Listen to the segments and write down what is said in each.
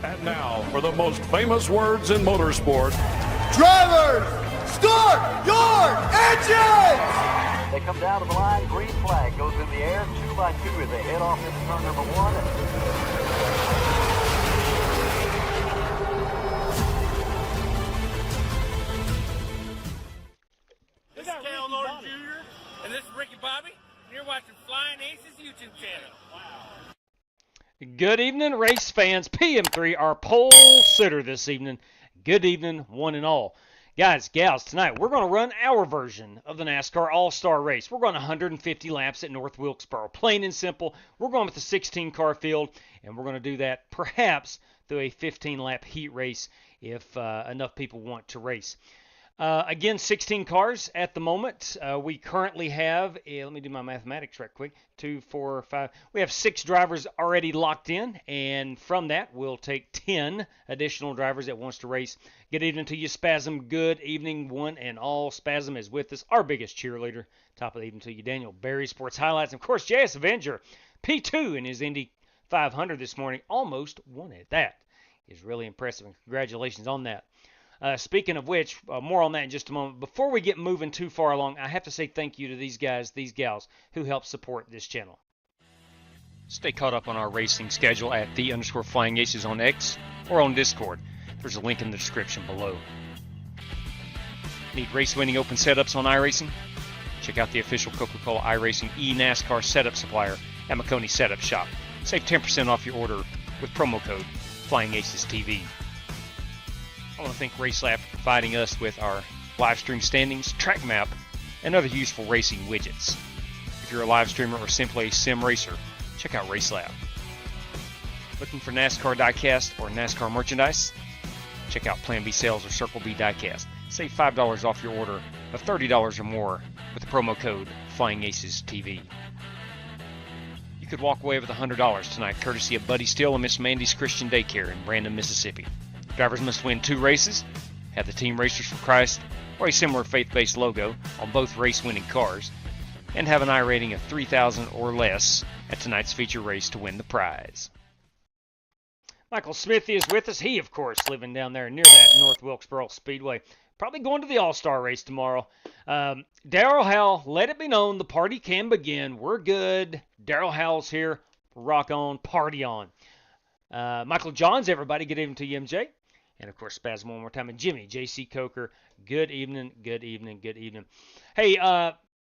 And now, for the most famous words in motorsport. Drivers, start your engines! They come down to the line, green flag goes in the air, 2 by 2 as they head off into turn number 1. This is Cal Lord Jr. and this is Ricky Bobby, and you're watching Flying Aces YouTube channel. Good evening, race fans. PM3, our pole sitter this evening. Good evening, one and all. Guys, gals, tonight we're going to run our version of the NASCAR All-Star Race. We're going 150 laps at North Wilkesboro. Plain and simple. We're going with the 16-car field, and we're going to do that perhaps through a 15-lap heat race if enough people want to race. Again, 16 cars at the moment. We currently have, let me do my mathematics right quick, 2, 4, 5. We have 6 drivers already locked in, and from that, we'll take 10 additional drivers that wants to race. Good evening to you, Spasm. Good evening, one and all. Spasm is with us, our biggest cheerleader. Top of the evening to you, Daniel. Barry Sports Highlights. And of course, JS Avenger, P2 in his Indy 500 this morning. Almost won it. That is really impressive, and congratulations on that. Speaking of which, more on that in just a moment. Before we get moving too far along, I have to say thank you to these guys, these gals, who help support this channel. Stay caught up on our racing schedule at _FlyingAces on X or on Discord. There's a link in the description below. Need race-winning open setups on iRacing? Check out the official Coca-Cola iRacing e-NASCAR setup supplier at McConey Setup Shop. Save 10% off your order with promo code FlyingAcesTV. I want to thank RaceLab for providing us with our live stream standings, track map, and other useful racing widgets. If you're a live streamer or simply a sim racer, check out RaceLab. Looking for NASCAR diecast or NASCAR merchandise? Check out Plan B Sales or Circle B Diecast. Save $5 off your order of $30 or more with the promo code FlyingAcesTV. You could walk away with $100 tonight, courtesy of Buddy Steele and Miss Mandy's Christian Daycare in Brandon, Mississippi. Drivers must win 2 races, have the Team Racers for Christ or a similar faith-based logo on both race-winning cars, and have an I rating of 3,000 or less at tonight's feature race to win the prize. Michael Smithy is with us. He, of course, living down there near that North Wilkesboro Speedway. Probably going to the All-Star race tomorrow. Daryl Howell, let it be known the party can begin. We're good. Daryl Howell's here. Rock on, party on. Michael Johns, everybody. Good evening to you, MJ. And, of course, Spaz one more time. And Jimmy, J.C. Coker, good evening, good evening, good evening. Hey,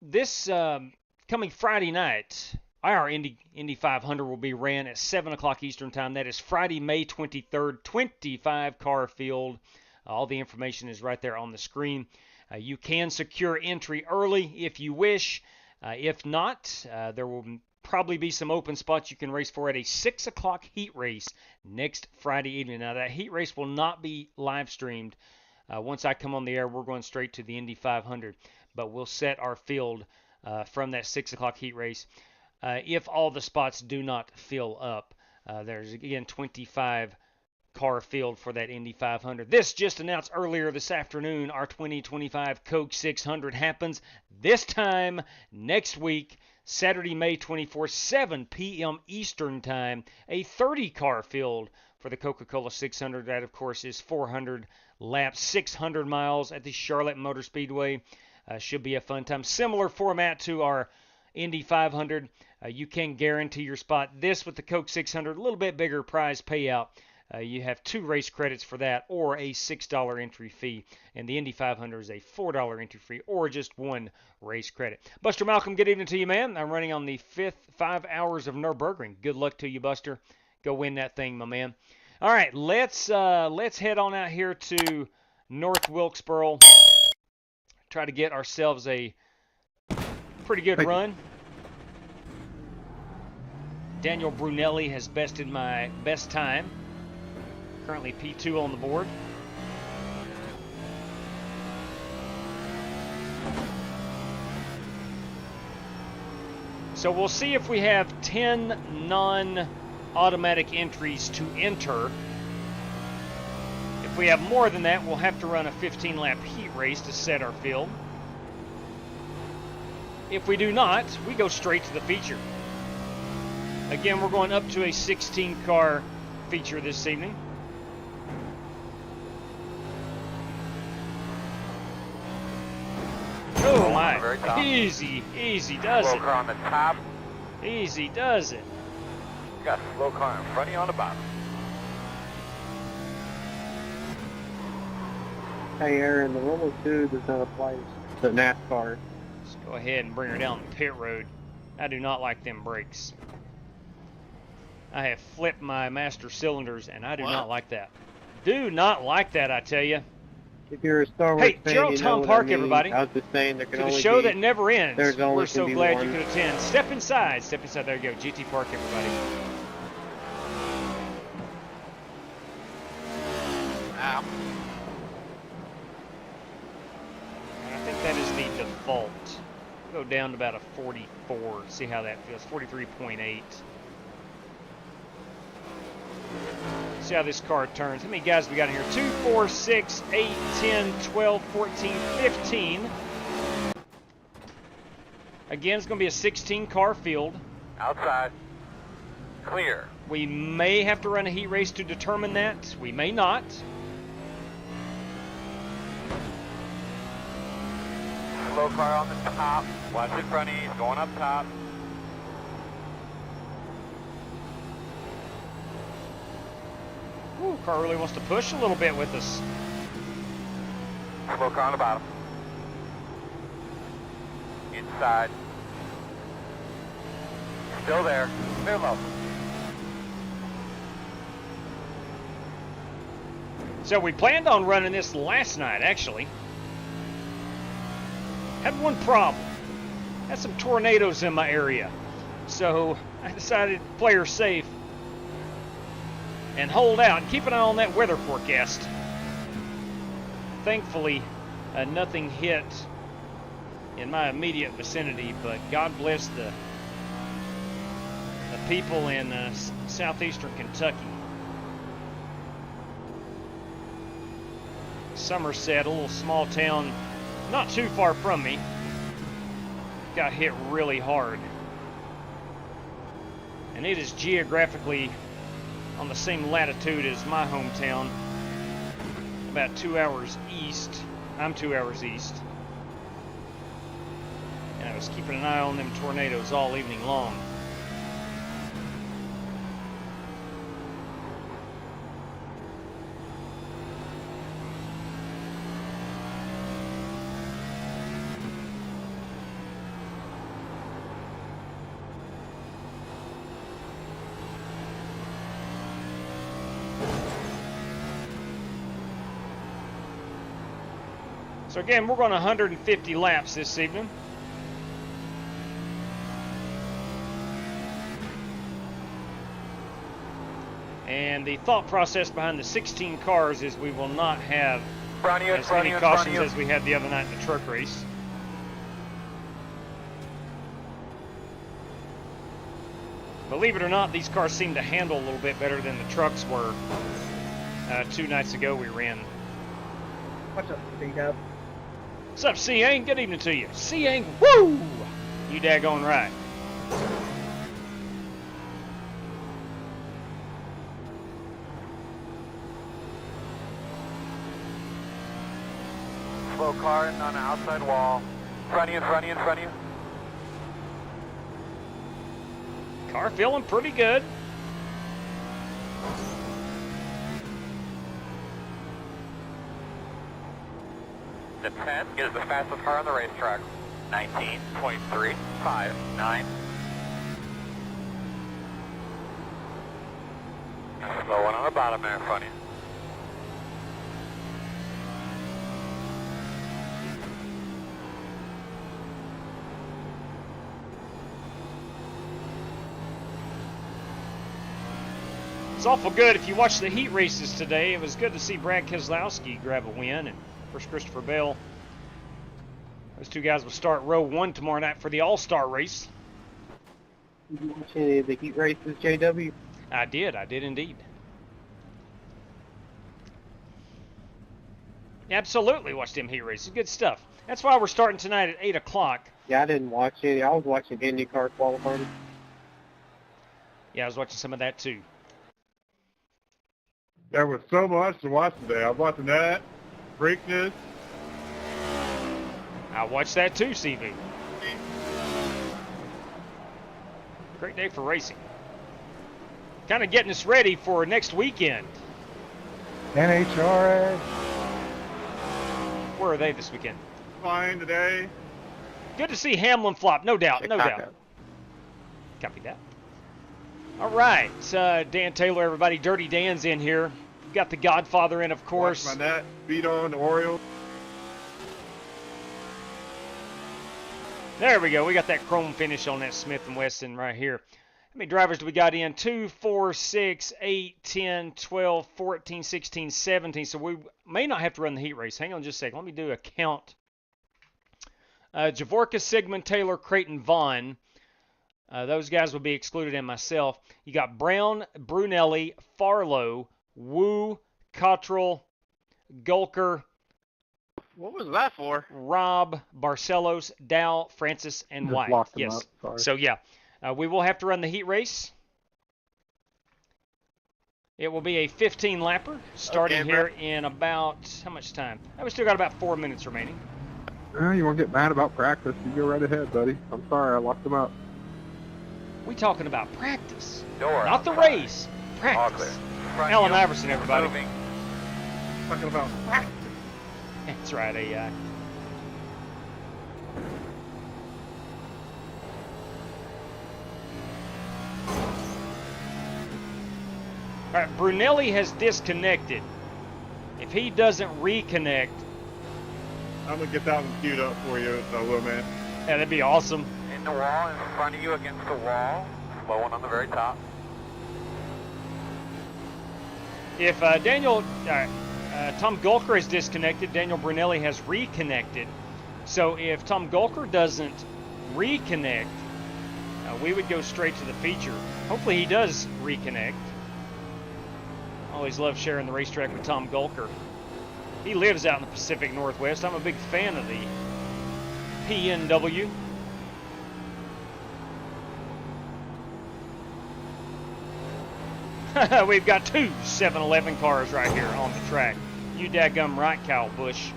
this coming Friday night, our Indy 500 will be ran at 7 o'clock Eastern Time. That is Friday, May 23rd, 25-car field. All the information is right there on the screen. You can secure entry early if you wish. If not, there will probably be some open spots you can race for at a 6 o'clock heat race next Friday evening. Now, that heat race will not be live streamed. Once I come on the air, we're going straight to the Indy 500. But we'll set our field from that 6 o'clock heat race. If all the spots do not fill up, there's, again, 25-car field for that Indy 500. This just announced earlier this afternoon, our 2025 Coke 600 happens this time next week. Saturday, May 24th, 7 p.m. Eastern Time, a 30-car field for the Coca-Cola 600. That, of course, is 400 laps, 600 miles at the Charlotte Motor Speedway. Should be a fun time. Similar format to our Indy 500. You can guarantee your spot. This with the Coke 600, a little bit bigger prize payout. You have 2 race credits for that or a $6 entry fee. And the Indy 500 is a $4 entry fee or just 1 race credit. Buster Malcolm, good evening to you, man. I'm running on the 5 hours of Nürburgring. Good luck to you, Buster. Go win that thing, my man. All right, let's head on out here to North Wilkesboro. Try to get ourselves a pretty good run. Daniel Brunelli has bested my best time. Currently P2 on the board. So we'll see if we have 10 non-automatic entries to enter. If we have more than that, we'll have to run a 15-lap heat race to set our field. If we do not, we go straight to the feature. Again, we're going up to a 16-car feature this evening. right. Very top. Easy, easy does Slow it. car on the top. Easy does it. Got a slow car in front of you on the bottom. Hey Aaron, the Romo 2 does not apply to NASCAR. Let's go ahead and bring her down the pit road. I do not like them brakes. I have flipped my master cylinders, and I do not like that. Do not like that, I tell you. If you're a Star Wars Hey, fan, Gerald you know Tom what Park, I mean. everybody. I was just saying there can To the only show be, that never ends. there's only We're so can be glad one. you could attend. Step inside. Step inside. There you go. GT Park, everybody. Ow. And I think that is the default. Go down to about a 44. See how that feels. 43.8. See how this car turns. How many guys we got in here? 2, 4, 6, 8, 10, 12, 14, 15. Again, it's going to be a 16-car field. Outside. Clear. We may have to run a heat race to determine that. We may not. Slow car on the top. Watch in front of you. He's going up top. Ooh, car really wants to push a little bit with us. Slow car on the bottom. Inside. Still there. Clear low. So we planned on running this last night, actually. Had one problem. Had some tornadoes in my area. So I decided to play her safe and hold out and keep an eye on that weather forecast. Thankfully, nothing hit in my immediate vicinity, but God bless the people in southeastern Kentucky. Somerset, a little small town not too far from me, got hit really hard. And it is geographically on the same latitude as my hometown, about 2 hours east. I'm 2 hours east. And I was keeping an eye on them tornadoes all evening long. So again, we're going 150 laps this evening. And the thought process behind the 16 cars is we will not have as many cautions as we had the other night in the truck race. Believe it or not, these cars seem to handle a little bit better than the trucks were 2 nights ago we ran. What's up, C-Dub? What's up, C-Ang? Good evening to you. C-Ang, woo! You daggone right. Slow car in on the outside wall. In front of you, in front of you, in front of you. Car feeling pretty good. The 10 is the fastest car on the racetrack. 19.359. Slow one on the bottom there in front of you. It's awful good. If you watch the heat races today, it was good to see Brad Keselowski grab a win, and of course Christopher Bell. Those two guys will start row 1 tomorrow night for the All-Star race. Did you watch any of the heat races, JW? I did indeed. Absolutely watched them heat races. Good stuff. That's why we're starting tonight at 8 o'clock. Yeah, I didn't watch any. I was watching IndyCar qualifying. Yeah, I was watching some of that too. There was so much to watch today. I was watching that, Preakness. I watched that too, CV. Great day for racing. Kind of getting us ready for next weekend. NHRA. Where are they this weekend? Flying today. Good to see Hamlin flop, no doubt, no doubt. Copy that. All right, Dan Taylor, everybody. Dirty Dan's in here. We've got the Godfather in, of course. Watch my net. Beat on the Orioles. There we go. We got that chrome finish on that Smith & Wesson right here. How many drivers do we got in? 2, 4, 6, 8, 10, 12, 14, 16, 17. So we may not have to run the heat race. Hang on just a second. Let me do a count. Javorka, Sigmund, Taylor, Creighton, Vaughn. Those guys will be excluded, and myself. You got Brown, Brunelli, Farlow, Wu, Cottrell, Gulker. What was that for? Rob, Barcelos, Dow, Francis, and White. Yes. So, yeah. We will have to run the heat race. It will be a 15-lapper starting here in about, how much time? We still got about 4 minutes remaining. You want to get mad about practice? You go right ahead, buddy. I'm sorry, I locked them up. We talking about practice, Door not the race. Practice. Alan Iverson, everybody. Moving. Talking about practice. That's right, AI. All right, Brunelli has disconnected. If he doesn't reconnect, I'm going to get that one queued up for you, little man. yeah, that'd be awesome. In the wall, in front of you against the wall. Slow one on the very top. If Tom Gulker is disconnected, Daniel Brunelli has reconnected. So if Tom Gulker doesn't reconnect, we would go straight to the feature. Hopefully he does reconnect. Always love sharing the racetrack with Tom Gulker. He lives out in the Pacific Northwest. I'm a big fan of the PNW. We've got 2 7-Eleven cars right here on the track. You dadgum right, Kyle Busch.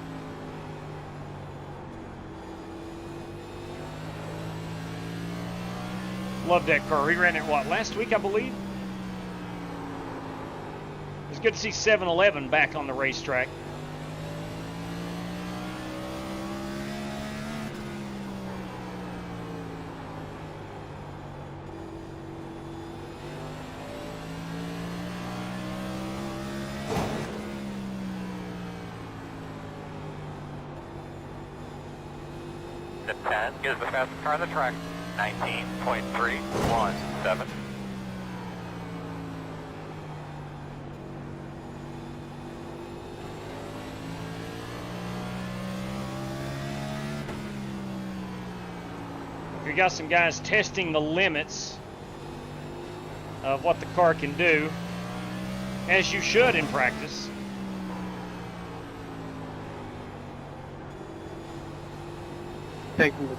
Love that car. He ran it, what, last week, I believe? It's good to see 7-Eleven back on the racetrack. The 10 is the fastest car on the track. 19.317. We got some guys testing the limits of what the car can do, as you should in practice. Taking the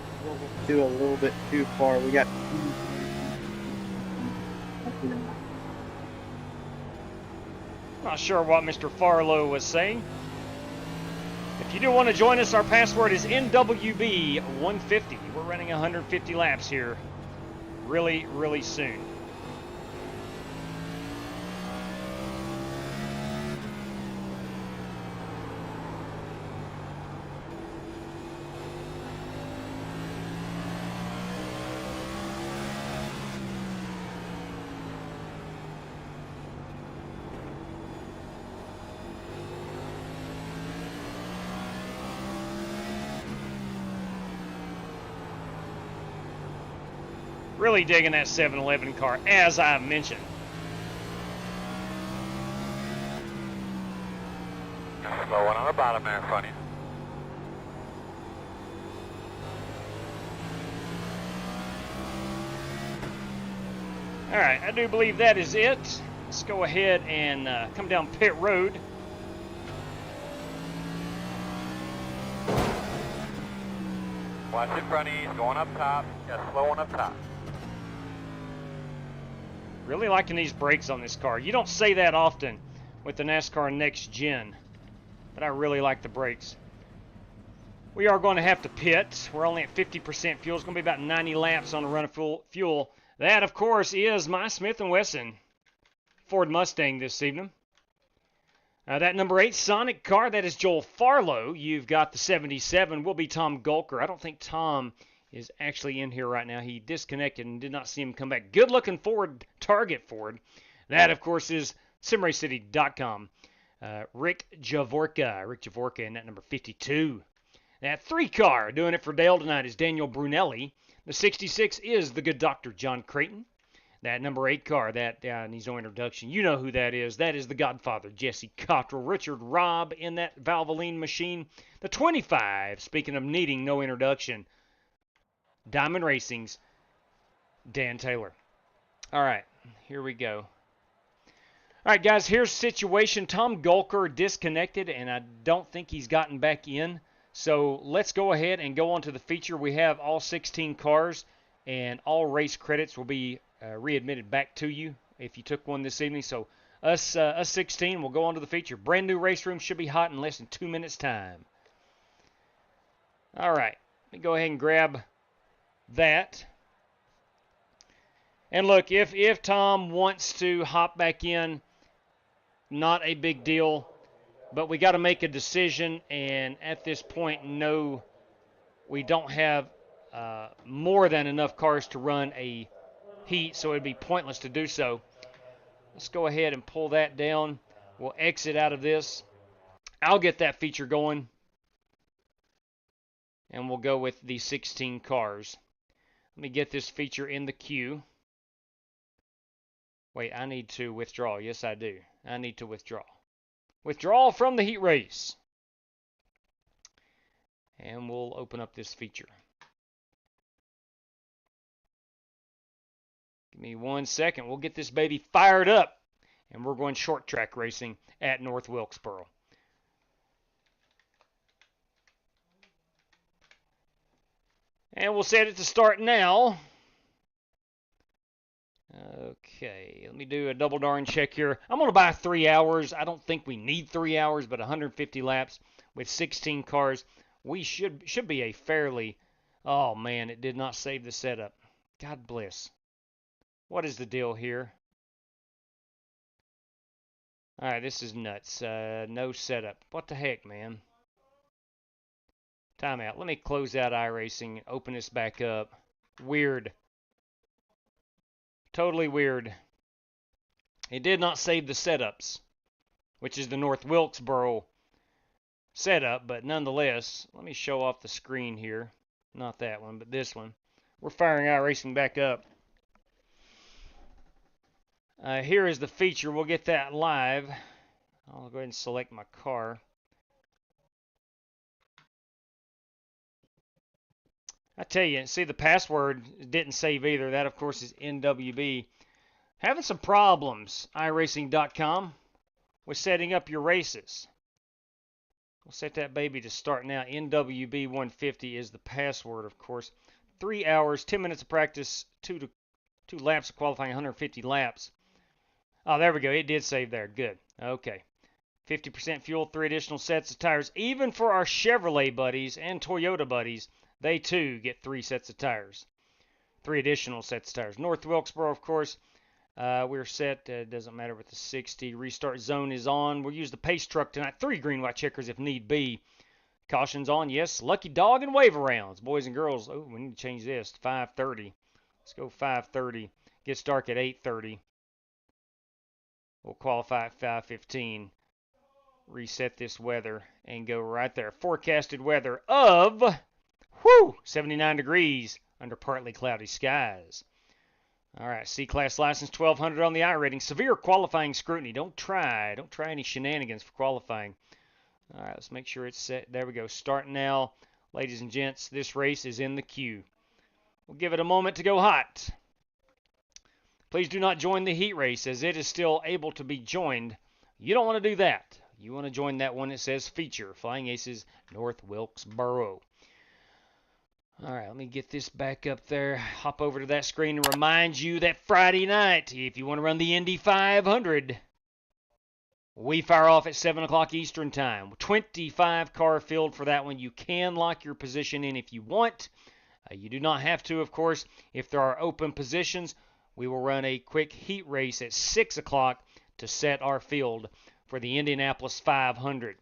do a little bit too far. We got. Not sure what Mr. Farlow was saying. If you do want to join us, our password is NWB150. We're running 150 laps here really, really soon. Really digging that 7-Eleven car, as I mentioned. Slow one on the bottom there in front of you. All right, I do believe that is it. Let's go ahead and come down pit road. Watch in front of you, going up top. Yeah, slow one up top. Really liking these brakes on this car. You don't say that often with the NASCAR Next Gen, but I really like the brakes. We are going to have to pit. We're only at 50% fuel. It's going to be about 90 laps on a run of fuel. That, of course, is my Smith & Wesson Ford Mustang this evening. That number 8 Sonic car, that is Joel Farlow. You've got the 77, will be Tom Gulker. I don't think Tom is actually in here right now. He disconnected and did not see him come back. Good-looking Ford, Target Ford. That, of course, is SimRaceCity.com. Rick Javorka in that number 52. That 3 car doing it for Dale tonight is Daniel Brunelli. The 66 is the good Dr. John Creighton. That number 8 car, that needs no introduction. You know who that is. That is the Godfather, Jesse Cottrell. Richard Robb in that Valvoline machine. The 25, speaking of needing no introduction, Diamond Racing's Dan Taylor. All right, here we go. All right, guys, here's the situation. Tom Gulker disconnected, and I don't think he's gotten back in. So let's go ahead and go on to the feature. We have all 16 cars, and all race credits will be readmitted back to you if you took one this evening. So us 16 will go on to the feature. Brand new race room should be hot in less than 2 minutes' time. All right, let me go ahead and grab that. And look, if Tom wants to hop back in, not a big deal. But we got to make a decision, and at this point, no, we don't have more than enough cars to run a heat, so it'd be pointless to do so. Let's go ahead and pull that down. We'll exit out of this. I'll get that feature going, and we'll go with the 16 cars. Let me get this feature in the queue. Wait, I need to withdraw. Yes, I do. I need to withdraw. Withdrawal from the heat race. And we'll open up this feature. Give me 1 second. We'll get this baby fired up. And we're going short track racing at North Wilkesboro. And we'll set it to start now. Okay, let me do a double darn check here. I'm going to buy 3 hours. I don't think we need 3 hours, but 150 laps with 16 cars. We should be a fairly... Oh, man, it did not save the setup. God bless. What is the deal here? All right, this is nuts. No setup. What the heck, man? Timeout. Let me close out iRacing and open this back up. Weird. Totally weird. It did not save the setups, which is the North Wilkesboro setup, but nonetheless, let me show off the screen here. Not that one, but this one. We're firing iRacing back up. Here is the feature. We'll get that live. I'll go ahead and select my car. I tell you, see the password didn't save either. That, of course, is NWB. Having some problems, iRacing.com, with setting up your races. We'll set that baby to start now. NWB 150 is the password, of course. 3 hours, 10 minutes of practice, two laps of qualifying, 150 laps. Oh, there we go. It did save there. Good. Okay. 50% fuel, 3 additional sets of tires. Even for our Chevrolet buddies and Toyota buddies, they, too, get 3 sets of tires. 3 additional sets of tires. North Wilkesboro, of course, we're set. Doesn't matter with the 60. Restart zone is on. We'll use the pace truck tonight. 3 green, white checkers if need be. Caution's on. Yes, lucky dog and wave arounds. Boys and girls. Oh, we need to change this. 5:30. Let's go 5:30. Gets dark at 8:30. We'll qualify at 5:15. Reset this weather and go right there. Forecasted weather of... 79 degrees under partly cloudy skies. All right, C-Class license, 1200 on the iRating. Severe qualifying scrutiny. Don't try any shenanigans for qualifying. All right, let's make sure it's set. There we go. Start now. Ladies and gents, this race is in the queue. We'll give it a moment to go hot. Please do not join the heat race as it is still able to be joined. You don't want to do that. You want to join that one that says feature, Flying Aces, North Wilkesboro. All right, let me get this back up there. Hop over to that screen and remind you that Friday night, if you want to run the Indy 500, We fire off at 7 o'clock Eastern Time. 25 car field for that one. You can lock your position in if you want. You do not have to, of course. If there are open positions, we will run a quick heat race at 6 o'clock to set our field for the Indianapolis 500.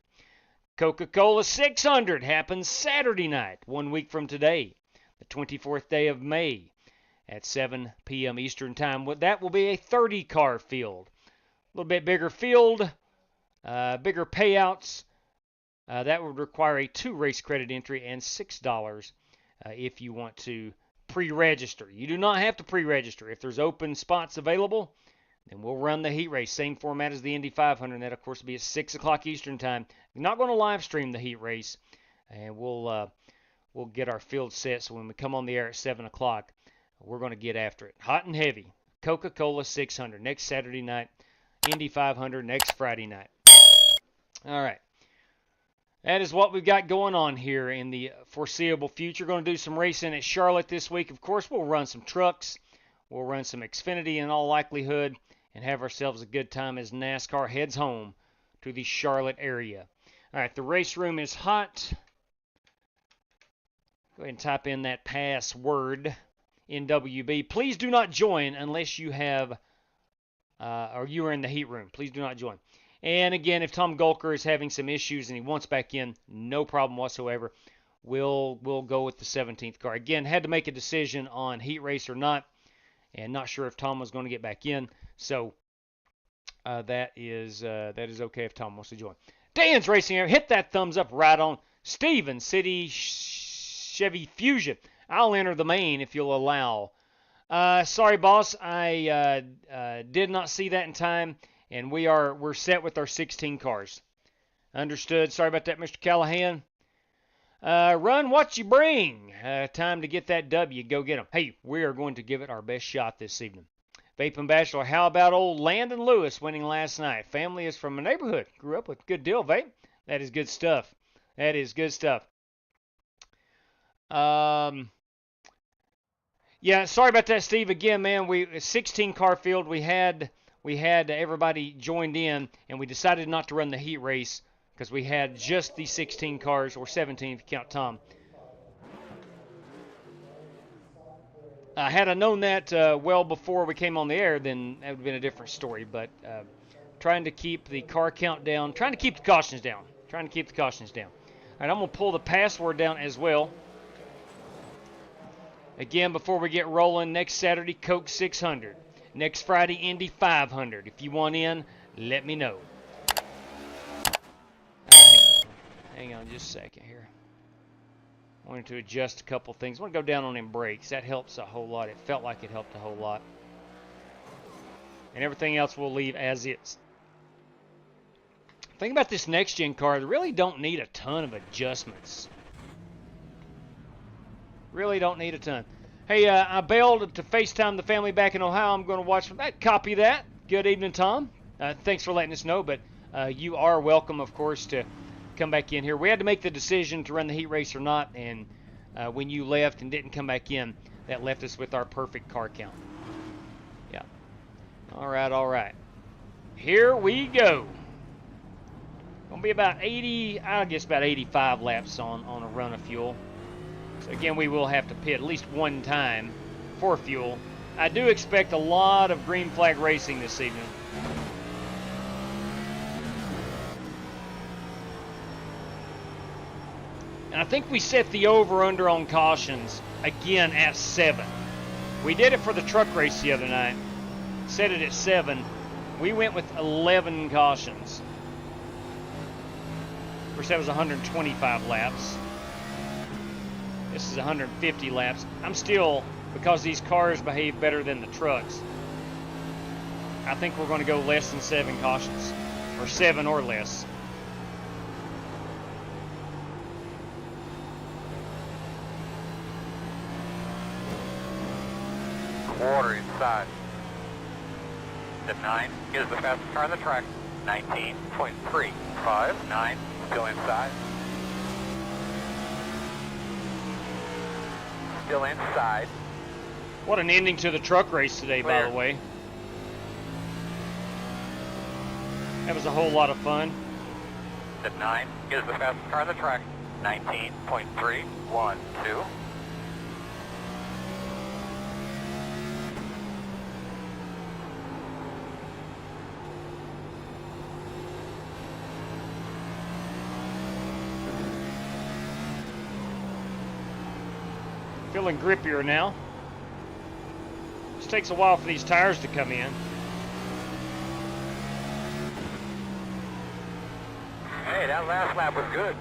Coca-Cola 600 happens Saturday night, 1 week from today, the 24th day of May at 7 p.m. Eastern Time. That will be a 30-car field. A little bit bigger field, bigger payouts. That would require a 2 race credit entry and $6 if you want to pre-register. You do not have to pre-register. If there's open spots available, then we'll run the heat race. Same format as the Indy 500. And that, of course, will be at 6 o'clock Eastern Time. We're not going to live stream the heat race. And we'll get our field set so when we come on the air at 7 o'clock, we're going to get after it. Hot and heavy. Coca-Cola 600 next Saturday night. Indy 500 next Friday night. All right. That is what we've got going on here in the foreseeable future. Going to do some racing at Charlotte this week. Of course, we'll run some trucks. We'll run some Xfinity in all likelihood and have ourselves a good time as NASCAR heads home to the Charlotte area. All right, the race room is hot. Go ahead and type in that password, NWB. Please do not join unless you have, or you are in the heat room. Please do not join. And again, if Tom Gulker is having some issues and he wants back in, no problem whatsoever. We'll go with the 17th car. Again, had to make a decision on heat race or not, and not sure if Tom was going to get back in. So that is okay if Tom wants to join. Dan's Racing Area, hit that thumbs up right on. Steven City Chevy Fusion. I'll enter the main if you'll allow. Sorry, boss, I did not see that in time. And we're set with our 16 cars. Understood. Sorry about that, Mr. Callahan. Run what you bring. Time to get that W. Go get them. Hey, we are going to give it our best shot this evening. Vape and Bachelor, how about old Landon Lewis winning last night? Family is from a neighborhood. Grew up with. Good deal, Vape. That is good stuff. That is good stuff. Yeah, sorry about that, Steve. Again, man, 16 car field. We had everybody joined in, and we decided not to run the heat race because we had just the 16 cars, or 17 if you count Tom. Had I known that well before we came on the air, then that would have been a different story. But trying to keep the car count down, trying to keep the cautions down. All right, I'm going to pull the password down as well. Again, before we get rolling, next Saturday, Coke 600. Next Friday, Indy 500. If you want in, let me know. Hang on just a second here. I wanted to adjust a couple things. I want to go down on them brakes. That helps a whole lot. It felt like it helped a whole lot. And everything else we'll leave as is. Think about this next-gen car. They really don't need a ton of adjustments. Really don't need a ton. Hey, I bailed to FaceTime the family back in Ohio. I'm going to watch that. Copy that. Good evening, Tom. Thanks for letting us know, but you are welcome, of course, to come back in here. We had to make the decision to run the heat race or not, and when you left and didn't come back in, that left us with our perfect car count. Yeah. All right. Here we go. Going to be about 80, I guess about 85 laps on a run of fuel. So again, we will have to pit at least one time for fuel. I do expect a lot of green flag racing this evening. And I think we set the over-under on cautions again at 7. We did it for the truck race the other night. Set it at 7. We went with 11 cautions. Of course, that was 125 laps. This is 150 laps. I'm still, because these cars behave better than the trucks, I think we're going to go less than 7 cautions. Or 7 or less. Quarter inside. The 9 is the fastest car on the track. 19.359. Still inside. Still inside. What an ending to the truck race today, by the way. That was a whole lot of fun. At 9 is the fastest car on the track. 19.312. Feeling grippier now. Just takes a while for these tires to come in. Hey, that last lap was good.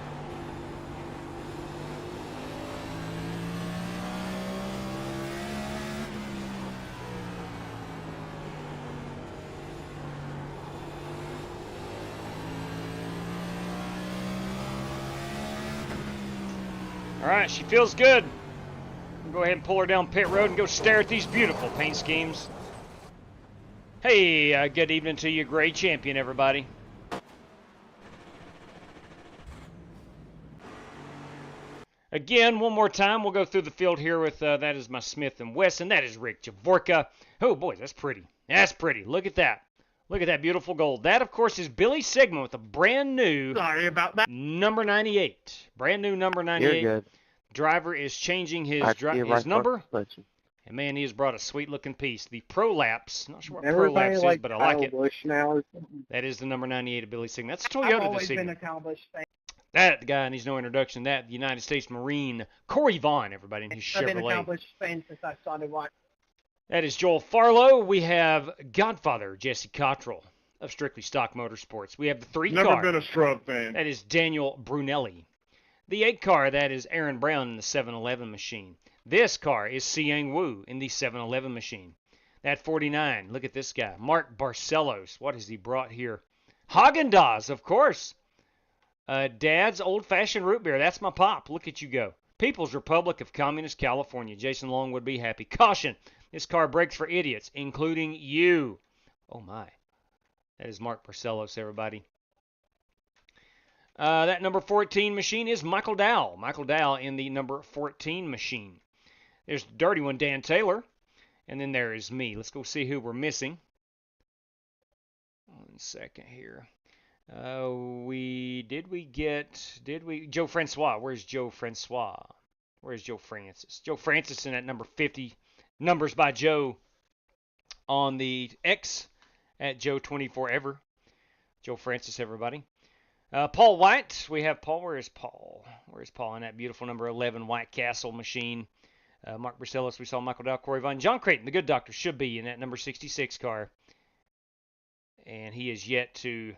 All right, she feels good. We'll go ahead and pull her down pit road and go stare at these beautiful paint schemes. Hey, good evening to you, Gray Champion, everybody. Again, one more time, we'll go through the field here with, that is my Smith & Wesson. That is Rick Javorka. Oh, boy, that's pretty. That's pretty. Look at that. Look at that beautiful gold. That, of course, is Billy Sigmund with a brand new number 98. Brand new number 98. You're good. Driver is changing his number. And, man, he has brought a sweet-looking piece. The Prolapse. Not sure what Everybody Prolapse like is, but I like it. Bush now. That is the number 98 of Billy Sigmund. That's a Toyota I've this always evening. been a Kyle Busch fan. That guy needs no introduction. That the United States Marine Corey Vaughn, everybody, in his I've been a Kyle Chevrolet. Busch fan since I started watching. That is Joel Farlow. We have Godfather Jesse Cottrell of Strictly Stock Motorsports. We have the 3 car. Never been a Strub fan. That is Daniel Brunelli. The 8 car, that is Aaron Brown in the 711 machine. This car is Siang Wu in the 711 machine. That 49, look at this guy, Mark Barcelos. What has he brought here? Haagen-Dazs, of course. Dad's old-fashioned root beer. That's my pop. Look at you go. People's Republic of Communist California. Jason Long would be happy. Caution, this car breaks for idiots, including you. Oh, my. That is Mark Barcelos, everybody. That number 14 machine is Michael Dow. Michael Dow in the number 14 machine. There's the dirty one, Dan Taylor. And then there is me. Let's go see who we're missing. 1 second here. Joe Francois. Where's Joe Francois? Where's Joe Francis? Joe Francis in at number 50. Numbers by Joe on the X at Joe24ever. Joe Francis, everybody. Paul White. We have Paul. Where is Paul? Where is Paul in that beautiful number 11 White Castle machine? Mark Barcelos. We saw Michael Dow, Corey Vaughn. John Creighton, the good doctor, should be in that number 66 car. And he is yet to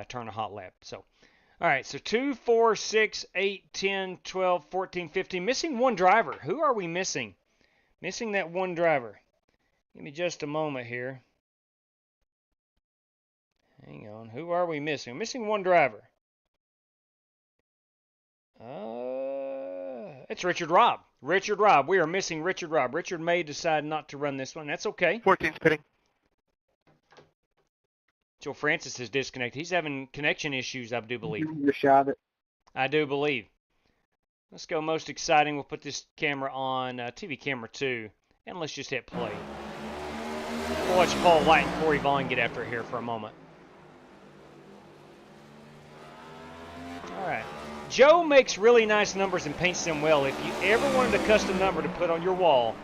turn a hot lap. So, all right, so 2, 4, 6, 8, 10, 12, 14, 15. Missing one driver. Who are we missing? Missing that one driver. Give me just a moment here. Hang on. Who are we missing? Missing one driver. It's Richard Robb. Richard Robb. We are missing Richard Robb. Richard may decide not to run this one. That's okay. 14's pitting. Joe Francis is disconnected. He's having connection issues, I do believe. You shot it. I do believe. Let's go most exciting. We'll put this camera on TV camera 2, and let's just hit play. We'll watch Paul White and Corey Vaughn get after it here for a moment. All right. Joe makes really nice numbers and paints them well. If you ever wanted a custom number to put on your wall,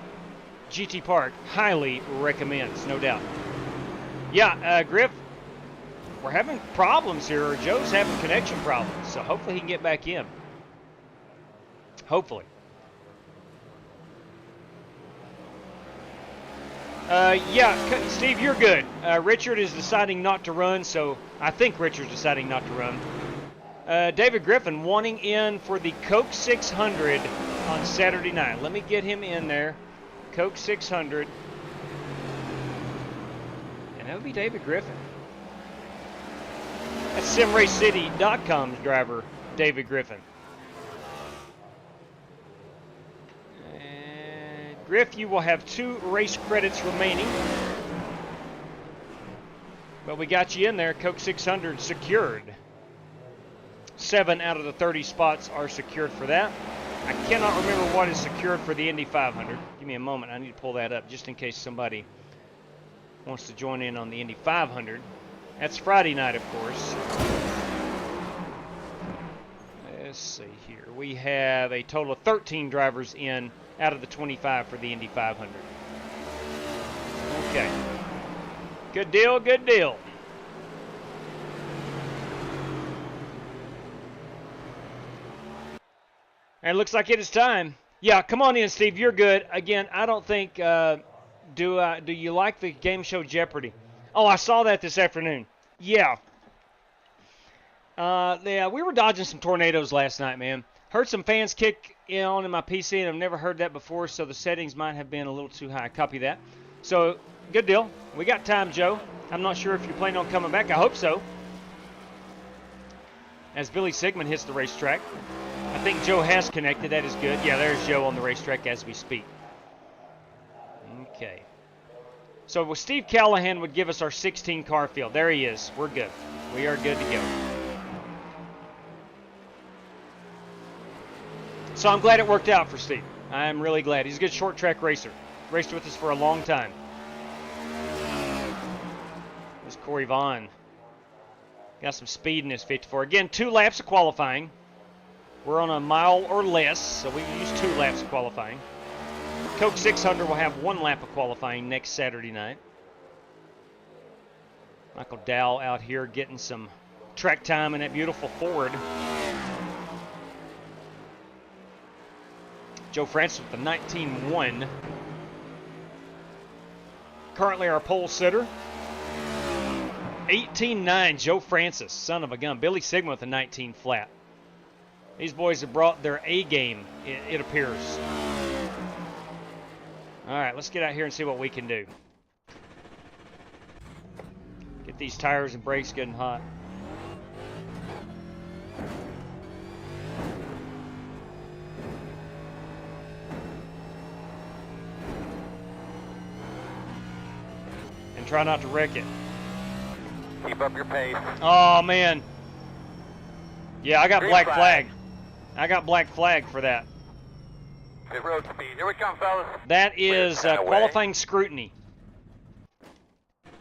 GT Park highly recommends, no doubt. Yeah, Griff, we're having problems here. Joe's having connection problems, so hopefully he can get back in. Hopefully. Yeah, Steve, you're good. Richard is deciding not to run, so I think Richard's deciding not to run. David Griffin wanting in for the Coke 600 on Saturday night. Let me get him in there. Coke 600. And that would be David Griffin. That's SimRaceCity.com's driver, David Griffin. And Griff, you will have 2 race credits remaining. But we got you in there. Coke 600 secured. 7 out of the 30 spots are secured for that. I cannot remember what is secured for the Indy 500. Give me a moment. I need to pull that up just in case somebody wants to join in on the Indy 500. That's Friday night, of course. Let's see here. We have a total of 13 drivers in out of the 25 for the Indy 500. Okay. Good deal, good deal. And it looks like it is time. Yeah, come on in, Steve. You're good. Again, I don't think. Do you like the game show Jeopardy? Oh, I saw that this afternoon. Yeah. Yeah, we were dodging some tornadoes last night, man. Heard some fans kick on in my PC, and I've never heard that before, so the settings might have been a little too high. Copy that. So, good deal. We got time, Joe. I'm not sure if you're planning on coming back. I hope so. As Billy Sigmund hits the racetrack. I think Joe has connected. That is good. Yeah, there's Joe on the racetrack as we speak. Okay. So Steve Callahan would give us our 16-car field. There he is. We're good. We are good to go. So I'm glad it worked out for Steve. I'm really glad. He's a good short track racer. Raced with us for a long time. There's Corey Vaughn. Got some speed in his 54. Again, 2 laps of qualifying. We're on a mile or less, so we use 2 laps of qualifying. Coke 600 will have 1 lap of qualifying next Saturday night. Michael Dow out here getting some track time in that beautiful Ford. Joe Francis with the 19-1. Currently our pole sitter. 18-9, Joe Francis, son of a gun. Billy Sigmund with a 19 flat. These boys have brought their A game, it appears. All right, let's get out here and see what we can do. Get these tires and brakes getting hot. And try not to wreck it. Keep up your pace. Oh, man. Yeah, I got Green black flag. flag. I got black flag for that. Pit road speed. Here we come, fellas. That is Clear away. qualifying scrutiny.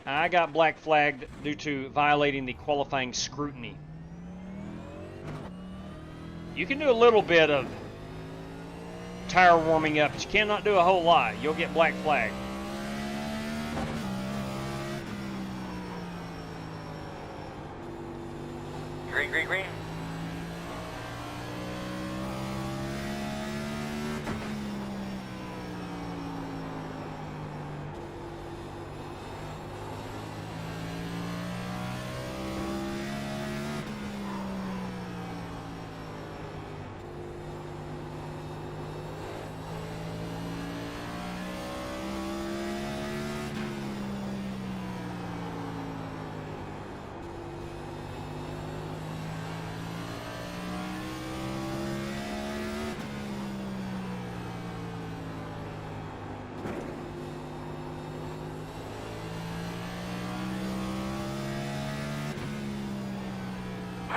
I got black flagged due to violating the qualifying scrutiny. You can do a little bit of tire warming up, but you cannot do a whole lot. You'll get black flag. Green, green, green.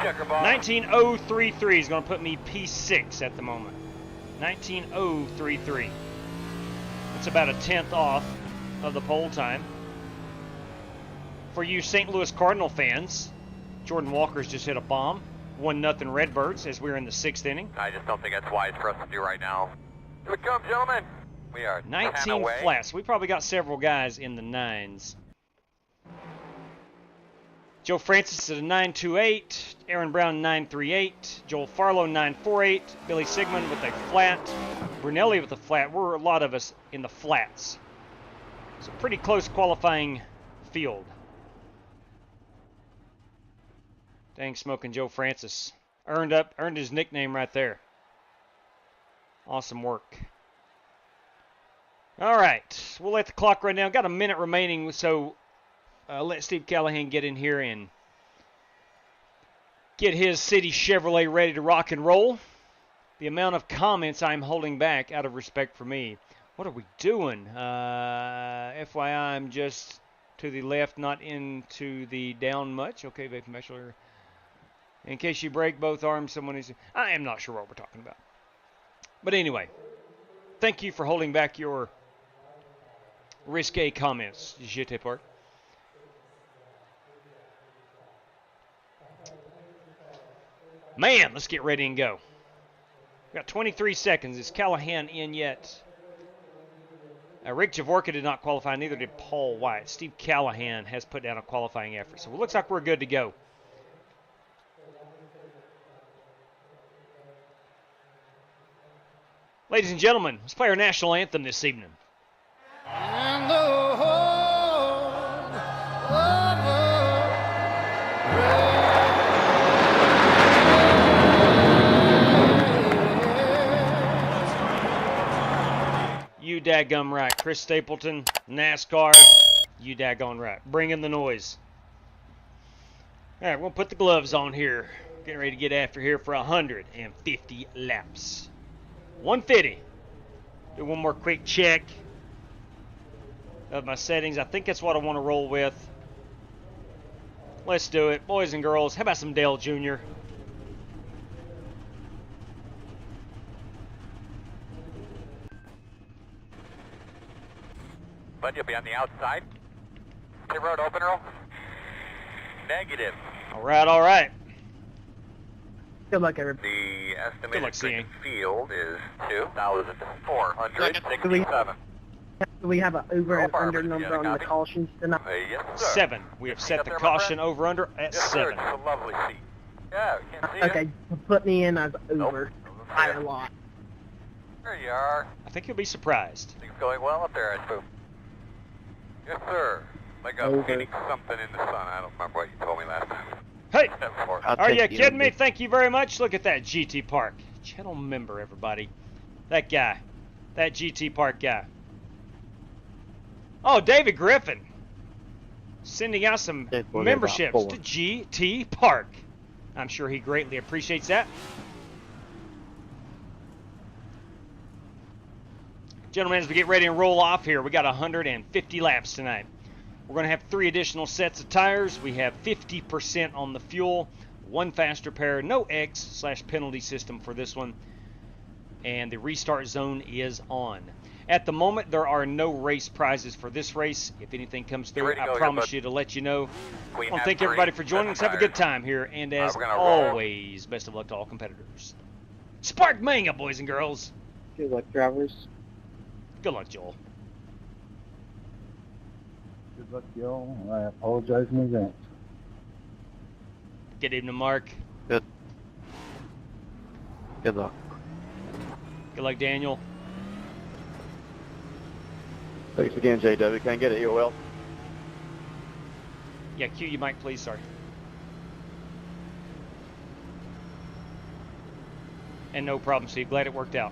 Checkerboard. 19033 is going to put me P6 at the moment. 19033. That's about a 10th off of the pole time. For you St. Louis Cardinal fans, Jordan Walker's just hit a bomb. 1-0 Redbirds as we're in the 6th inning. I just don't think that's wise for us to do right now. Here we come, gentlemen. We are 10 19 away. flats. We probably got several guys in the 9s. Joe Francis at a 928, Aaron Brown 938, Joel Farlow 948, Billy Sigmund with a flat, Brunelli with a flat. We're a lot of us in the flats. It's a pretty close qualifying field. Dang smoking Joe Francis. Earned his nickname right there. Awesome work. All right, we'll let the clock run down. Got a minute remaining, so let Steve Callahan get in here and get his City Chevrolet ready to rock and roll. The amount of comments I'm holding back out of respect for me. What are we doing? FYI, I'm just to the left, not into the down much. Okay, Vaping Bachelor. In case you break both arms, someone is... I am not sure what we're talking about. But anyway, thank you for holding back your risque comments, J'étais part. Man, let's get ready and go. We've got 23 seconds. Is Callahan in yet? Rick Javorka did not qualify, neither did Paul White. Steve Callahan has put down a qualifying effort. So it looks like we're good to go. Ladies and gentlemen, let's play our national anthem this evening. And the whole You daggum right. Chris Stapleton, NASCAR, you daggone right. Bring in the noise. All right, we're going to put the gloves on here. Getting ready to get after here for 150 laps. 150. Do one more quick check of my settings. I think that's what I want to roll with. Let's do it. Boys and girls, how about some Dale Jr.? But you'll be on the outside. Pit road opener. Negative. All right. Good luck, everybody. The Good luck, estimated seeing. field is 2,467. Do we have an over and under Farmers, number on the copy? cautions tonight? Yes, sir. 7. We have set the caution over-under at Yes, sir. 7. It's a lovely seat. Yeah, we can't see Okay, put me in as over. By a lot. There you are. I think you'll be surprised. Things going well up there, I suppose. Yes, sir. Like a Over. painting something in the sun. I don't remember what you told me last time. Hey, Before. are you kidding me? Thank you very much. Look at that GT Park. Channel member, everybody. That guy. That GT Park guy. Oh, David Griffin. Sending out some memberships to GT Park. I'm sure he greatly appreciates that. Gentlemen, as we get ready and roll off here, we got 150 laps tonight. We're going to have 3 additional sets of tires. We have 50% on the fuel, 1 faster pair, no X/penalty system for this one, and the restart zone is on. At the moment, there are no race prizes for this race. If anything comes through, I promise you to let you know. I want to thank everybody for joining us. Have a good time here, and as we're gonna roll. always, best of luck to all competitors. Spark Mania, boys and girls. Good luck, drivers. Good luck, Joel. Good luck, y'all. I apologize in advance. Good evening, Mark. Good luck. Good luck, Daniel. Thanks again, JW. Can I get an EOL? Yeah, cue you, Mike, please. Sorry. And no problem, Steve. Glad it worked out.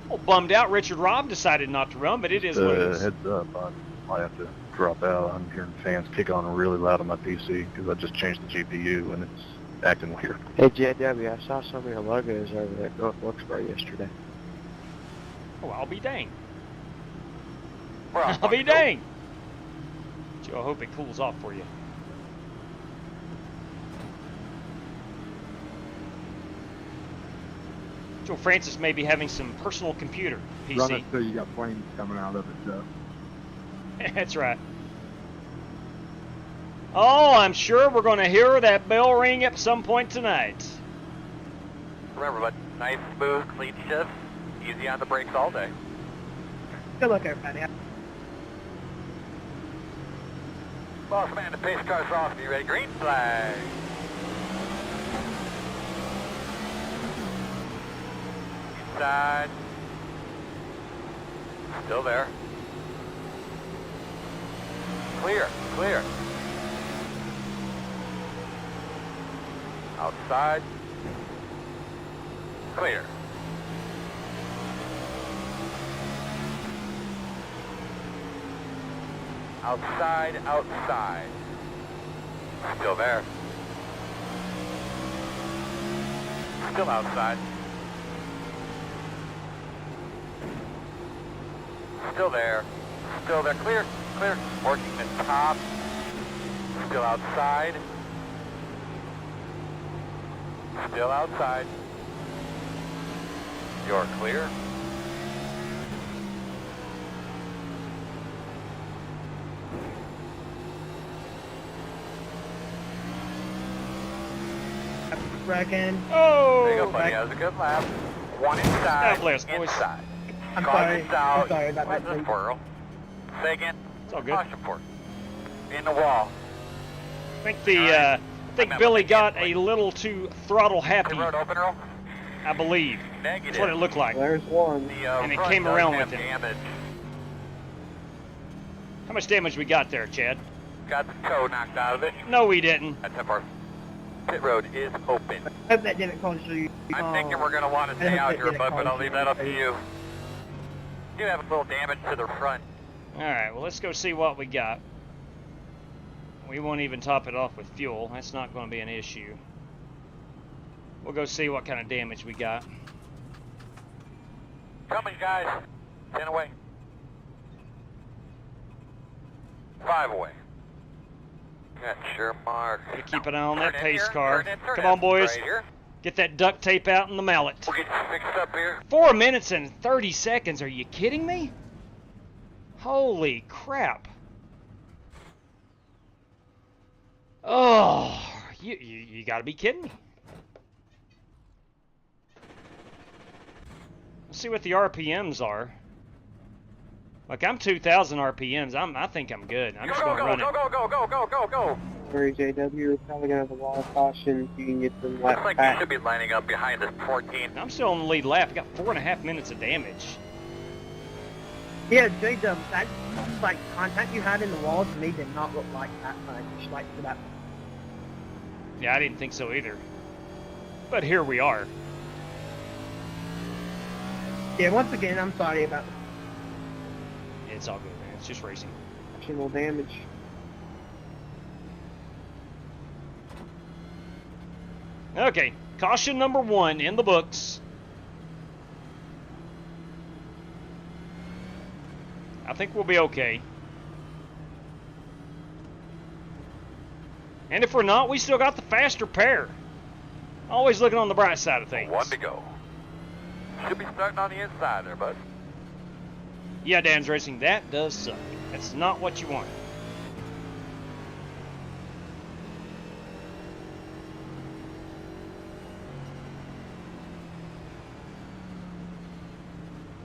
Oh, bummed out. Richard Robb decided not to run, but it is what it is. Heads up, I might have to drop out. I'm hearing fans kick on really loud on my PC because I just changed the GPU and it's acting weird. Hey, JW, I saw some of your logos over at North Wilkesboro yesterday. Oh, I'll be dang. We're on I'll be one, go. dang. Joe, I hope it cools off for you. Joe Francis may be having some personal computer PC. Run it till you got flames coming out of it, Joe. That's right. Oh, I'm sure we're going to hear that bell ring at some point tonight. Remember, but nice, smooth, clean shift. Easy on the brakes all day. Good luck, everybody. Boss man, the pace car's off. You ready? Green flag. Inside. Still there. Clear, clear. Outside. Clear. Outside, outside. Still there. Still outside. Still there. Still there. Clear, clear. Working the top. Still outside. Still outside. You're clear. wrecking. There you go, Oh! buddy. That was a good lap. One inside. God bless, boys. Inside. I'm Caution's sorry. out. I'm sorry about Where's that. the squirrel? Say again. It's all good. Caution for. In the wall. I think Billy got a little too throttle happy, Clear road open, Earl. I believe. Negative. That's what it looked like. There's one. The, And it front came does around have with him. damage. How much damage we got there, Chad? Got the toe knocked out of it. No, we didn't. That's our pit road is open. I hope that didn't cause you. I'm thinking we're going to want to stay out here, bud, but I'll leave that up to you. You have a little damage to the front. All right, well, let's go see what we got. We won't even top it off with fuel. That's not going to be an issue. We'll go see what kind of damage we got. Coming, guys. 10 away. 5 away. Got your mark. Gotta keep an eye on that Turn in pace here, car. turn Come in. on, boys. Right here. Get that duct tape out and the mallet. We'll get you fixed up here. 4 minutes and 30 seconds. Are you kidding me? Holy crap. Oh, you gotta be kidding me. Let's see what the RPMs are. Like, I'm 2,000 RPMs. I think I'm good. I'm just gonna run it. Go. Sorry, JW, we're probably gonna have a lot of caution if you can get some Looks laps like you back. should be lining up behind this 14. I'm still on the lead lap. I got 4.5 minutes of damage. Yeah, J-Dub, that like contact you had in the wall to me did not look like that much, like for that. Yeah, I didn't think so either. But here we are. Yeah, once again, I'm sorry about. It's all good, man. It's just racing. Additional damage. Okay, caution number 1 in the books. I think we'll be okay. And if we're not, we still got the faster pair. Always looking on the bright side of things. 1 to go. Should be starting on the inside there, bud. Yeah, Dan's Racing, that does suck. That's not what you want.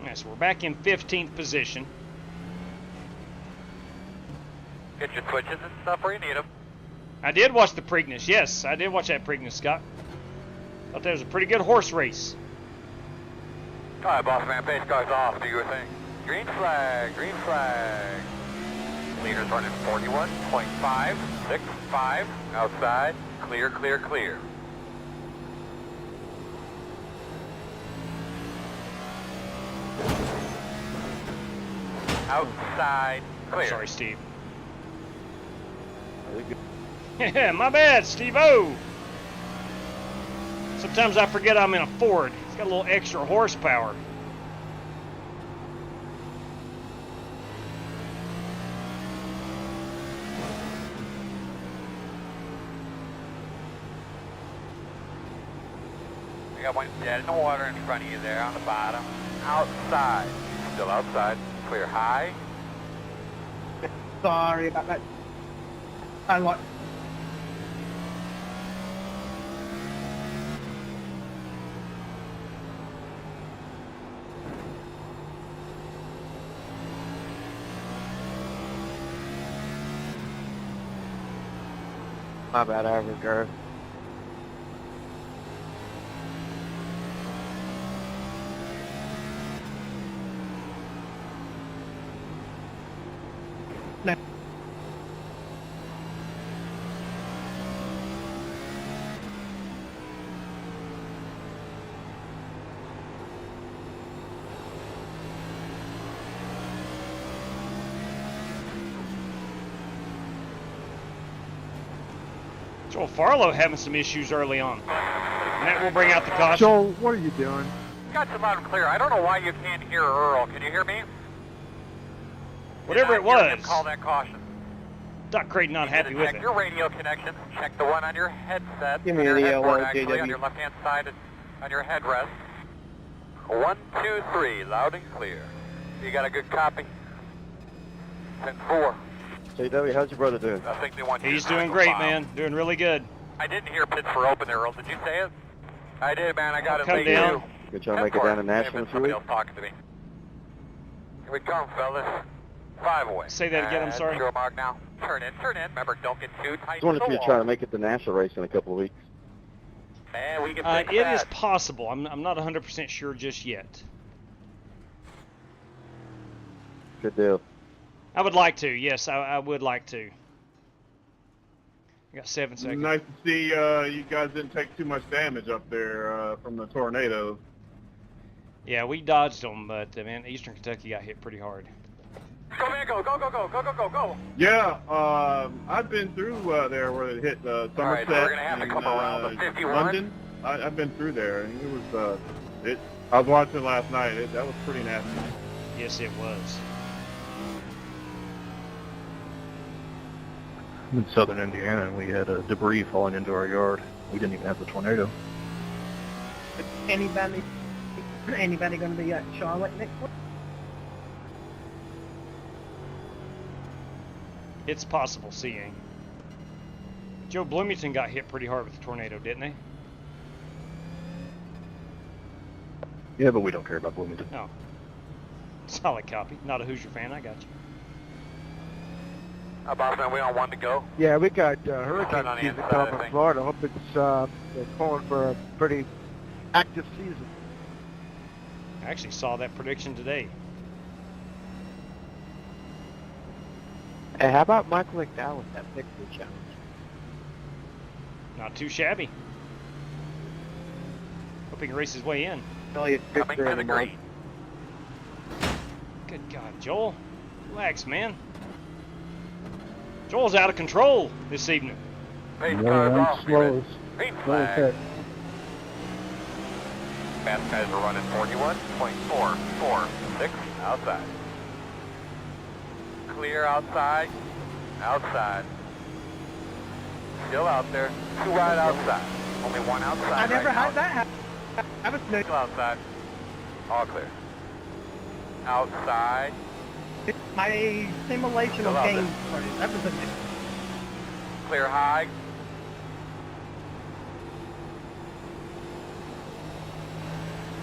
Yeah, so we're back in 15th position. Get your twitches and stuff where you need them. I did watch the Preakness. Yes, I did watch that Preakness, Scott. Thought that was a pretty good horse race. All right, boss man, pace car's off. Do your thing. Green flag, green flag. Leader's running 41.565. Outside. Clear, clear, clear. Outside. Clear. Sorry, Steve. Yeah, my bad, Steve-O. Sometimes I forget I'm in a Ford. It's got a little extra horsepower. You got one dead in the water in front of you there on the bottom. Outside. Still outside. Clear high. Sorry about that. I like. My bad, average girl. No. Joel Farlow having some issues early on. And that will bring out the caution. Joel, what are you doing? Got you loud and clear. I don't know why you can't hear Earl. Can you hear me? Whatever Did it not hear him was, Call that caution. Doc Creighton not happy with Check it. your radio connection. Check the one on your headset. Give me on the your yellow, headboard, actually, JW. on your left-hand side, on your headrest. 1, 2, 3, loud and clear. You got a good copy? 10-4. JW, how's your brother doing? I think they want you He's to doing knock great, a mile. man. Doing really good. I didn't hear pits were open there, Earl. Did you say it? I did, man. I got it Come late down. too. Good try to make it down to Nashville in a few Somebody weeks. else talking to me. Here we come, fellas. 5 away. Say that again, I'm sorry. Zero mark now. Turn in, turn in. Remember, don't get too tight. I was wondering if you'd try to make it to Nashville race in a couple of weeks. Man, we can fix It that. is possible. I'm not 100% sure just yet. Good deal. I would like to. Yes, I would like to. I got 7 seconds. Nice to see you guys didn't take too much damage up there from the tornado. Yeah, we dodged them, but man, Eastern Kentucky got hit pretty hard. Go, man, go, go, go, go, go, go, go, go. Yeah, I've been through there where it hit Somerset right, so we're gonna have to and come around the 51. London. I've been through there, and it was I was watching it last night. That was pretty nasty. Yes, it was. In southern Indiana, and we had debris falling into our yard. We didn't even have the tornado. Anybody going to be at Charlotte next week? It's possible seeing. Joe Bloomington got hit pretty hard with the tornado, didn't he? Yeah, but we don't care about Bloomington. No. Solid copy. Not a Hoosier fan, I got you. Boss man, we don't want to go. Yeah, we got Starting hurricane on the season inside, I coming think. in Florida. I hope it's they're calling for a pretty active season. I actually saw that prediction today. Hey, how about Michael McDowell with that victory challenge? Not too shabby. Hoping he races his way in. Only a Coming victory to in the a month. green. Good God, Joel. Relax, man. Joel's out of control this evening. Pace cars off. slow Green as flag. heck. Fast guys are running 41.446 outside. Clear outside. Outside. Still out there. 2 right outside. Only 1 outside. I never right had now. that happen. I was no. Still outside. All clear. Outside. My simulation Still of out game there. started. That was a Clear high.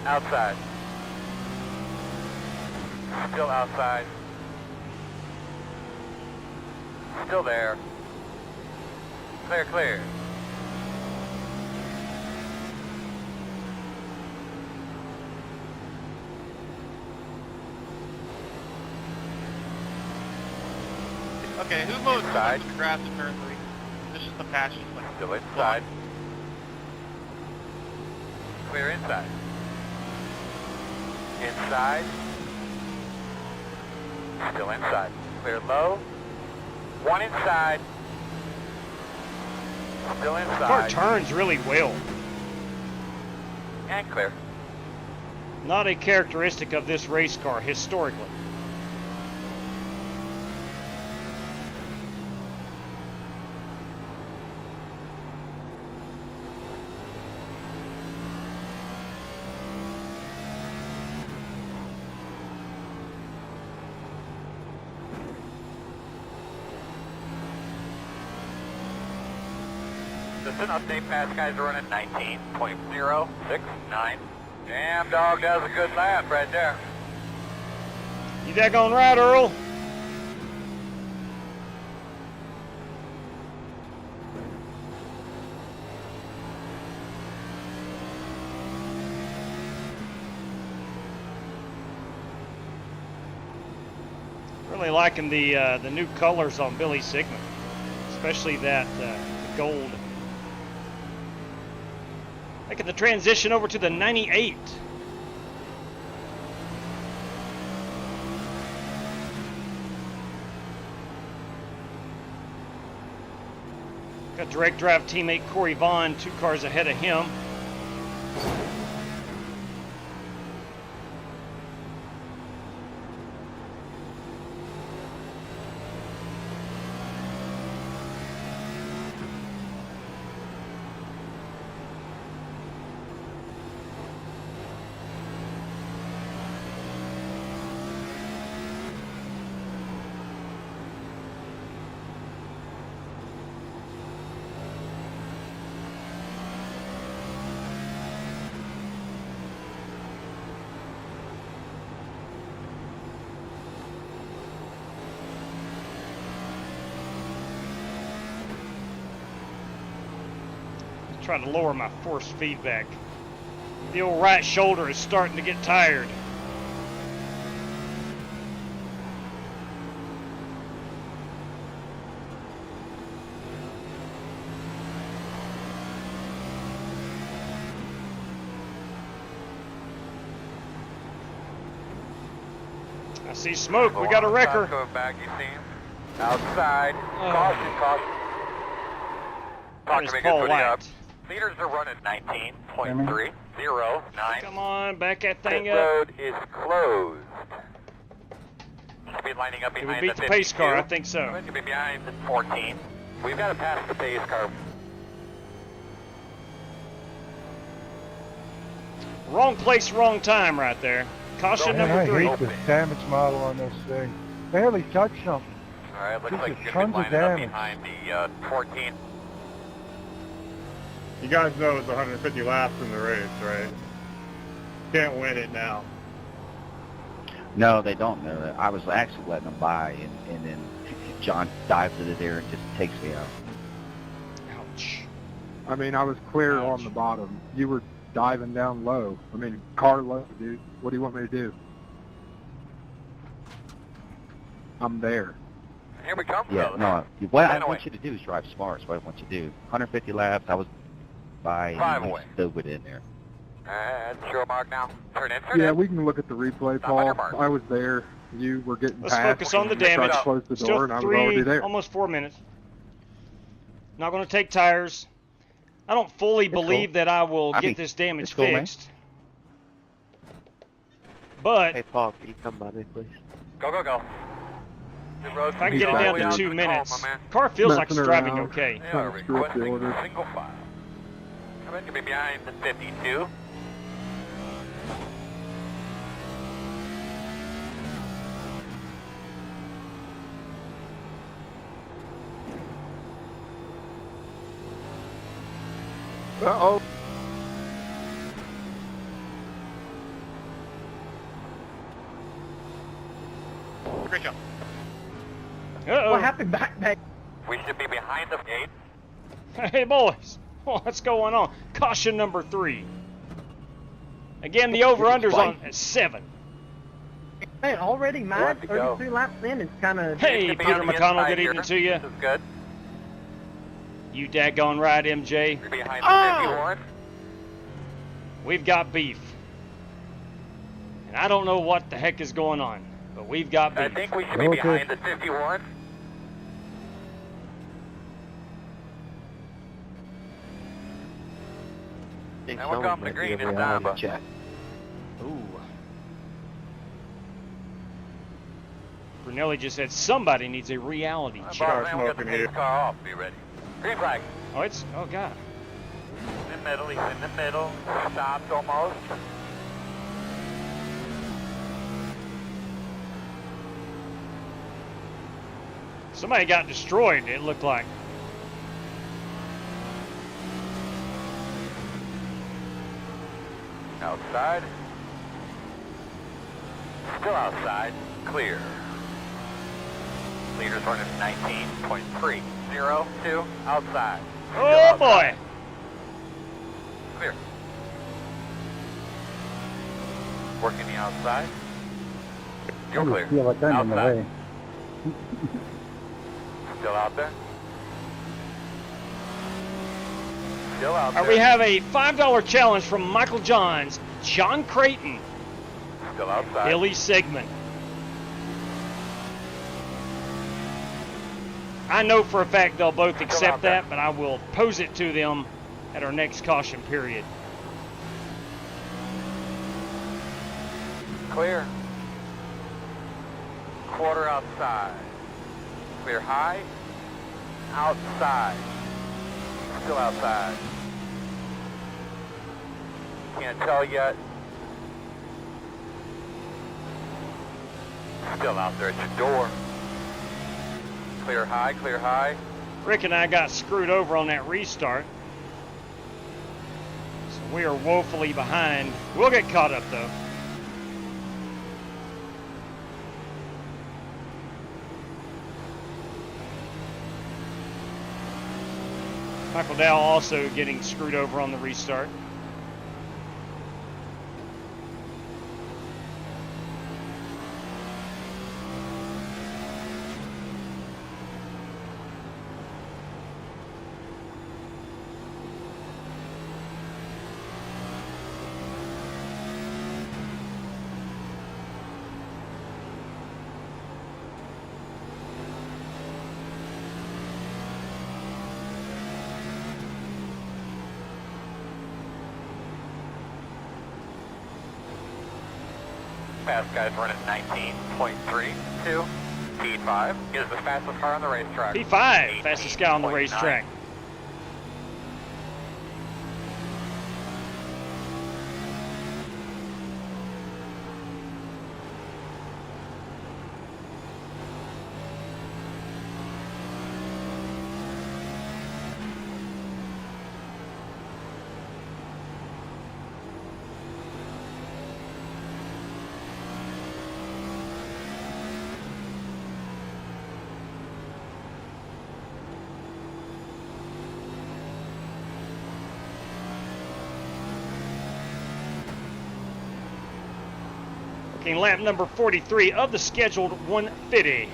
Outside. Still outside. Still there. Clear, clear. Okay, who mows Inside. the grass in turn 3? This is the patches. Still inside. Clear inside. Inside. Still inside. Clear low. 1 inside. Still The car inside. turns really well. And clear. Not a characteristic of this race car historically. Just an update, fast guys are running 19.069. Damn dog, that was a good lap right there. You daggone right, Earl. Really liking the new colors on Billy Sigmund, especially that gold. Making the transition over to the 98. Got direct drive teammate Corey Vaughn 2 cars ahead of him. Trying to lower my force feedback. The old right shoulder is starting to get tired. I see smoke. We got a wrecker. Going back, you see him? Outside. Caution, caution. That is Paul White. Leaders are running 19.309. Come on, back that thing Pit up. road is closed. Should be lining up Did behind we beat the the pace car? I 52. think so. Should be behind the 14. We've got to pass the pace car. Wrong place, wrong time right there. Caution Man, number I 3. hate this damage model on this thing. Barely touched something. All right, looks This like is you're going to tons be of lining up damage. behind the 14. You guys know it's 150 laps in the race, right? Can't win it now. No, they don't know that. I was actually letting them by, and then John dives into there and just takes me out. Ouch. I mean, I was clear on the bottom. You were diving down low. I mean, car low, dude. What do you want me to do? I'm there. Here we come, Yeah, fellas. no. What I Stand want away. you to do is drive smart. Is what I want you to do. 150 laps. I was by. 5 and away. still within there. And show mark now. Turn in, turn Yeah, in. we can look at the replay, Stop on your Paul. mark. I was there. You were getting Let's past. focus on the and tried damage. to close the door, Still and I was already 3, there. almost 4 minutes. Not going to take tires. I don't fully believe that I will get this damage it's cool, man. fixed. But Hey, Paul, can you come by me, please? Go, go, go. The road if I can get it all the down way to out 2 the minutes, call, my man. car feels like it's Messing driving around. okay. They are Trying to screw up the requesting order. single file. I'm going to be behind the 52. Uh-oh. Great job. Uh-oh. What happened back there? We should be behind the gate. Hey, boys. What's going on? Caution number 3. Again, the over-under's on at 7. Man, already mad. What to go? 32 laps in. It's kind of. Hey, Should be Peter on the McConnell, inside good here. evening to you. This is good. You daggone right, MJ. You're behind the 51. We've got beef. And I don't know what the heck is going on, but we've got beef. I think we should be behind the 51. And we're going to green this time, but Check. Ooh. Brunelli just said somebody needs a reality check. boss man, we got the smoking here. pace car off. Be ready. Green flag. Oh God. In the middle. He's in the middle. Stopped almost. Somebody got destroyed, it looked like. Outside. Still outside. Clear. Leaders running 19.302. Outside. Still Oh outside. boy. Clear. Working the outside. You're clear. Outside. Still out there. Still out there. We have a $5 challenge from Michael Johns, John Creighton, Still outside. Billy Sigmund. I know for a fact they'll both Still accept out there. that, but I will pose it to them at our next caution period. Clear. Quarter outside. Clear high. Outside. Still outside. Can't tell yet. Still out there at your door. Clear high, clear high. Rick and I got screwed over on that restart. So we are woefully behind. We'll get caught up though. Michael Dow also getting screwed over on the restart. Fast guys running 19.32. P5 is the fastest car on the racetrack. P5, fastest guy on the racetrack. Okay, lap number 43 of the scheduled 150.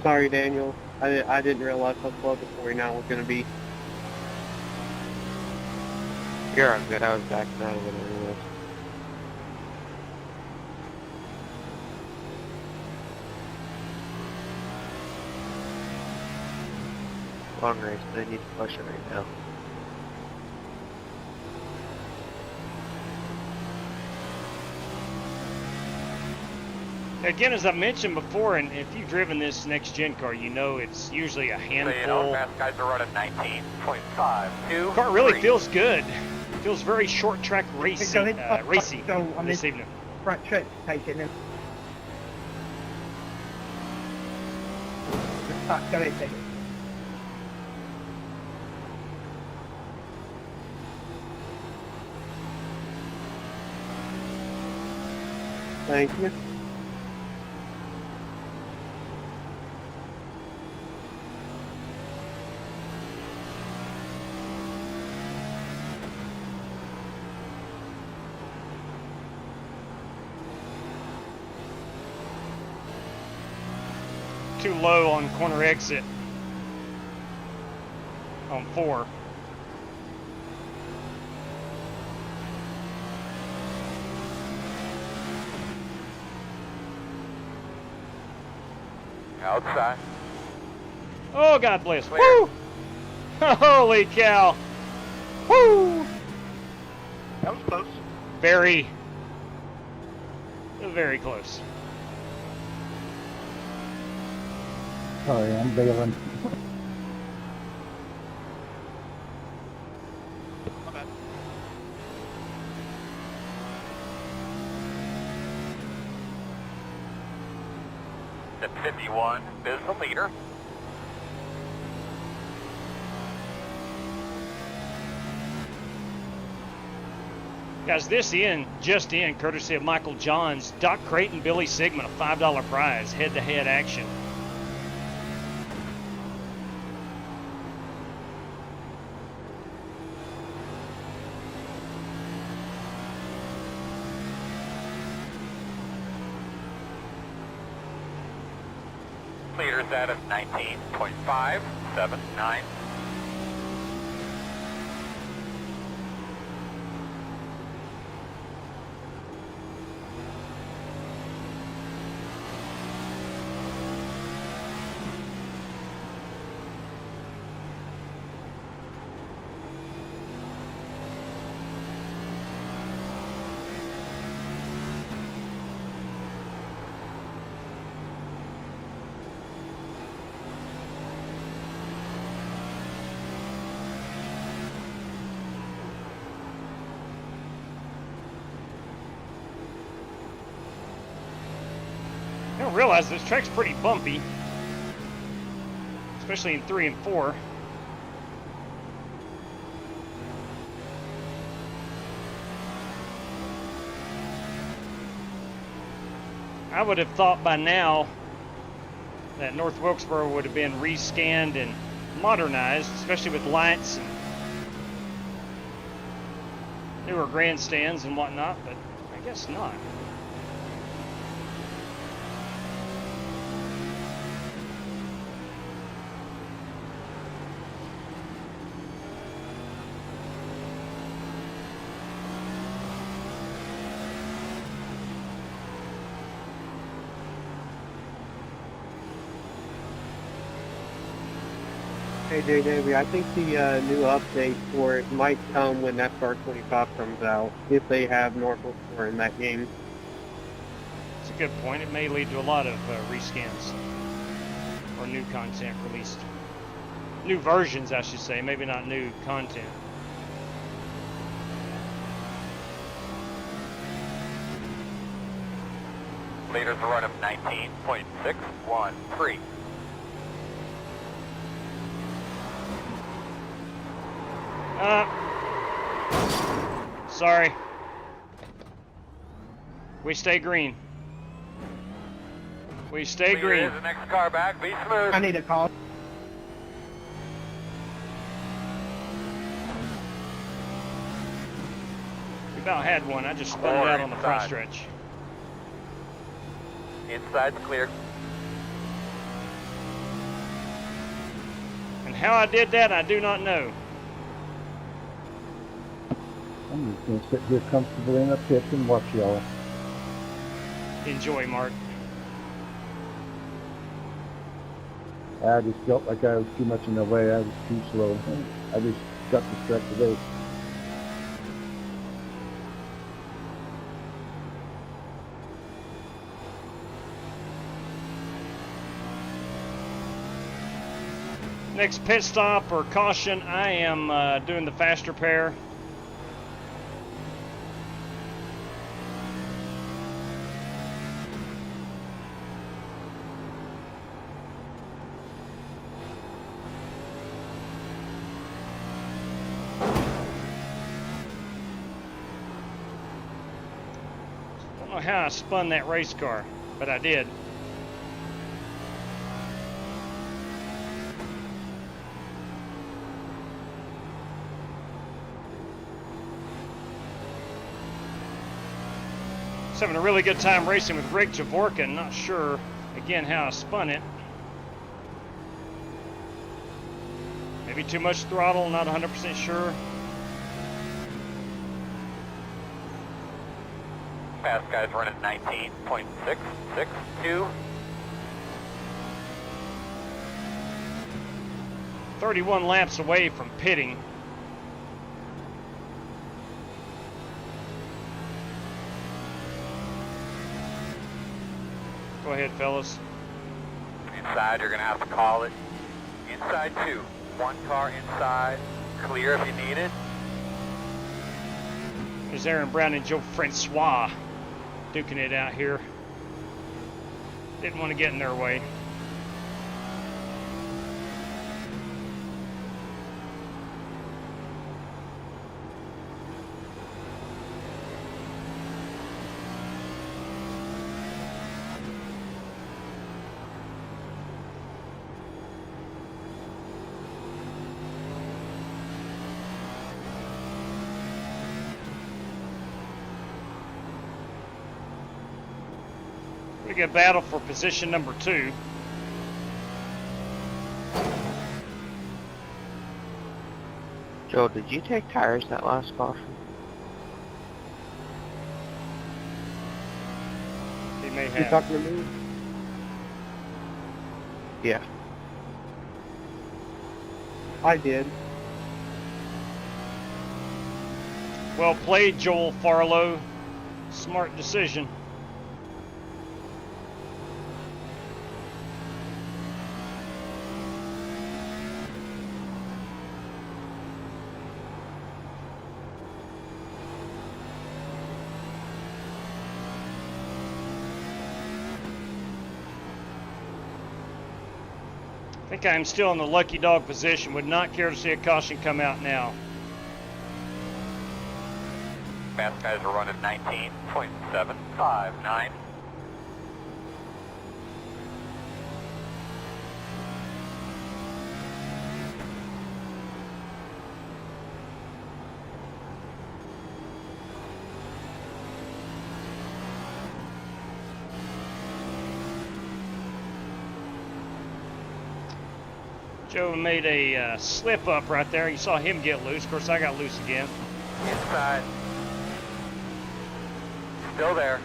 Sorry, Daniel. I didn't realize how slow the 49 was going to be. You're all good. I was backing out of it anyways. Long race. They need to push it right now. Again, as I mentioned before, and if you've driven this next-gen car, you know it's usually a handful. So you know, fast guys are running 19.52. The car really feels good. Feels very short-track racy So, this evening. Front trip taken in. Go ahead, take it. Thank you. Too low on corner exit on 4. Outside. Oh, God bless. Woo! Holy cow. Woo! That was close. Very, very close. Sorry, I'm bailing. The 51 is the leader. Guys, this just in, courtesy of Michael Johns, Doc Creighton, Billy Sigmund, a $5 prize, head-to-head action. Leaders out of 19.579. don't realize this track's pretty bumpy, especially in 3 and 4. I would have thought by now that North Wilkesboro would have been rescanned and modernized, especially with lights and newer grandstands and whatnot, but I guess not. Hey JW, I think the new update for it might come when NASCAR 25 comes out, if they have Norfolk in that game. It's a good point. It may lead to a lot of rescans or new content released. New versions, I should say, maybe not new content. Leaders a run of 19.613. Sorry. We stay green. We stay green. Here's the next car back. Be smooth. I need a call. We about had one. I just spun it out on the front stretch. Inside's clear. And how I did that, I do not know. I'm just going to sit here comfortably in the pit and watch y'all. Enjoy, Mark. I just felt like I was too much in the way. I was too slow. I just got distracted out. Next pit stop or caution, I am doing the faster pair. Don't know how I spun that race car, but I did. Having a really good time racing with Rick Javorka. Not sure, again, how I spun it. Maybe too much throttle, not 100% sure. Fast guys running 19.662. 31 laps away from pitting. Go ahead, fellas. Inside, you're going to have to call it. Inside 2. One car inside. Clear if you need it. There's Aaron Brown and Joe Francois duking it out here. Didn't want to get in their way. Pretty good battle for position number 2. Joe, did you take tires that last caution? He may You have. talking to me? Yeah. I did. Well played, Joel Farlow. Smart decision. think I'm still in the lucky dog position. Would not care to see a caution come out now. Fast guys are running 19.759. Joe made a slip up right there. You saw him get loose. Of course, I got loose again. Inside. Still there.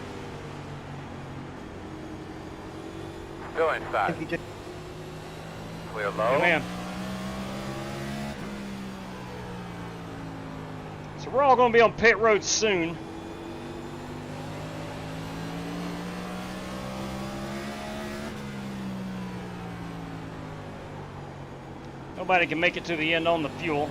Still inside. Clear low. Come in. So we're all going to be on pit road soon. Nobody can make it to the end on the fuel.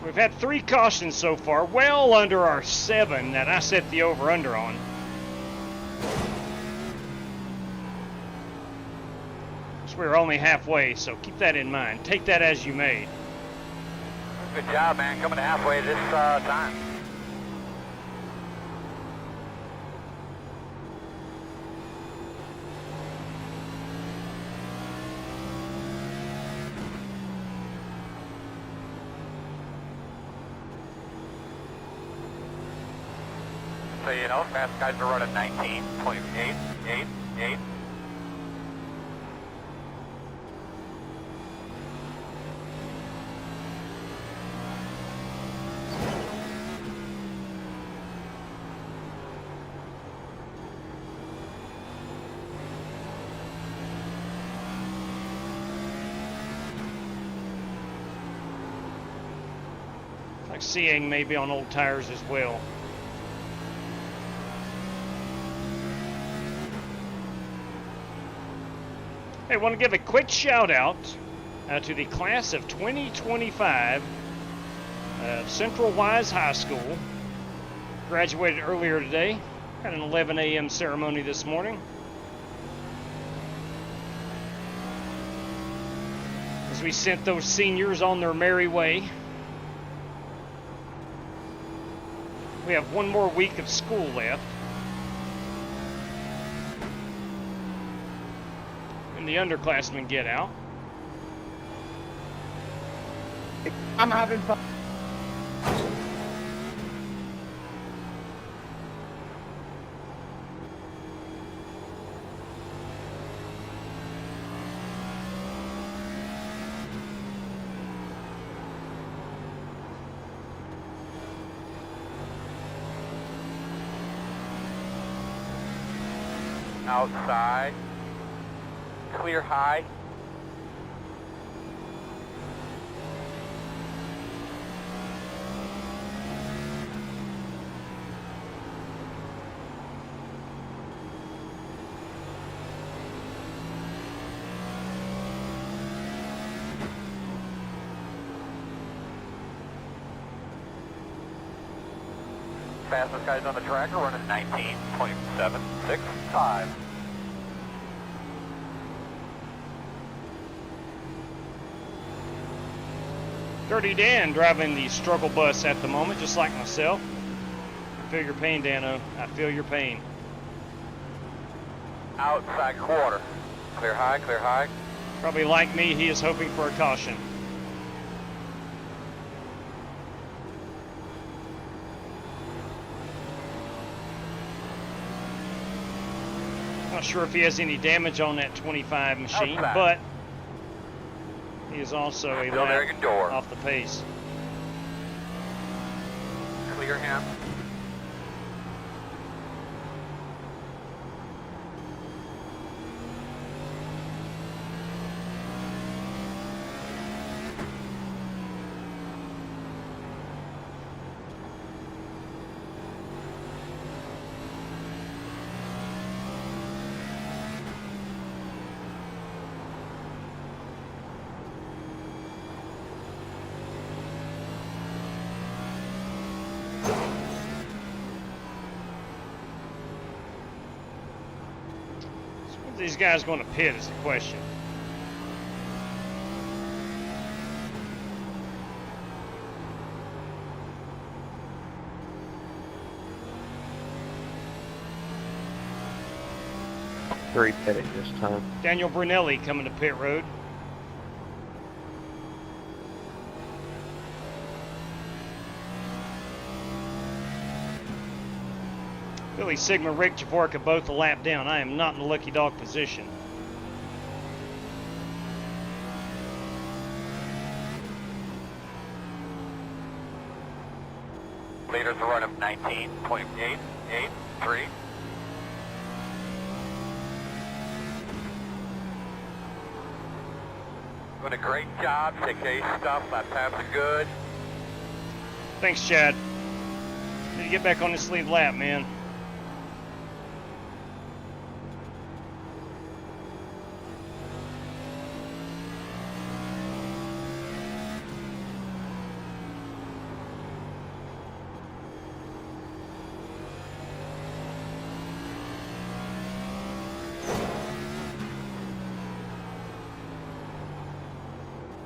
We've had 3 cautions so far, well under our 7 that I set the over-under on. So we're only halfway, so keep that in mind. Take that as you may. Good job, man. Coming to halfway this time. So you know, fast guys are running 19.888. Like seeing maybe on old tires as well. I want to give a quick shout out to the class of 2025 of Central Wise High School. Graduated earlier today. Had an 11 a.m. ceremony this morning. As we sent those seniors on their merry way. We have one more week of school left. The underclassmen get out. I'm having fun. Outside. Clear high. Fastest guys on the track are running 19.765. Dirty Dan driving the struggle bus at the moment, just like myself. I feel your pain, Dano. I feel your pain. Outside quarter. Clear high, clear high. Probably like me, he is hoping for a caution. Not sure if he has any damage on that 25 machine, outside. But he is also a lap off the pace. Clear him. When's these guys going to pit is the question. Three pitting this time. Daniel Brunelli coming to pit road. Billy Sigma, Rick Javorka both a lap down. I am not in the lucky dog position. Leaders a run of 19.883. Doing a great job. Take ace stuff. Lap times are good. Thanks, Chad. Need to get back on this lead lap, man.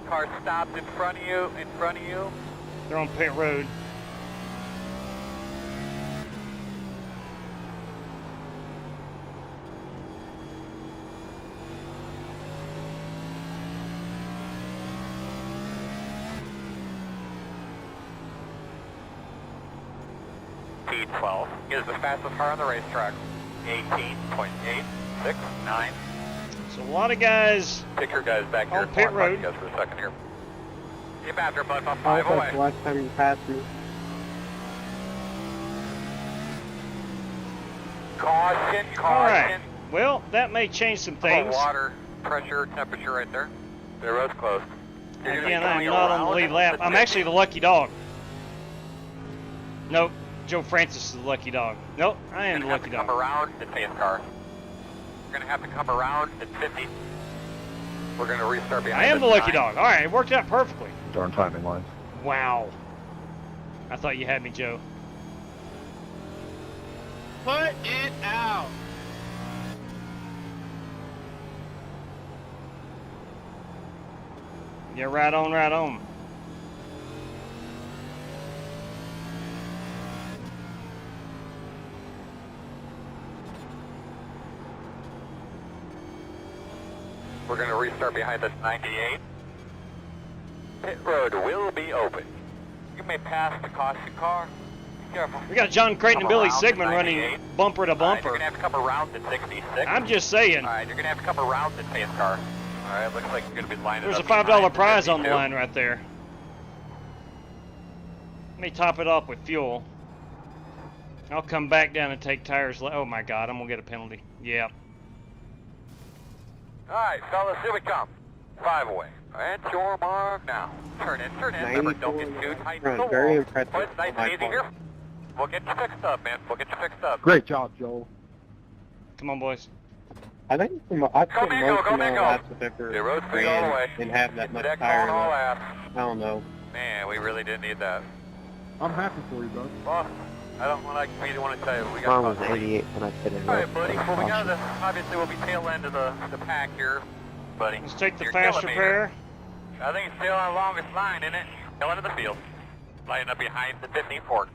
Car stopped in front of you, They're on pit road. T12 is the fastest car on the racetrack. 18.869. So a lot of guys Take your guys back here. on pit road. You guys for a second here. Get back there, bud. I'm Oh, 5 that's away. the last time you passed me. Caution, caution. All right. Well, that may change some things. Water, pressure, temperature right there. The road's closed. You're gonna be Again, I'm coming not on the around lead lap. I'm actually the lucky dog. Nope. Joe Francis is the lucky dog. Nope, I am the lucky dog. Come around the pace car. We're gonna have to come around at 50. We're gonna restart behind. I am the lucky 9. dog. All right, it worked out perfectly. Darn timing line. Wow. I thought you had me, Joe. Put it out. Yeah, right on, right on. We're gonna restart behind us 98. Pit road will be open. You may pass the caution car. Be careful. We got John Creighton and Billy Come around Sigmund to running 98. bumper to All right, bumper. you're gonna have to come around at 66. I'm just saying. All right, you're gonna have to come around the pace car. All right, looks like you're gonna be lining There's a up. $5 behind prize on the 52. line right there. Let me top it up with fuel. I'll come back down and take tires. Oh my God, I'm gonna get a penalty. Yeah. All right, fellas, here we come. 5 away. At your mark now. Turn in, turn in. Remember, don't get too tight to the wall. Very impressive. But it's nice on and my easy here. We'll get you fixed up, man. We'll get you fixed up. Great job, Joel. Come on, boys. I think I've Go, put man, most go, of my man, go. laps I've ever The road's free all the way. ran and have that Get much the deck tire going all left. lap. I don't know. Man, we really did need that. I'm happy for you, bud. Well, I don't want to want to tell you. We Mine got was 88 when I pitted. all right, buddy. Well, we got the obviously we'll be tail end of the pack here, buddy. Let's take the You're fast killing me repair. here. I think it's still on the longest line, isn't it? Tail end of the field, lining up behind the 15 Ford.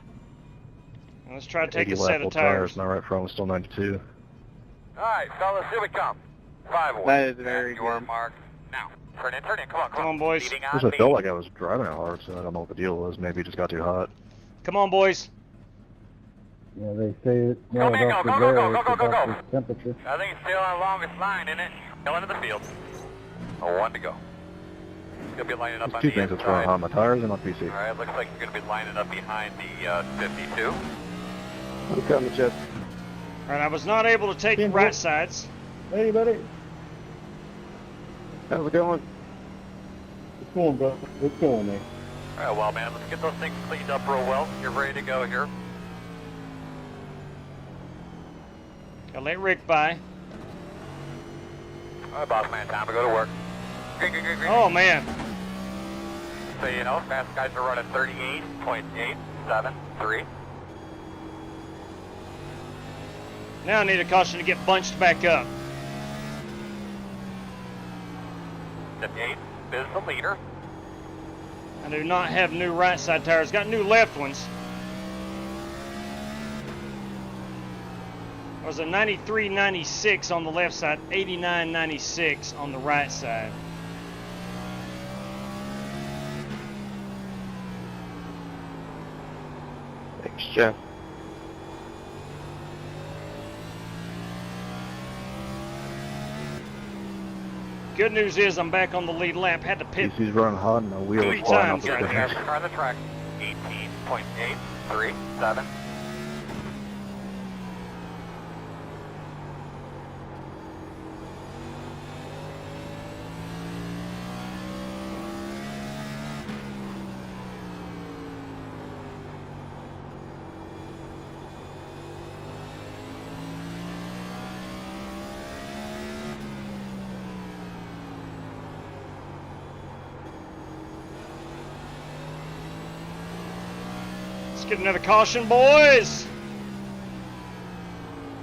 And let's try to take 80 a set lap of old tires. My right front was still 92. All right, fellas, here we come. 5 away. That is very At your good. mark now. Turn in, turn in. Come on, Come on, boys. Leading I on just me. felt like I was driving out hard, so I don't know what the deal was. Maybe it just got too hot. Come on, boys. Yeah, they say it's Go, not man, about go, the go, go, glare, go, it's go, go, about go. the temperature. I think it's still on the longest line, isn't it? Tail end of the field. Oh, 1 to go. You'll be lining up There's on two the things that's wrong inside. on my tires and my PC. All right, looks like you're going to be lining up behind the 52. I'm coming, Jeff. All right, I was not able to take Ten right minutes. sides. Hey, buddy. How's it going? It's going, bro. It's going, man. All right, well, man, let's get those things cleaned up real well. You're ready to go here. Gotta let Rick by. All right, boss man, time to go to work. Green, green, green, green. Oh man. So you know, fast guys are running 38.873. Now I need a caution to get bunched back up. of 8 is the leader. I do not have new right side tires. Got new left ones. It was a 93.96 on the left side, 89.96 on the right side. Thanks, Jeff. Good news is I'm back on the lead lap. Had to pit He's running hot and the wheels 3 flying times off right the there. Fastest car on the track, 18.837. Let's get another caution, boys.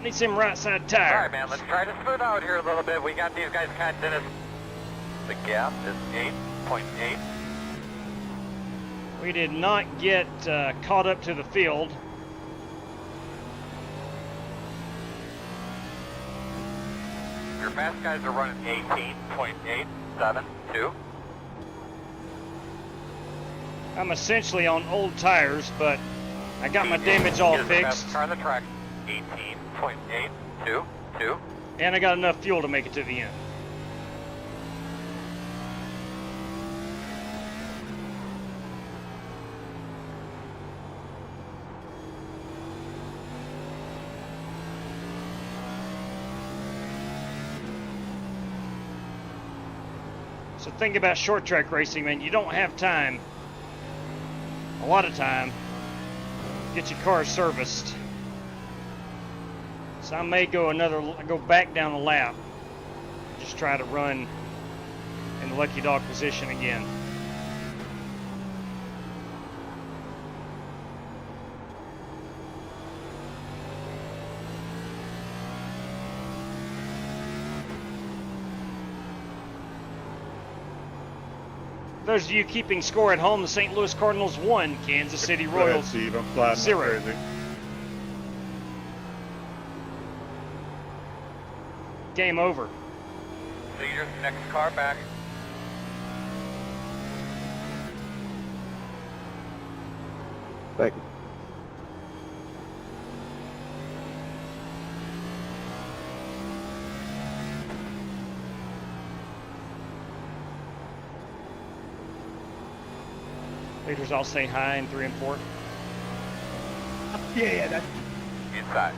Need some right side tires. All right, man, let's try to smooth out here a little bit. We got these guys kind of in. The gap is 8.8. We did not get caught up to the field. Your fast guys are running 18.872. I'm essentially on old tires, but I got my damage all Is the fixed. fastest car on the track, 18.822. And I got enough fuel to make it to the end. So think about short track racing, man. You don't have time, a lot of time, to get your car serviced. So I may go back down a lap, just try to run in the lucky dog position again. Those of you keeping score at home, the St. Louis Cardinals 1, Kansas City Royals Steve, I'm sliding 0. Crazy. Game over. Leaders, next car back. Thank you. Leaders all say hi in 3 and 4. Yeah, that's. Inside.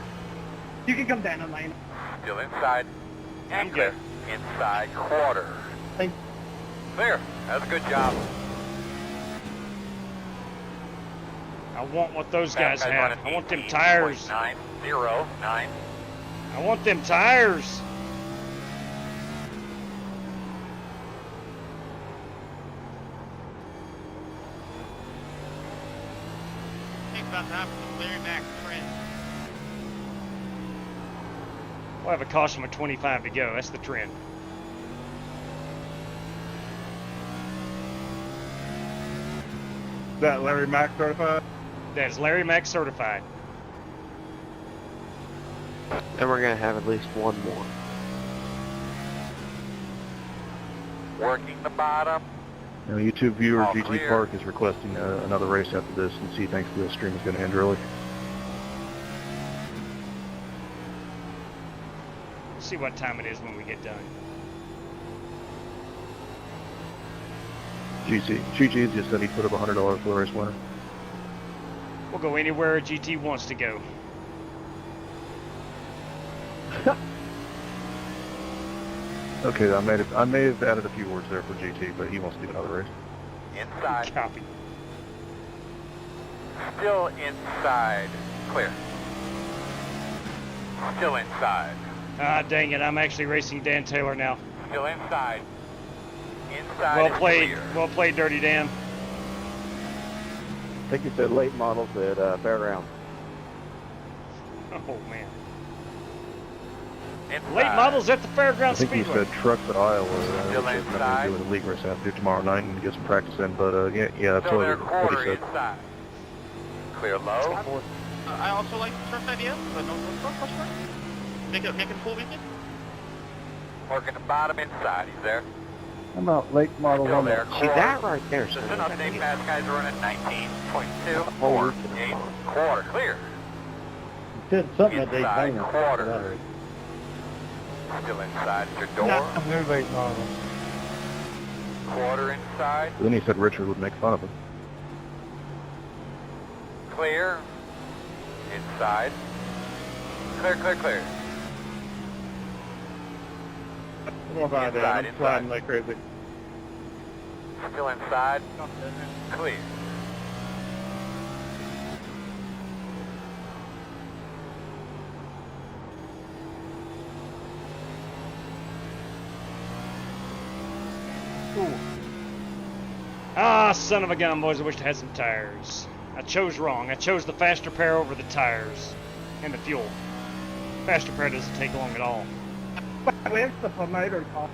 You can come down on lane. Still inside. I'm And clear. good. Inside quarter. Thank Clear. That was a good job. I want what those guys Fast have. running I want them tires. 18.909. I want them tires. Think about time for the Larry Mack trend. We'll have a caution with 25 to go. That's the trend. Is that Larry Mack certified? That is Larry Mack certified. And we're gonna have at least one more. Working the bottom. You know, YouTube viewer All GT clear. Park is requesting another race after this, and he thinks the stream is going to end early. We'll see what time it is when we get done. GG just said he'd put up $100 for the race winner. We'll go anywhere GT wants to go. Okay, I may have added a few words there for GT, but he wants to do another race. Inside. Copy. Still inside. Clear. Still inside. Ah, dang it. I'm actually racing Dan Taylor now. Still inside. Inside. Well is played. clear. Well played, Dirty Dan. I think you said late models at Fairgrounds. Oh, man. Inside. Late models at the I Fairgrounds think he Speedway. said trucks at Iowa. Still I'm inside. going to do a league race I have to do tomorrow night and get some practice in. But yeah, that's Still what there, he quarter said. inside. Clear low. I also like the truck idea, but no truck. Make it a full weekend. Working the bottom inside. He's there. How about late model Still on there, that? See that right there, Just son. an update, fast guys are running 19.2, Oh, 8, quarter, clear. You said something at Inside, Daytona. quarter. Still inside your door. New late model. Quarter inside, Then he said Richard would make fun of him. clear. Inside. Clear. I'm going by there. I'm Inside. sliding like crazy. Still inside, clear. Ooh. Ah, son of a gun, boys. I wish I had some tires. I chose wrong. I chose the faster pair over the tires and the fuel. Faster pair doesn't take long at all. Where's the promoter cost?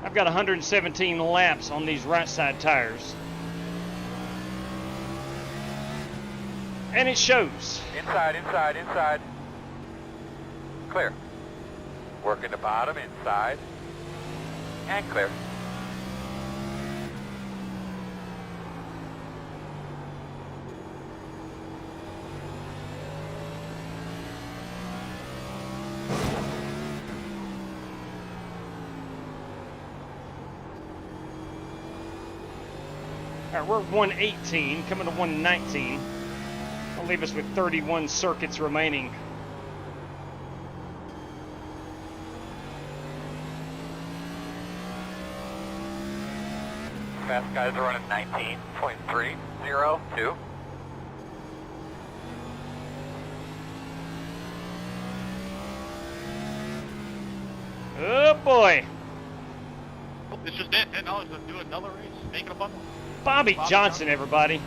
I've got 117 laps on these right side tires. And it shows. Inside. Clear. Working the bottom, inside. And clear. All right, we're at 118, coming to 119. That'll leave us with 31 circuits remaining. Fast guys are running 19.302. Oh boy. It's just it. And now let's do another race. Make it a fun one. Bobby Johnson, everybody.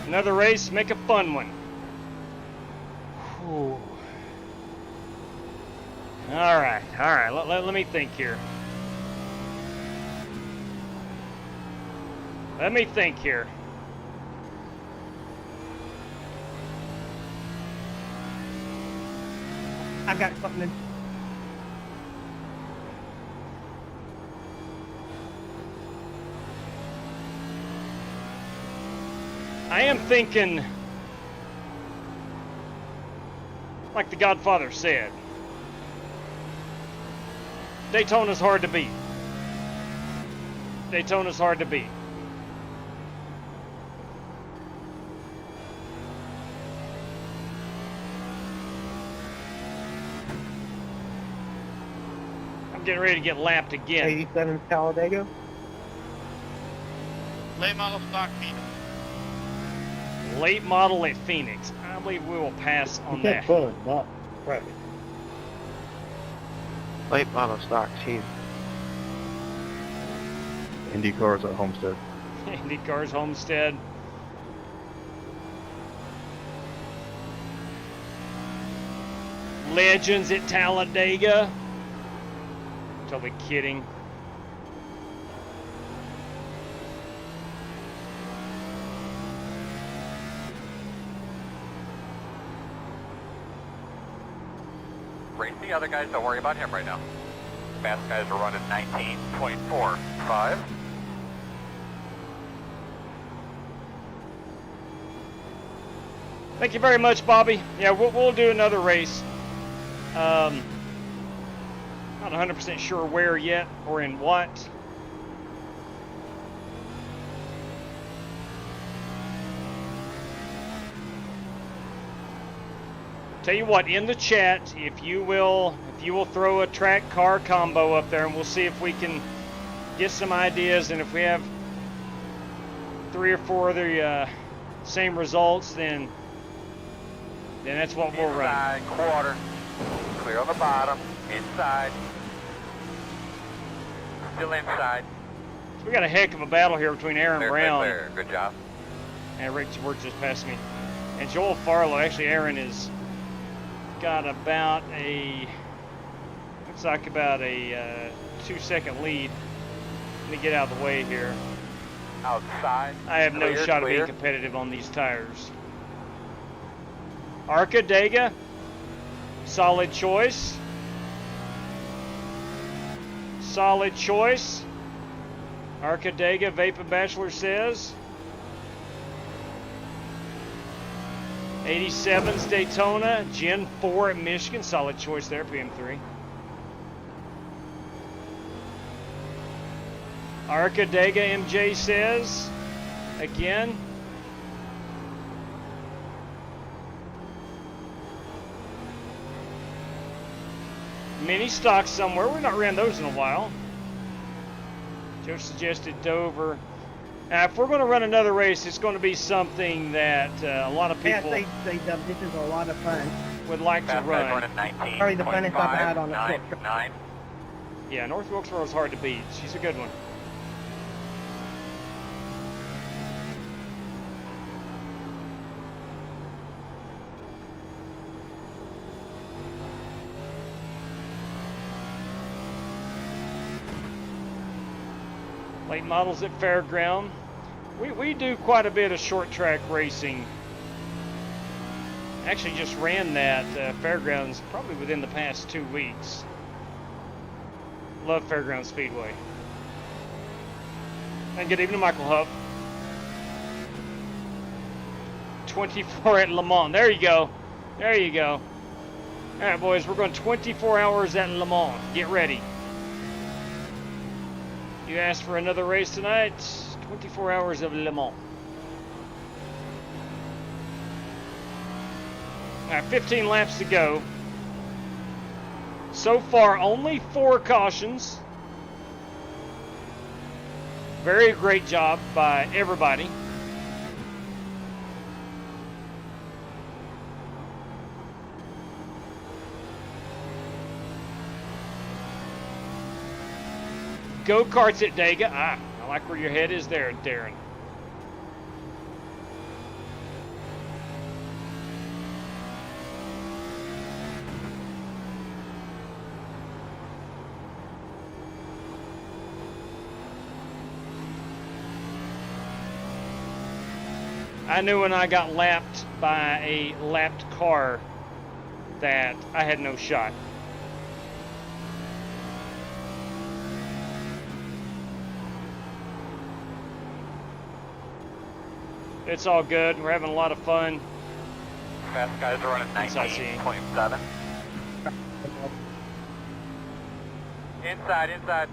Another race, make a fun one. Whew. All right. Let me think here. I got something in. I am thinking, like the Godfather said, Daytona's hard to beat. Daytona's hard to beat. I'm getting ready to get lapped again. 87 Talladega. Late model stock Phoenix. Late model at Phoenix. I believe we will pass on that. Fun, not crappy. Late model stock team. Indy cars at Homestead. Indy Cars Homestead. Legends at Talladega. Totally kidding. Race the other guys, don't worry about him right now. Fast guys are running 19.45. Thank you very much, Bobby. Yeah, we'll do another race. Not 100% sure where yet or in what. Tell you what, in the chat, if you will throw a track car combo up there, and we'll see if we can get some ideas, and if we have 3 or 4 other same results, then that's what we'll run. Inside, quarter. Clear on the bottom. Inside. Still inside. So we got a heck of a battle here between Aaron Clear, Brown clear, clear. Good job. and Rick George just passed me. And Joel Farlow. Actually, Aaron has got about a, looks like about a 2-second lead. Let me get out of the way here. Outside. I have no Clear, shot of clear. being competitive on these tires. Arca Dega, solid choice. Solid choice. Arca Dega, Vapor Bachelor says. 87's Daytona, Gen 4 at Michigan, solid choice there, PM3. Arca Dega MJ says, again. Mini stock somewhere. We've not ran those in a while. Joe suggested Dover. If we're going to run another race, it's going to be something that a lot of people this is a lot of fun. would like to run. Probably the funnest I've had on a short trip. Yeah, North Wilkesboro is hard to beat. She's a good one. Late models at Fairground. We do quite a bit of short track racing. Actually just ran that Fairgrounds probably within the past 2 weeks. Love Fairground Speedway. And good evening, Michael Huff. 24 at Le Mans. There you go. There you go. All right, boys, we're going 24 hours at Le Mans. Get ready. You asked for another race tonight. 24 hours of Le Mans. All right, 15 laps to go. So far, only 4 cautions. Very great job by everybody. Go-karts at Dega. I like where your head is there, Darren. I knew when I got lapped by a lapped car that I had no shot. It's all good. We're having a lot of fun. Fast guys are running 19.7. Inside, inside.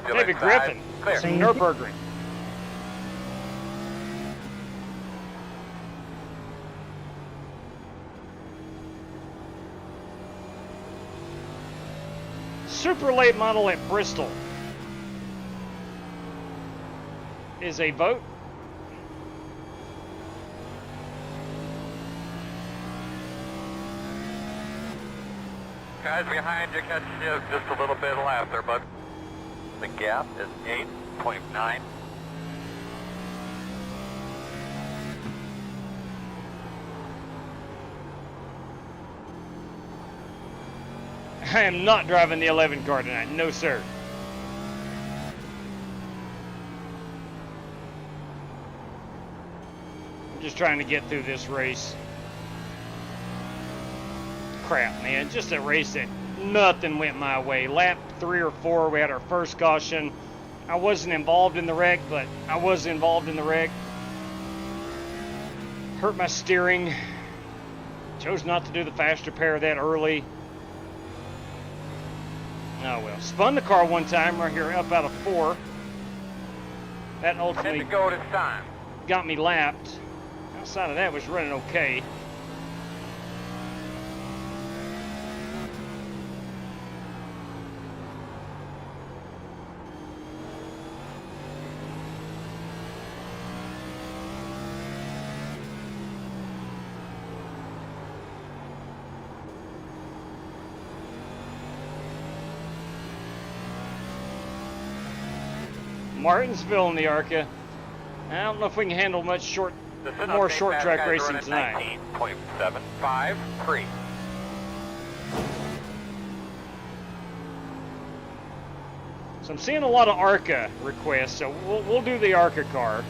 Still David inside. Griffin. Clear. Some Nürburgring. Super late model at Bristol is a vote. Guys behind you, catch you just a little bit left there, bud. The gap is 8.9. I am not driving the 11 car tonight. No, sir. I'm just trying to get through this race. Crap, man. Just a race that nothing went my way. Lap 3 or 4, we had our first caution. I wasn't involved in the wreck, but I was involved in the wreck. Hurt my steering. Chose not to do the fast repair that early. Oh well. Spun the car one time right here up out of 4. That ultimately Hit the go this time. got me lapped. Outside of that was running okay. Martinsville in the ARCA. I don't know if we can handle much more short track racing tonight. 19.753. So I'm seeing a lot of ARCA requests, so we'll do the ARCA car.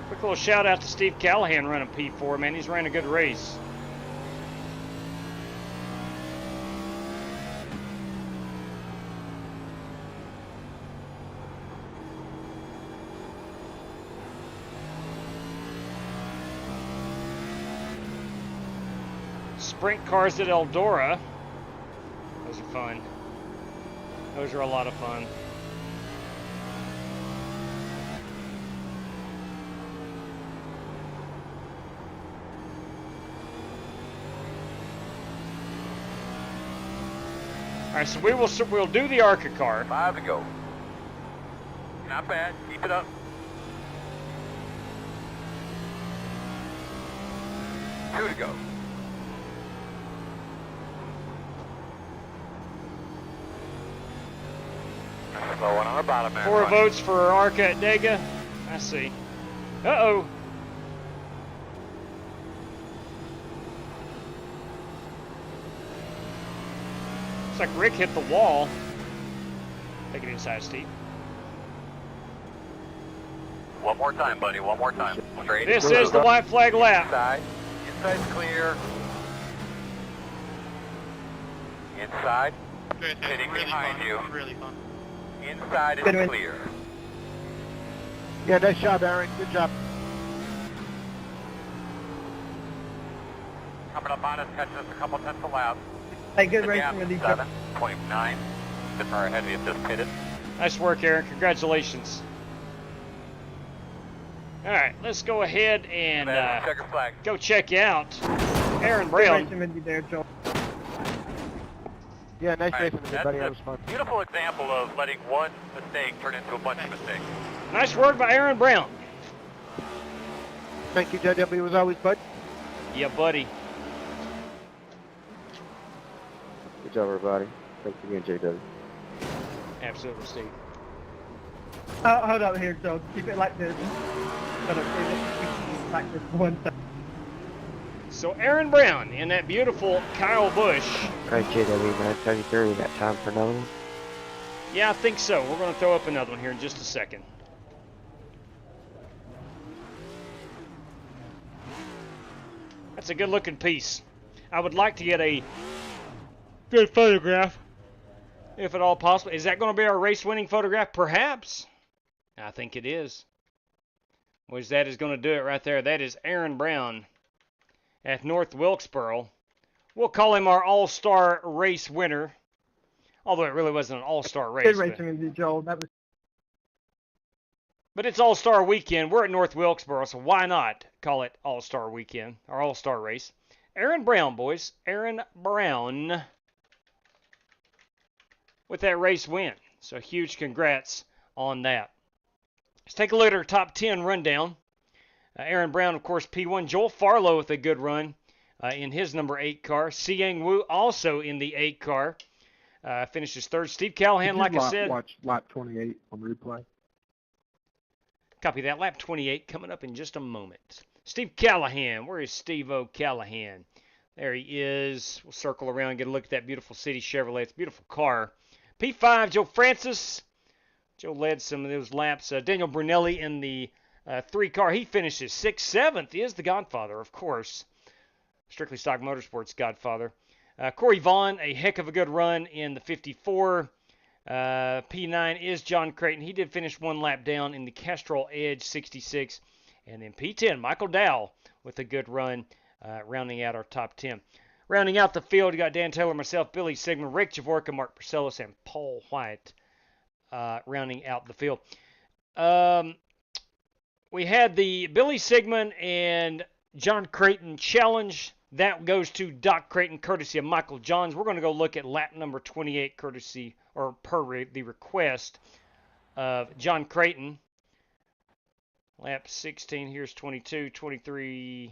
Quick little shout out to Steve Callahan running P4, man. He's ran a good race. Sprint cars at Eldora. Those are fun. Those are a lot of fun. All right, so we'll do the ARCA car. 5 to go. Not bad. Keep it up. 2 to go. Slow one on the bottom there. 4 votes for ARCA at Dega. I see. Uh-oh. Looks like Rick hit the wall. Take it inside, Steve. One more time, buddy. One more time. Straight. This is the white flag lap. Inside. Inside's clear. Inside. Hitting behind you. Really fun. Inside is clear. Yeah, nice job, Aaron. Good job. Coming up on us, catching us a couple tenths a lap. Hey, good racing with each other. 7.9. Sitting our heavy at this pitted. Nice work, Aaron. Congratulations. All right, let's go ahead and go check out Aaron Brown. Good racing with you there, Joel. Yeah, nice racing with you, buddy. That was fun. Beautiful example of letting one mistake turn into a bunch of mistakes. Nice work by Aaron Brown. Thank you, JW, as always, bud. Yeah, buddy. Good job, everybody. Thanks again, JW. Absolutely, Steve. Hold up here, Joel. Keep it like this. Hold up, keep it like this one time. So Aaron Brown in that beautiful Kyle Busch. Alright, JW, 973. We got time for another one? Yeah, I think so. We're going to throw up another one here in just a second. That's a good looking piece. I would like to get a good photograph, if at all possible. Is that going to be our race winning photograph? Perhaps. I think it is. Which that is going to do it right there. That is Aaron Brown at North Wilkesboro. We'll call him our all-star race winner. Although it really wasn't an all-star race. Good racing with you, Joel. That was. But it's all-star weekend. We're at North Wilkesboro, so why not call it all-star weekend or all-star race? Aaron Brown, boys. Aaron Brown with that race win. So huge congrats on that. Let's take a look at our top 10 rundown. Aaron Brown, of course, P1. Joel Farlow with a good run in his number 8 car. Siang Wu also in the 8 car. Finishes third. Steve Callahan, like I said. Watch lap 28 on replay. Copy that. Lap 28 coming up in just a moment. Steve Callahan. Where is Steve O'Callahan? There he is. We'll circle around and get a look at that beautiful City Chevrolet. It's a beautiful car. P5, Joe Francis. Joe led some of those laps. Daniel Brunelli in the 3 car. He finishes 6th. 7th is the Godfather, of course. Strictly Stock Motorsports Godfather. Corey Vaughn, a heck of a good run in the 54. P9 is John Creighton. He did finish 1 lap down in the Castrol Edge 66. And then P10, Michael Dow with a good run, rounding out our top 10. Rounding out the field, you got Dan Taylor, myself, Billy Sigmund, Rick Javorka, Mark Porcellos, and Paul White rounding out the field. We had the Billy Sigmund and John Creighton challenge. That goes to Doc Creighton, courtesy of Michael Johns. We're going to go look at lap number 28, courtesy, or per the request of John Creighton. Lap 16, here's 22, 23,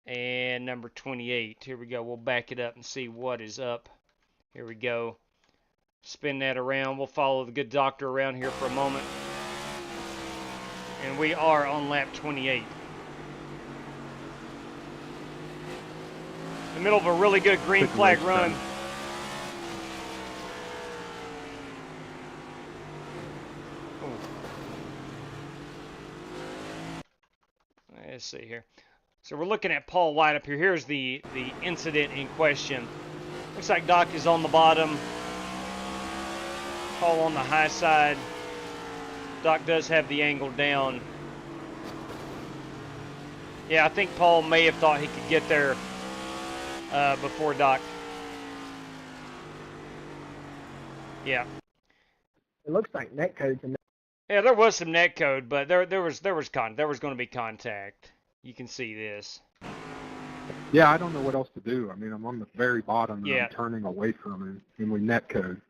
and number 28. Here we go. We'll back it up and see what is up. Here we go. Spin that around. We'll follow the good doctor around here for a moment. And we are on lap 28. In the middle of a really good green flag run. Let's see here. So we're looking at Paul White up here. Here's the incident in question. Looks like Doc is on the bottom. Paul on the high side. Doc does have the angle down. Yeah, I think Paul may have thought he could get there before Doc. Yeah. It looks like netcode's in there. Yeah, there was some net code, but there was going to be contact. You can see this. Yeah, I don't know what else to do. I mean, I'm on the very bottom, and Yeah. I'm turning away from him, and we net code.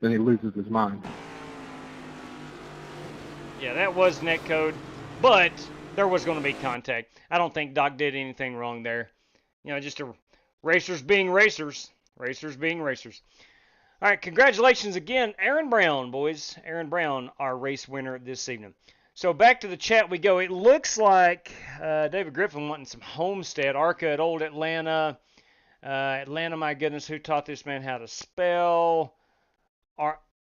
Then he loses his mind. Yeah, that was net code, but there was going to be contact. I don't think Doc did anything wrong there. You know, just racers being racers. Racers being racers. All right, congratulations again, Aaron Brown, boys. Aaron Brown, our race winner this evening. So back to the chat we go. It looks like David Griffin wanting some Homestead. Arca at Old Atlanta. Atlanta, my goodness, who taught this man how to spell?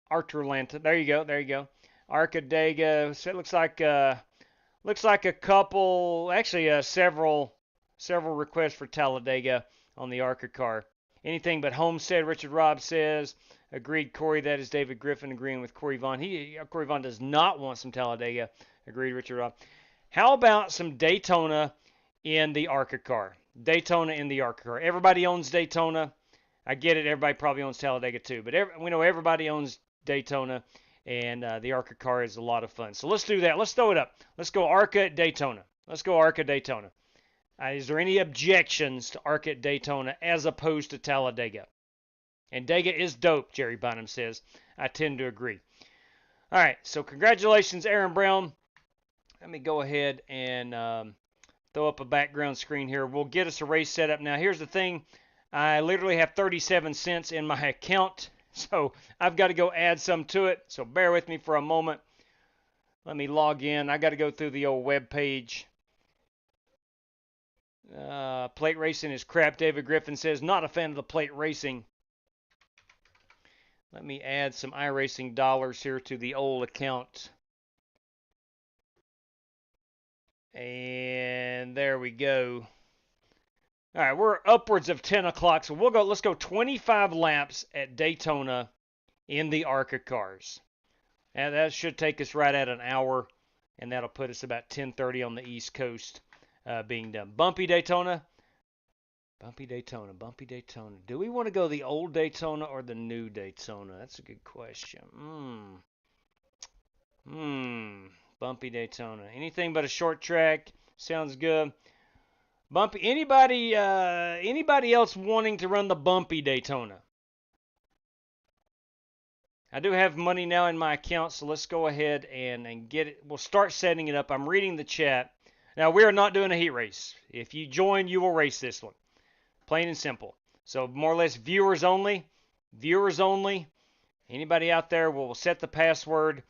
Arturlanta. There you go. There you go. Arcadega. So it looks like a couple, actually several requests for Talladega on the Arca car. Anything but Homestead, Richard Robb says. Agreed, Corey. That is David Griffin agreeing with Corey Vaughn. Corey Vaughn does not want some Talladega. Agreed, Richard Robb. How about some Daytona in the Arca car? Daytona in the Arca car. Everybody owns Daytona. I get it. Everybody probably owns Talladega too. But we know everybody owns Daytona. And the Arca car is a lot of fun. So let's do that. Let's throw it up. Let's go Arca at Daytona. Let's go Arca Daytona. Is there any objections to Arca at Daytona as opposed to Talladega? And Dega is dope, Jerry Bynum says. I tend to agree. All right, so congratulations, Aaron Brown. Let me go ahead and throw up a background screen here. We'll get us a race set up. Now, here's the thing. I literally have 37 cents in my account, so I've got to go add some to it. So bear with me for a moment. Let me log in. I got to go through the old web page. Plate racing is crap, David Griffin says. Not a fan of the plate racing. Let me add some iRacing dollars here to the old account. And there we go. All right, we're upwards of 10 o'clock, so let's go 25 laps at Daytona in the Arca cars. And that should take us right at an hour, and that'll put us about 10:30 on the East Coast being done. Bumpy Daytona. Bumpy Daytona, Bumpy Daytona. Do we want to go the old Daytona or the new Daytona? That's a good question. Bumpy Daytona. Anything but a short track. Sounds good. Bumpy. Anybody else wanting to run the Bumpy Daytona? I do have money now in my account, so let's go ahead and get it. We'll start setting it up. I'm reading the chat. Now, we are not doing a heat race. If you join, you will race this one. Plain and simple. So more or less viewers only. Viewers only. Anybody out there will set the password.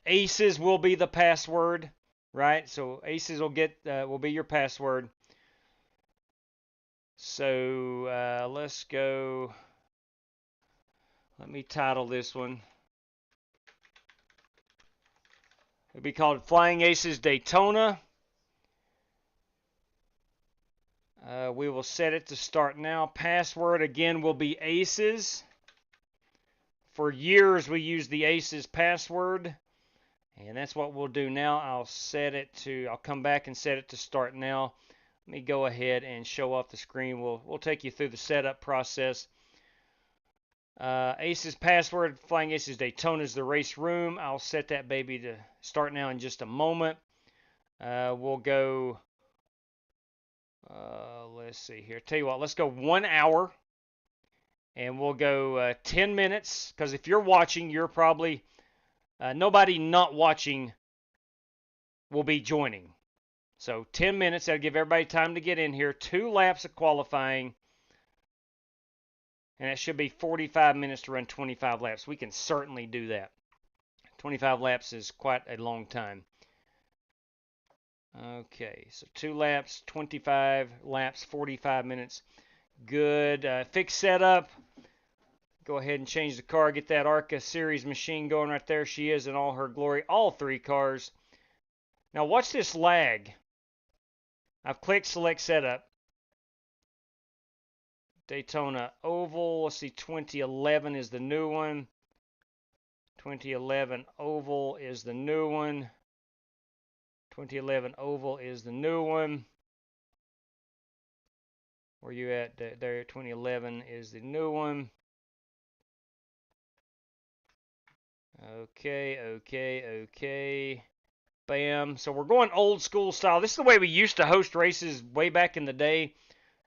Aces will be the password, right? So Aces will be your password. So let's go. Let me title this one. It'll be called Flying Aces Daytona. We will set it to start now. Password again will be Aces. For years we used the Aces password, and that's what we'll do now. I'll come back and set it to start now. Let me go ahead and show off the screen. We'll take you through the setup process. Aces password, Flying Aces Daytona is the race room. I'll set that baby to start now in just a moment. We'll go. Let's see here. Tell you what, let's go 1 hour. And we'll go 10 minutes, because if you're watching, you're probably Nobody not watching will be joining. So 10 minutes, that'll give everybody time to get in here. 2 laps of qualifying. And it should be 45 minutes to run 25 laps. We can certainly do that. 25 laps is quite a long time. Okay, so 2 laps, 25 laps, 45 minutes. Good. Fixed setup. Go ahead and change the car. Get that ARCA Series machine going right there. She is in all her glory. All 3 cars. Now watch this lag. I've clicked select setup. Daytona Oval. Let's see, 2011 is the new one. 2011 Oval is the new one. 2011 Oval is the new one. Where you at? There, 2011 is the new one. Okay. Bam. So we're going old school style. This is the way we used to host races way back in the day.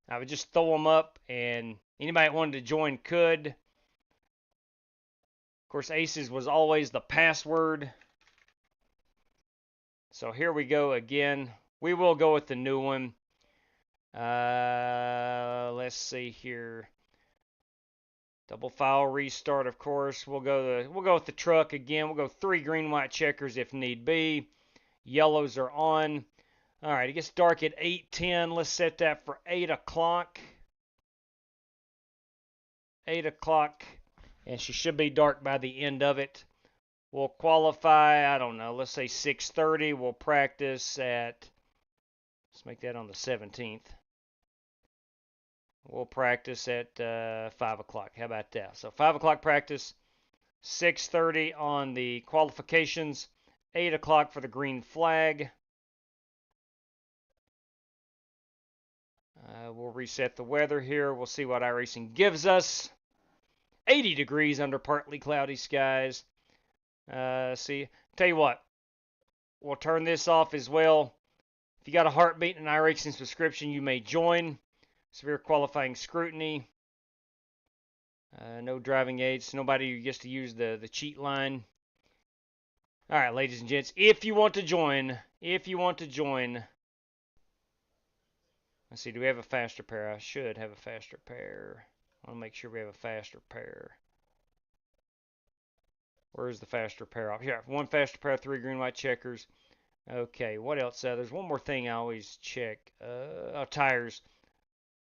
I would just throw them up, and anybody that wanted to join could. Of course, Aces was always the password. So here we go again. We will go with the new one. Let's see here. Double file restart, of course. We'll go with the truck again. We'll go 3 green, white checkers if need be. Yellows are on. All right, it gets dark at 8:10. Let's set that for 8 o'clock. 8 o'clock, and she should be dark by the end of it. We'll qualify, I don't know, let's say 6:30. We'll practice at, let's make that on the 17th. We'll practice at 5 o'clock. How about that? So 5 o'clock practice, 6:30 on the qualifications, 8 o'clock for the green flag. We'll reset the weather here. We'll see what iRacing gives us. 80 degrees under partly cloudy skies. See, tell you what, we'll turn this off as well. If you got a heartbeat and an iRacing subscription, you may join. Severe qualifying scrutiny. No driving aids. Nobody gets to use the cheat line. All right, ladies and gents, if you want to join, let's see, do we have a faster pair? I should have a faster pair. I want to make sure we have a faster pair. Where's the faster pair? Here, 1 faster pair, 3 green, white checkers. Okay, what else? There's one more thing I always check. Tires.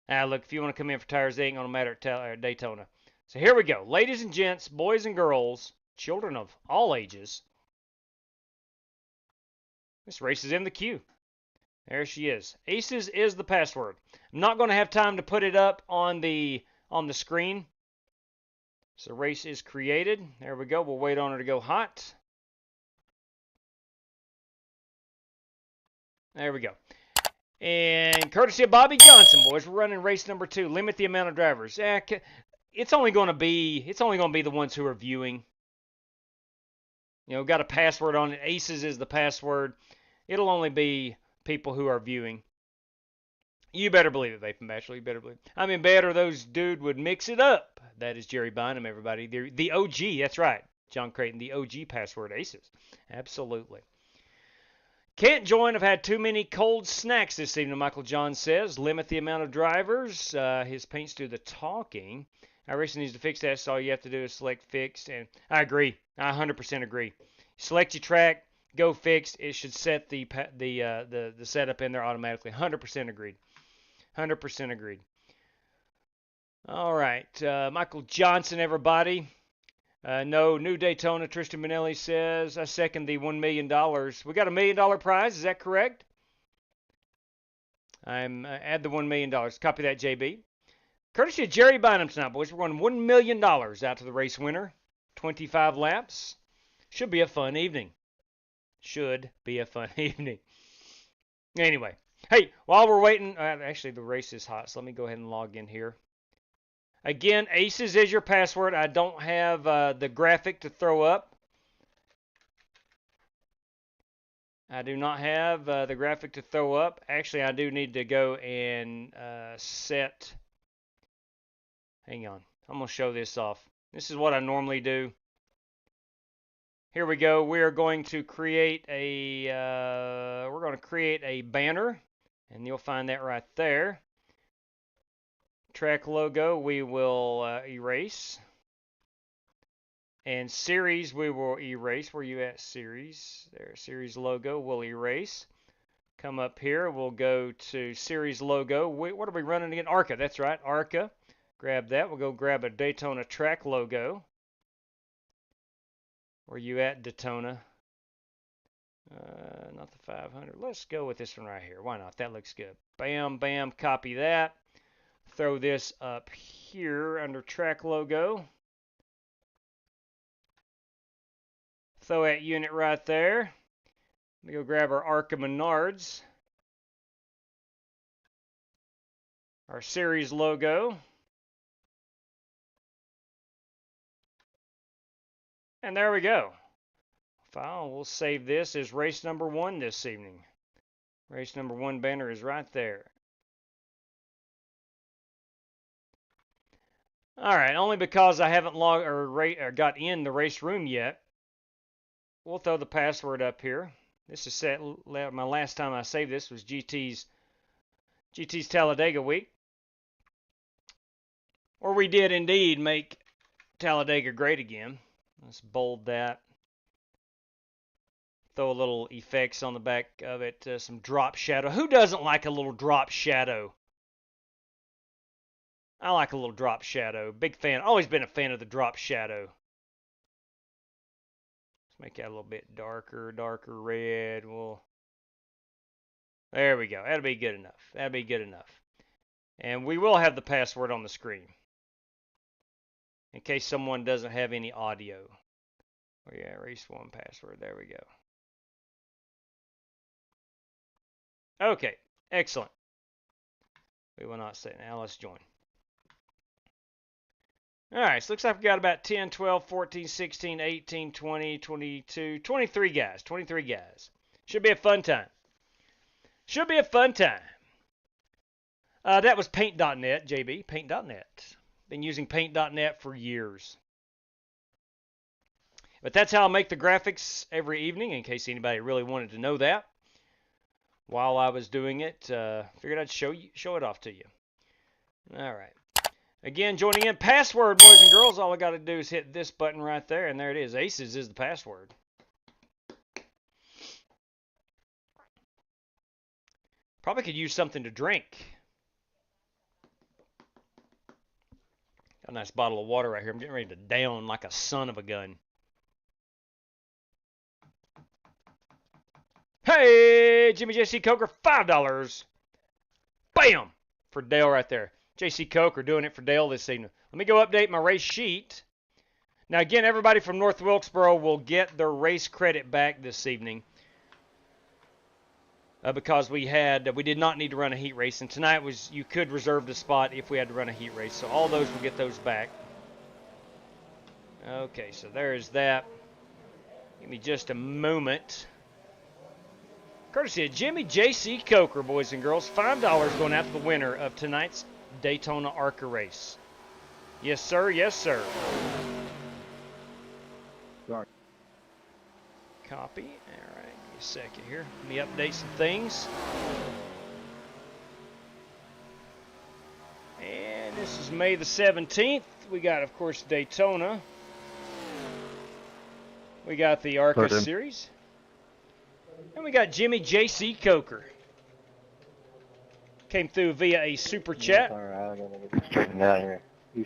Look, if you want to come in for tires, they ain't going to matter at Daytona. So here we go. Ladies and gents, boys and girls, children of all ages. This race is in the queue. There she is. Aces is the password. I'm not going to have time to put it up on the screen. So the race is created. There we go. We'll wait on her to go hot. There we go. And courtesy of Bobby Johnson, boys, we're running race number 2. Limit the amount of drivers. It's only going to be the ones who are viewing. You know, got a password on it. Aces is the password. It'll only be people who are viewing. You better believe it, Vaping Bachelor. You better believe it. I mean, better those dude would mix it up. That is Jerry Bynum, everybody. The OG, that's right. John Creighton, the OG password, Aces. Absolutely. Can't join. I've had too many cold snacks this evening, Michael John says. Limit the amount of drivers. His paints do the talking. iRacing needs to fix that, so all you have to do is select fixed. And I agree. I 100% agree. Select your track. Go fixed. It should set the setup in there automatically. 100% agreed. 100% agreed. All right. Michael Johnson, everybody. No, new Daytona. Tristan Minelli says, I second the $1 million. We got a $1 million prize. Is that correct? Add the $1 million. Copy that, JB. Courtesy of Jerry Bynum tonight, boys. We're going $1 million out to the race winner. 25 laps. Should be a fun evening. Should be a fun evening. Anyway, hey, while we're waiting, actually the race is hot, so let me go ahead and log in here. Again, Aces is your password. I don't have the graphic to throw up. I do not have the graphic to throw up. Actually, I do need to go and set. Hang on. I'm going to show this off. This is what I normally do. Here we go. We are going to create a banner, and you'll find that right there. Track logo we will erase, and series we will erase. Where you at, series? There, series logo we'll erase. Come up here. We'll go to series logo. What are we running again? ARCA. That's right, ARCA. Grab that. We'll go grab a Daytona track logo. Where you at, Daytona? Not the 500. Let's go with this one right here. Why not? That looks good. Bam, bam. Copy that. Throw this up here under track logo. Throw that unit right there. Let me go grab our ARCA Menards. Our series logo. And there we go. File, we'll save this as race number 1 this evening. Race number 1 banner is right there. Alright, only because I haven't logged or got in the race room yet, we'll throw the password up here. This is set. My last time I saved this was GT's Talladega week. Or we did indeed make Talladega great again. Let's bold that. Throw a little effects on the back of it. Some drop shadow. Who doesn't like a little drop shadow? I like a little drop shadow. Big fan. Always been a fan of the drop shadow. Let's make that a little bit darker red. There we go. That'll be good enough. That'll be good enough. And we will have the password on the screen, in case someone doesn't have any audio. Oh yeah, race 1 password. There we go. Okay, excellent. We will not say. Now let's join. Alright, so looks like we got about 10, 12, 14, 16, 18, 20, 22, 23 guys. 23 guys. Should be a fun time. Should be a fun time. That was paint.net, JB. Paint.net. Been using paint.net for years. But that's how I make the graphics every evening, in case anybody really wanted to know that. While I was doing it, figured I'd show it off to you. All right. Again, joining in, password, boys and girls. All I got to do is hit this button right there, and there it is. Aces is the password. Probably could use something to drink. Got a nice bottle of water right here. I'm getting ready to down like a son of a gun. Hey, Jimmy JC Coker, $5. Bam! For Dale right there. JC Coker doing it for Dale this evening. Let me go update my race sheet. Now, again, everybody from North Wilkesboro will get their race credit back this evening. Because we did not need to run a heat race, and tonight you could reserve the spot if we had to run a heat race. So all those will get those back. Okay, so there's that. Give me just a moment. Courtesy of Jimmy J.C. Coker, boys and girls. $5 going out to the winner of tonight's Daytona ARCA race. Yes, sir. Yes, sir. Sorry. Copy. All right. Give me a second here. Let me update some things. And this is May the 17th. We got, of course, Daytona. We got the ARCA series. And we got Jimmy J.C. Coker. Came through via a super chat. P1's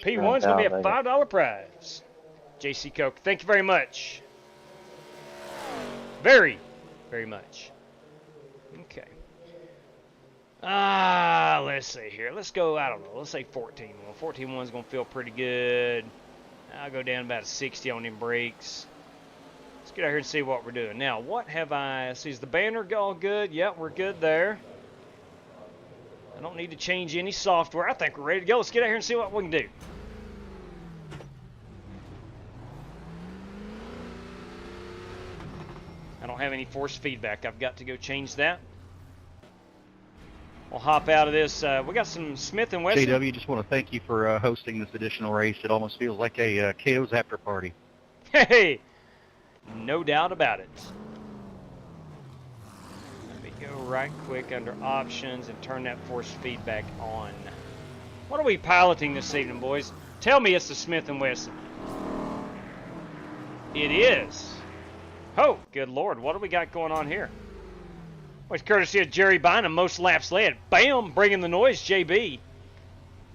going to be a $5 prize. J.C. Coker, thank you very much. Very, very much. Okay. Let's see here. Let's go, I don't know, let's say 14. Well, 14-1's going to feel pretty good. I'll go down about a 60 on them brakes. Let's get out here and see what we're doing. Now, what have I... See, is the banner all good? Yep, we're good there. I don't need to change any software. I think we're ready to go. Let's get out here and see what we can do. I don't have any force feedback. I've got to go change that. We'll hop out of this. We got some Smith & Wesson. JW, just want to thank you for hosting this additional race. It almost feels like a KO's after party. Hey! No doubt about it. Let me go right quick under options and turn that force feedback on. What are we piloting this evening, boys? Tell me it's the Smith & Wesson. It is. Oh, good Lord. What do we got going on here? Well, it's courtesy of Jerry Bynum, most laps led. Bam! Bringing the noise, JB.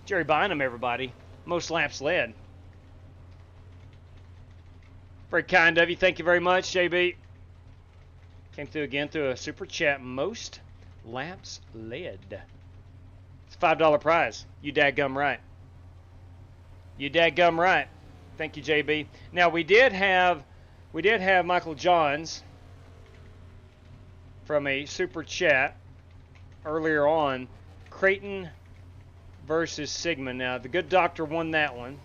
Jerry Bynum, everybody. Most laps led. Very kind of you. Thank you very much, JB. Came through again through a super chat. Most laps led. It's a $5 prize. You dadgum right. You dadgum right. Thank you, JB. Now we did have Michael Johns from a super chat earlier on. Creighton versus Sigma. Now the good doctor won that one.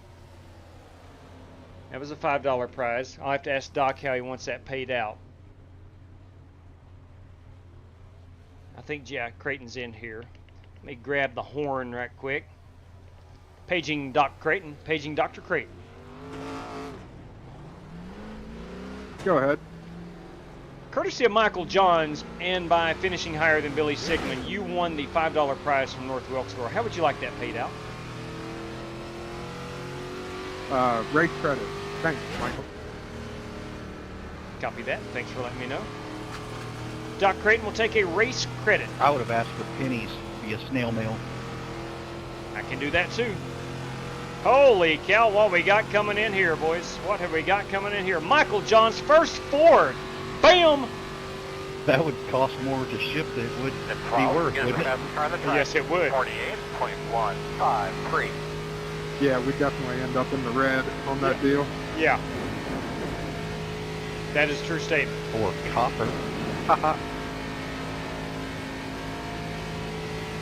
That was a $5 prize. I'll have to ask Doc how he wants that paid out. I think Jack Creighton's in here. Let me grab the horn right quick. Paging Doc Creighton. Paging Dr. Creighton. Go ahead. Courtesy of Michael Johns, and by finishing higher than Billy Sigmund, you won the $5 prize from North Wilkesboro. How would you like that paid out? Race credit. Thanks, Michael. Copy that. Thanks for letting me know. Doc Creighton will take a race credit. I would have asked for pennies via snail mail. I can do that too. Holy cow, what we got coming in here, boys? What have we got coming in here? Michael Johns' first Ford. Bam! That would cost more to ship than it would be worth, wouldn't it? Yes, it would. 48.153. Yeah, we definitely end up in the red on that deal. Yeah. That is a true statement. Or copper.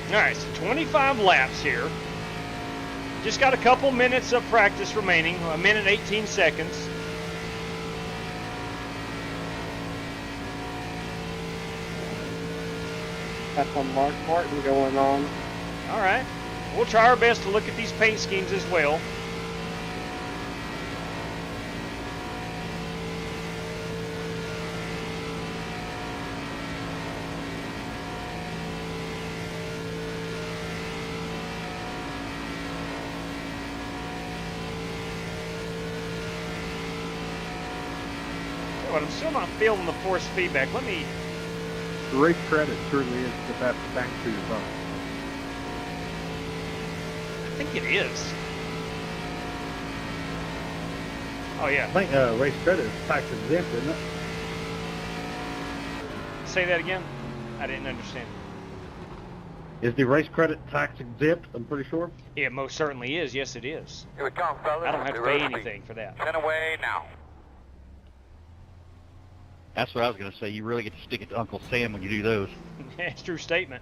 Alright, so 25 laps here. Just got a couple minutes of practice remaining. 1 minute 18 seconds. Got some Mark Martin going on. Alright. We'll try our best to look at these paint schemes as well. But I'm still not feeling the force feedback. Let me... The race credit surely is the best bang for your buck. I think it is. Oh, yeah. I think race credit is tax exempt, isn't it? Say that again? I didn't understand. Is the race credit tax exempt? I'm pretty sure. It most certainly is. Yes, it is. Here we come, fellas. I don't have to pay anything for that. 10 away now. That's what I was going to say. You really get to stick it to Uncle Sam when you do those. That's a true statement.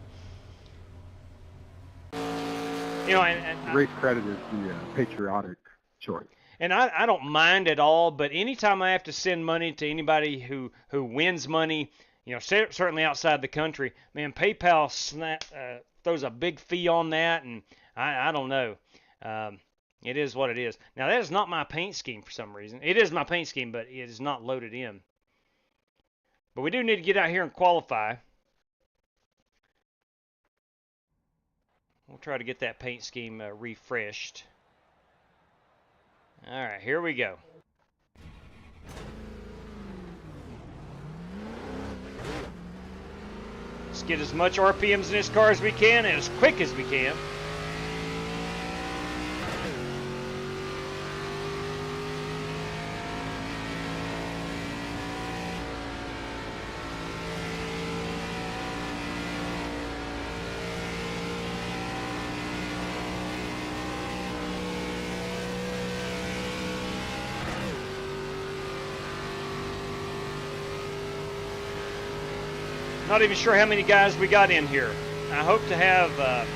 You know, and race credit is the patriotic choice. And I don't mind at all, but anytime I have to send money to anybody who wins money, you know, certainly outside the country, man, PayPal throws a big fee on that, and I don't know. It is what it is. Now, that is not my paint scheme for some reason. It is my paint scheme, but it is not loaded in. But we do need to get out here and qualify. We'll try to get that paint scheme refreshed. All right, here we go. Let's get as much RPMs in this car as we can and as quick as we can. Not even sure how many guys we got in here. I hope to have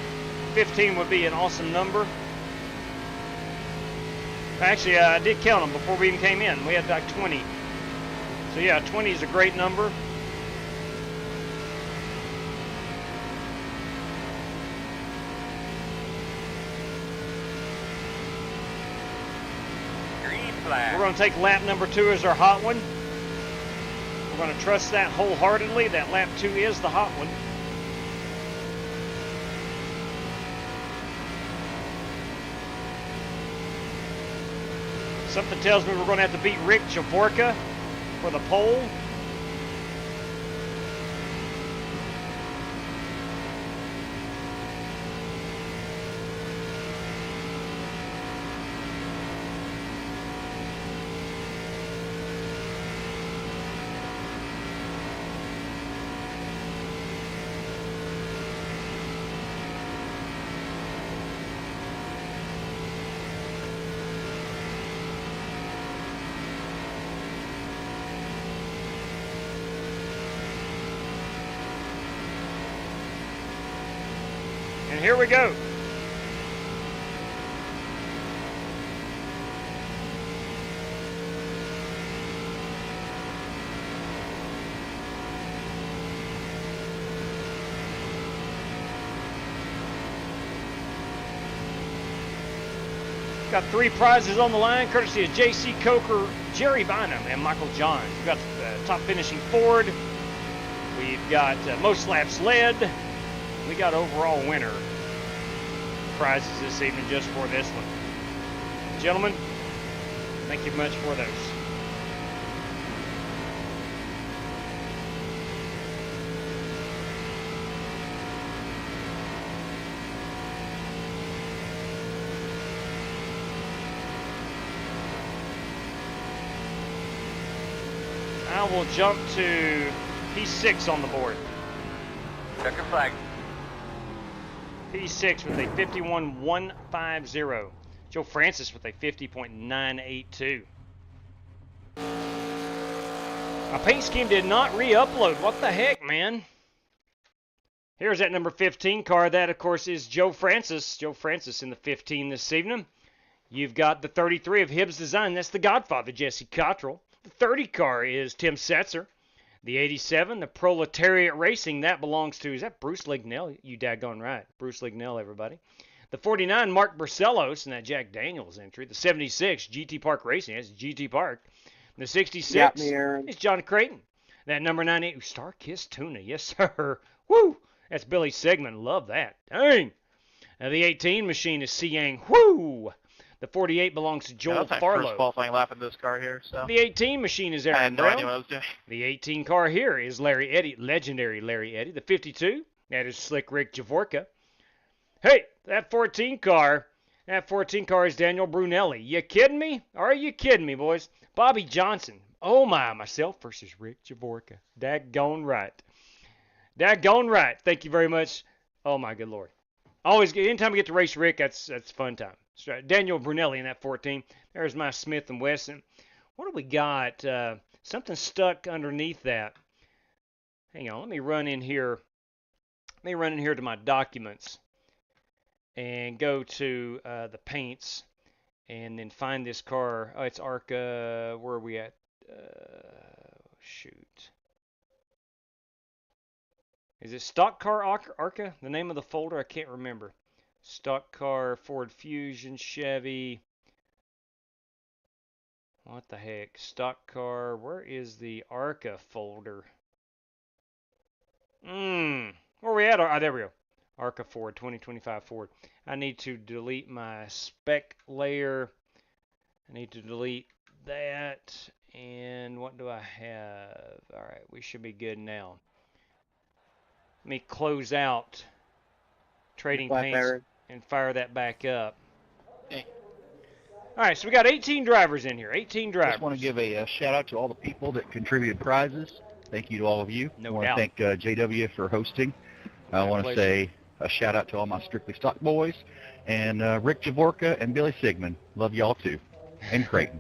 15 would be an awesome number. Actually, I did count them before we even came in. We had like 20. So yeah, 20 is a great number. Green flag. We're going to take lap number 2 as our hot one. We're going to trust that wholeheartedly. That lap 2 is the hot one. Something tells me we're going to have to beat Rick Javorka for the pole. And here we go. Got 3 prizes on the line, courtesy of J.C. Coker, Jerry Bynum, and Michael Johns. We've got top finishing Ford. We've got most laps led. We got overall winner prizes this evening just for this one. Gentlemen, thank you much for those. I will jump to P6 on the board. Check your flag. P6 with a 51.150. Joe Francis with a 50.982. My paint scheme did not re-upload. What the heck, man? Here's that number 15 car. That, of course, is Joe Francis. Joe Francis in the 15 this evening. You've got the 33 of Hibbs Design. That's the Godfather, Jesse Cottrell. The 30 car is Tim Setzer. The 87, the Proletariat Racing, that belongs to, is that Bruce Lignell? You daggone right. Bruce Lignell, everybody. The 49, Mark Barcelos, and that Jack Daniels entry. The 76, GT Park Racing, that's GT Park. The 66 is John Creighton. That number 98, Star Kiss Tuna, yes sir. Woo! That's Billy Sigmund, love that. Dang! Now the 18 machine is Siang. Woo! The 48 belongs to Joel Farlow. First qualifying lap in this car here, so. The 18 machine is Aaron I had no Brown. idea what I was doing. The 18 car here is Larry Eddy, legendary Larry Eddy. The 52, that is Slick Rick Javorka. Hey, that 14 car is Daniel Brunelli. You kidding me? Are you kidding me, boys? Bobby Johnson. Oh my, myself versus Rick Javorka. Daggone right. Daggone right. Thank you very much. Oh my good Lord. Anytime we get to race Rick, that's a fun time. Daniel Brunelli in that 14. There's my Smith & Wesson. What do we got? Something stuck underneath that. Hang on. Let me run in here. Let me run in here to my documents and go to the paints and then find this car. Oh, it's ARCA. Where are we at? Shoot. Is it Stock Car ARCA? The name of the folder? I can't remember. Stock car, Ford Fusion, Chevy. What the heck? Stock car. Where is the ARCA folder? Where are we at? Oh, there we go. ARCA Ford, 2025 Ford. I need to delete my spec layer. I need to delete that. And what do I have? All right, we should be good now. Let me close out Trading Paints and fire that back up. Hey. All right, so we got 18 drivers in here. 18 drivers. I just want to give a shout out to all the people that contributed prizes. Thank you to all of you. No I want doubt. to thank JW for hosting. I want to say a shout out to all my Strictly Stock boys and Rick Javorka and Billy Sigmund. Love y'all too. And Creighton.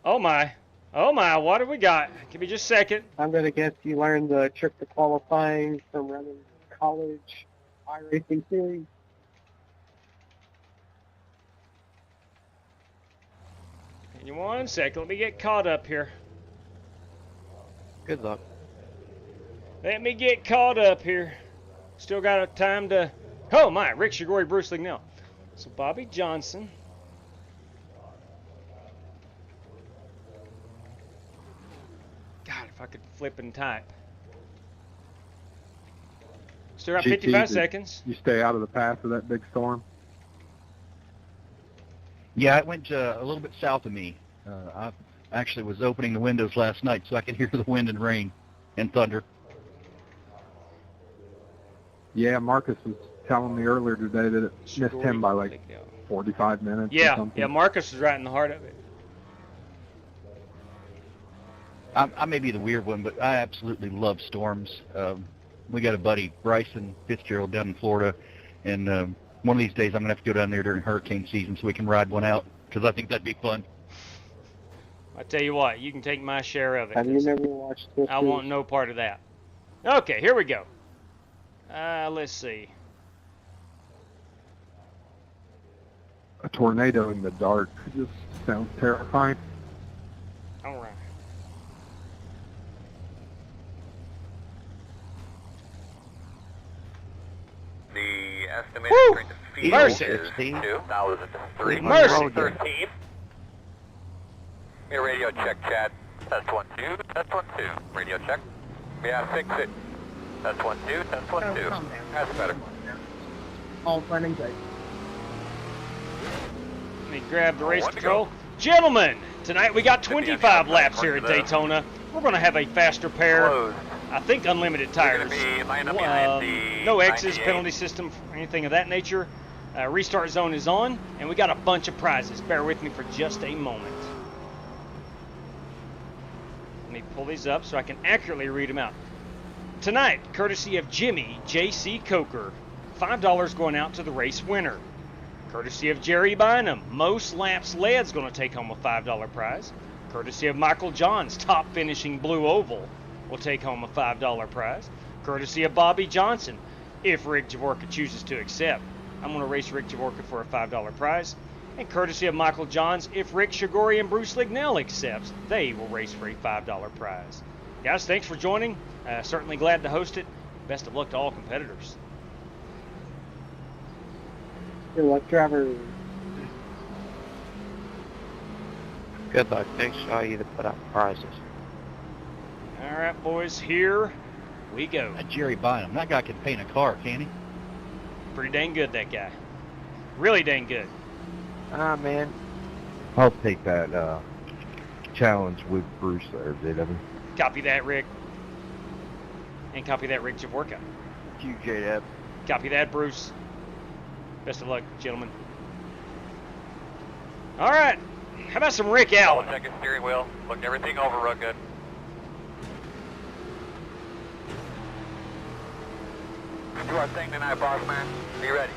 Oh my. Oh my, what have we got? Give me just a second. I'm going to guess you learned the trick to qualifying from running college iRacing series. Give me 1 second. Let me get caught up here. Good luck. Let me get caught up here. Still got time to... Oh my, Rick Shigori, Bruce Lignell. So Bobby Johnson. I could flip and type. Still got 55 seconds. You stay out of the path of that big storm? Yeah, it went a little bit south of me. I actually was opening the windows last night so I could hear the wind and rain and thunder. Yeah, Marcus was telling me earlier today that it missed him by like 45 minutes or something. Yeah, Marcus was right in the heart of it. I may be the weird one, but I absolutely love storms. We got a buddy, Bryson Fitzgerald, down in Florida, and one of these days I'm going to have to go down there during hurricane season so we can ride one out, because I think that'd be fun. I tell you what, you can take my share of it. Have you never watched this? I want no part of that. Okay, here we go. Let's see. A tornado in the dark just sounds terrifying. All right. The estimated rate of speed Mercy. is 2,313. Mercy. Your radio check, Chad. Test 1, 2. Test 1, 2. Radio check. Yeah, fix it. Test 1, 2. Test 1, 2. Calm down. That's better. All fun and good. Let me grab the race control. Gentlemen, tonight we got 25 laps here at Daytona. We're going to have a faster pair. Closed. I think unlimited tires. No X's, 98. penalty system, or anything of that nature. Restart zone is on, and we got a bunch of prizes. Bear with me for just a moment. Let me pull these up so I can accurately read them out. Tonight, courtesy of Jimmy J.C. Coker, $5 going out to the race winner. Courtesy of Jerry Bynum, most laps led's going to take home a $5 prize. Courtesy of Michael Johns, top finishing blue oval, will take home a $5 prize. Courtesy of Bobby Johnson, if Rick Javorka chooses to accept, I'm going to race Rick Javorka for a $5 prize. And courtesy of Michael Johns, if Rick Shigori and Bruce Lignell accepts, they will race for a $5 prize. Guys, thanks for joining. Certainly glad to host it. Best of luck to all competitors. Good luck, driver. Good luck. Make sure you to put up prizes. All right, boys, here we go. That Jerry Bynum, that guy can paint a car, can he? Pretty dang good, that guy. Really dang good. Ah, man. I'll take that challenge with Bruce there, JW. Copy that, Rick. And copy that, Rick Javorka. QJF. Copy that, Bruce. Best of luck, gentlemen. All right. How about some Rick Allen? Check his steering wheel. Looked everything over real good. Do our thing tonight, boss man. Be ready.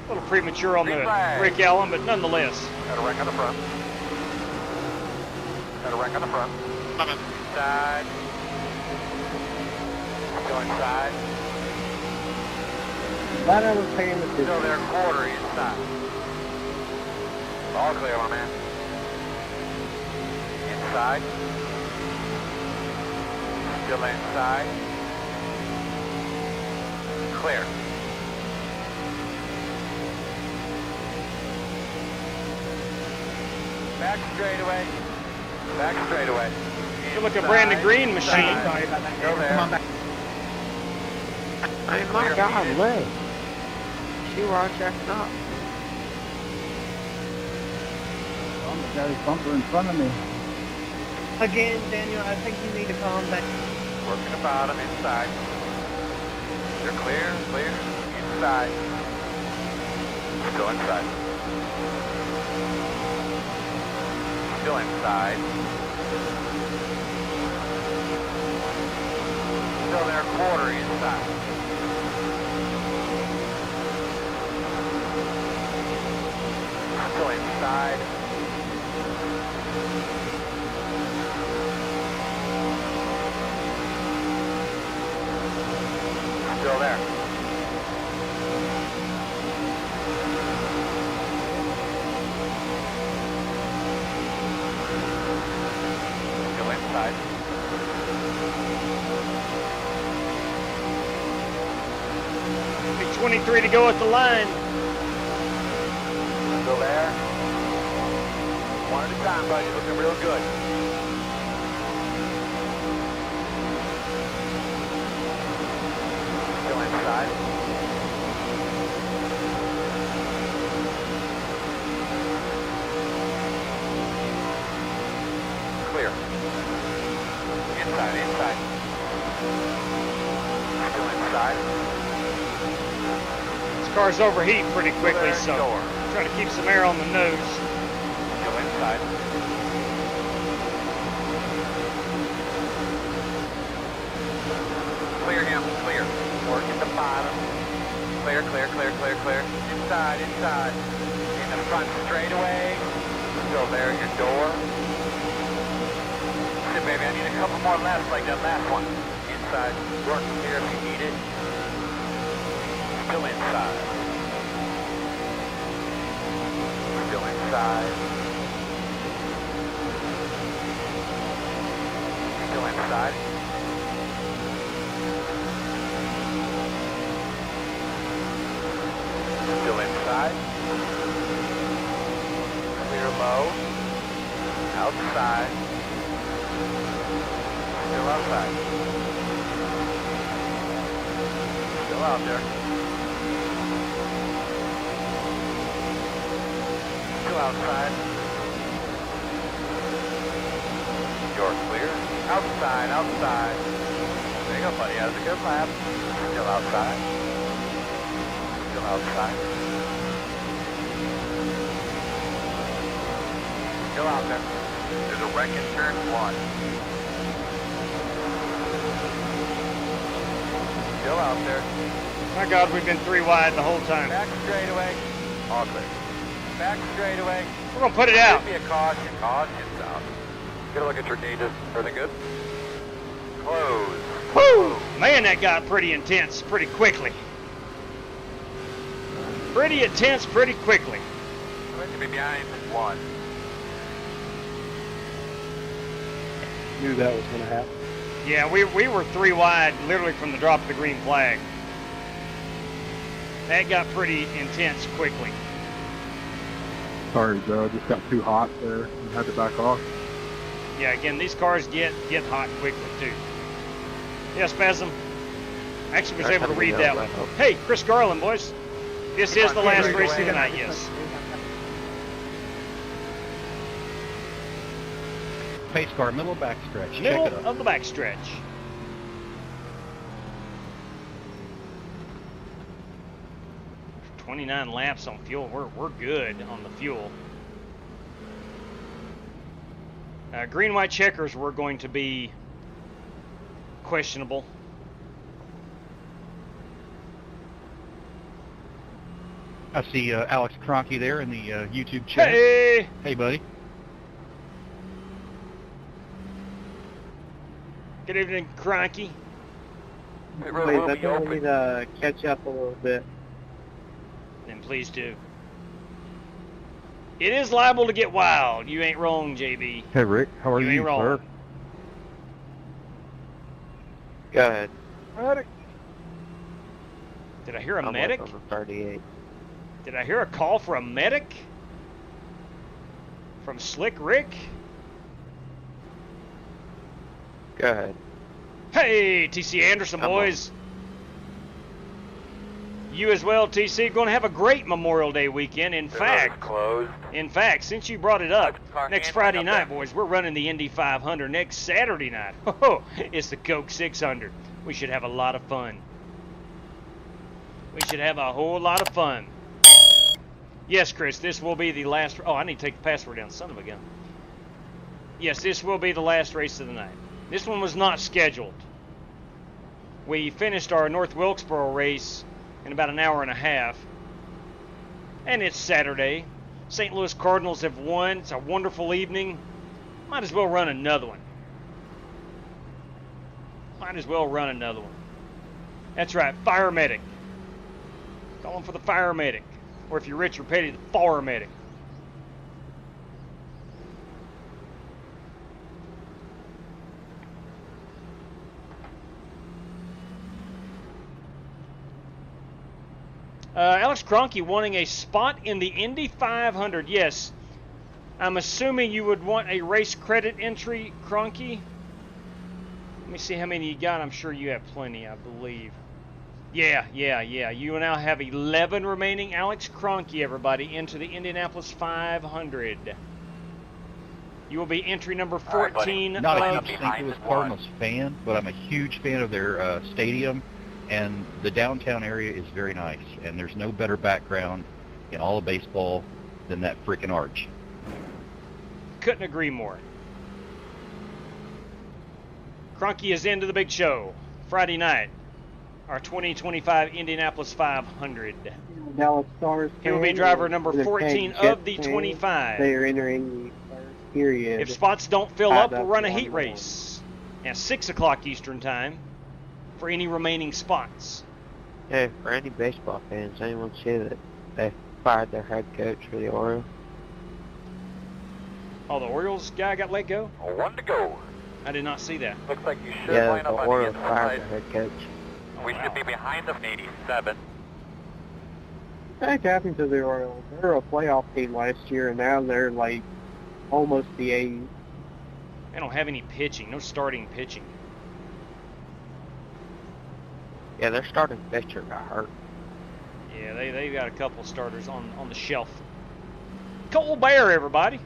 A little premature on the Rick Allen, but nonetheless. Got a wreck on the front. Got a wreck on the front. Side. Go inside. Glad I was paying attention. Still there, quarter inside. All clear, my man. Inside. Still inside. Clear. Back straightaway. Back straightaway. Feel like a Brandon Green machine. Sorry about that. Go there. Come on back. Oh my God, Liz. She was checked up. The guy's bumper in front of me. Again, Daniel, I think you need to calm down. Working the bottom inside. They're clear, clear. Inside. Still inside. Still inside. Still there, quarter inside. Still inside. Still there. Still inside. Big 23 to go at the line. Still there. One at a time, buddy. Looking real good. Still inside. Clear. Inside, inside. Still inside. This car's overheating pretty quickly, so try to keep some air on the nose. Still inside. Clear him, clear. Work at the bottom. Clear, clear, clear, clear, clear. Inside, inside. In the front straightaway. Still there at your door. Sit, baby, I need a couple more laps like that last one. Inside. Work here if you need it. Still inside. Still inside. Still inside. Still inside. Clear low. Outside. Still outside. Still out there. Still outside. You're clear. Outside, outside. There you go, buddy. That was a good lap. Still outside. Still outside. Still out there. There's a wreck in turn 1. Still out there. My God, we've been 3 wide the whole time. Back straightaway. All clear. Back straightaway. We're going to put it out. Give me a caution. Caution out. Get a look at your gauges. Everything good? Close. Woo! Man, that got pretty intense pretty quickly. Pretty intense pretty quickly. Going to be behind 1. Knew that was going to happen. Yeah, we were 3 wide literally from the drop of the green flag. That got pretty intense quickly. Sorry, Joe. I just got too hot there and had to back off. Yeah, again, these cars get hot quickly, too. Yeah, Spasm. Actually was able to read that one. Hey, Chris Garland, boys. This is the last race of the night, yes. Pace car, middle backstretch. Middle Check it out. of the backstretch. For 29 laps on fuel. We're good on the fuel. Green, white checkers were going to be questionable. I see Alex Cronky there in the YouTube chat. Hey! Hey, buddy. Good evening, Cronky. Wait, I think we need to catch up a little bit. Then please do. It is liable to get wild. You ain't wrong, JB. Hey, Rick. How are you, ain't wrong. sir? Go ahead. Did I hear a I'm medic? On the 38. Did I hear a call for a medic? From Slick Rick? Go ahead. Hey, TC Anderson, boys. You as well, TC. Going to have a great Memorial Day weekend. In fact, since you brought it up, next Friday night, boys, we're running the Indy 500. Next Saturday night, it's the Coke 600. We should have a lot of fun. We should have a whole lot of fun. Yes, Chris, this will be the last... Oh, I need to take the password down. Son of a gun. Yes, this will be the last race of the night. This one was not scheduled. We finished our North Wilkesboro race in about an hour and a half. And it's Saturday. St. Louis Cardinals have won. It's a wonderful evening. Might as well run another one. Might as well run another one. That's right, fire medic. Calling for the fire medic. Or if you're rich or petty, the fire medic. Alex Cronky wanting a spot in the Indy 500. Yes, I'm assuming you would want a race credit entry, Cronky. Let me see how many you got. I'm sure you have plenty, I believe. Yeah. You now have 11 remaining. Alex Cronky, everybody, into the Indianapolis 500. You will be entry number 14. Not a huge St. Louis Cardinals fan, but I'm a huge fan of their stadium, and the downtown area is very nice, and there's no better background in all of baseball than that freaking arch. Couldn't agree more. Cronky is into the big show. Friday night, our 2025 Indianapolis 500. Dallas Stars. He will be driver number 14 of the 25. They are entering the period. If spots don't fill up, we'll run a heat race at 6 o'clock Eastern time for any remaining spots. Hey, for any baseball fans, anyone see that they fired their head coach for the Orioles? Oh, the Orioles guy got let go? 1 to go. I did not see that. Looks like you should Yeah, line the up on the Orioles fired inside. their head coach. We should be behind them in 87. That happened to the Orioles. They were a playoff team last year, and now they're like almost the A's. They don't have any pitching, no starting pitching. Yeah, their starting pitcher got hurt. Yeah, they got a couple starters on the shelf. Cole Bear, everybody.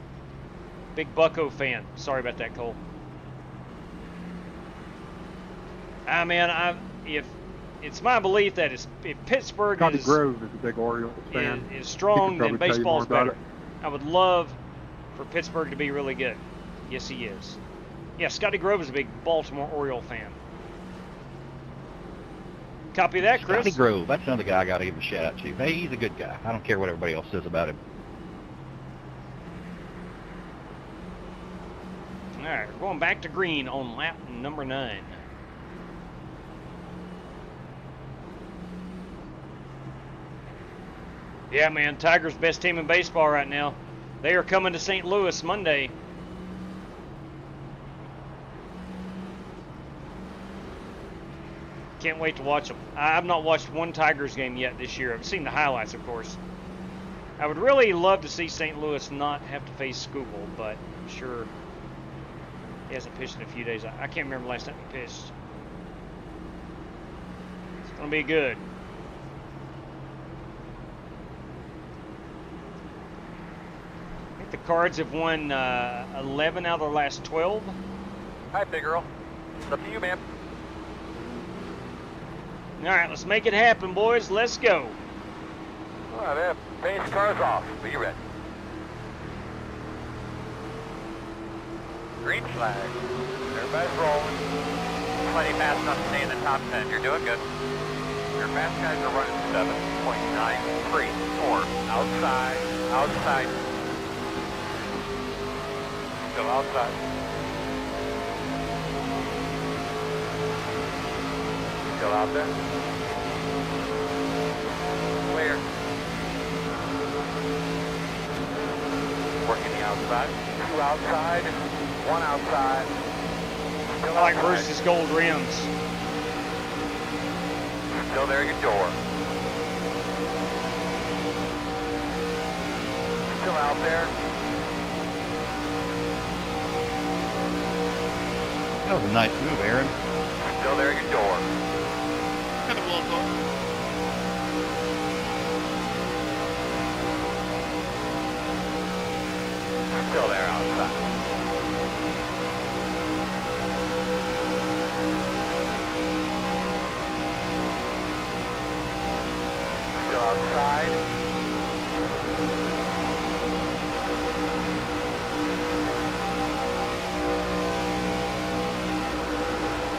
Big Bucko fan. Sorry about that, Cole. If it's my belief that if Pittsburgh Scotty Grove is a big Orioles fan. is strong, then probably tell you baseball's more about better. I would love for Pittsburgh to be really good. Yes, he is. Yeah, Scotty Grove is a big Baltimore Oriole fan. Copy that, Chris. Scotty Grove, that's another guy I got to give a shout out to. Hey, he's a good guy. I don't care what everybody else says about him. All right, we're going back to green on lap number 9. Yeah, man, Tigers' best team in baseball right now. They are coming to St. Louis Monday. Can't wait to watch them. I've not watched one Tigers game yet this year. I've seen the highlights, of course. I would really love to see St. Louis not have to face Schuylkill, but I'm sure he hasn't pitched in a few days. I can't remember the last time he pitched. It's going to be good. I think the Cards have won 11 out of their last 12. Hi, big girl. It's up to you, man. All right, let's make it happen, boys. Let's go. All right, man. Base car's off. Be ready. Green flag. Everybody's rolling. Plenty fast enough to stay in the top 10. You're doing good. Your fast guys are running 7.934. Outside. Outside. Still outside. Still out there. Clear. Working the outside. 2 outside. 1 outside. Still I like outside. Bruce's gold rims. Still there at your door. Still out there. That was a nice move, Aaron. Still there at your door. Kind of local. Still there outside. Still outside.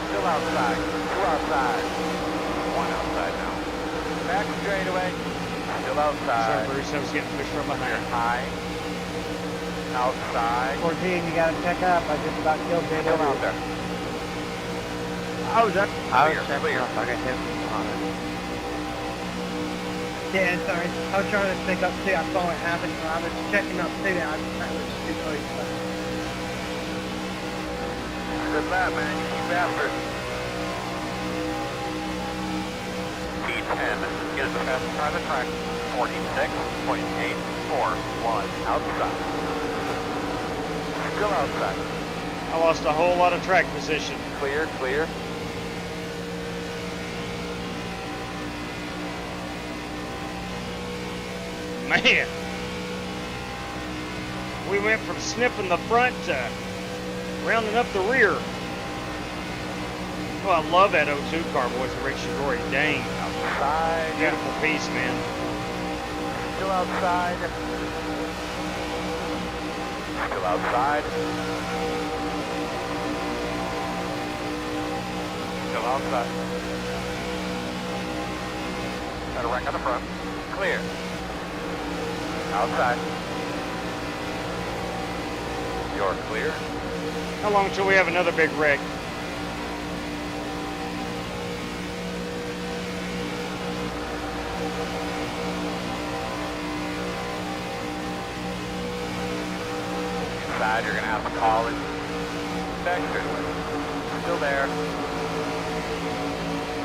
Still outside. 2 outside. 1 outside now. Back straightaway. Still outside. Sorry, Bruce, I was getting pushed from behind. High. Outside. 14, you gotta check up. I just about killed Jay. Still out there. I was up. I was Clear, checking clear. up. I got hit on it. Yeah, sorry. I was trying to pick up too. I saw it happen. So I was checking up too. I was too close. Good lap, man. You keep after it. P10 is the fastest time of track. 46.841 outside. Still outside. I lost a whole lot of track position. Clear, clear. Man, we went from sniffing the front to rounding up the rear. Oh, I love that 02 car, boys, the Rick Shigori. Dang. Outside. Beautiful piece, man. Still outside. Still outside. Still outside. Got a wreck on the front. Clear. Outside. You're clear. How long until we have another big wreck? Inside, you're gonna have to call it. Back straightaway. Still there.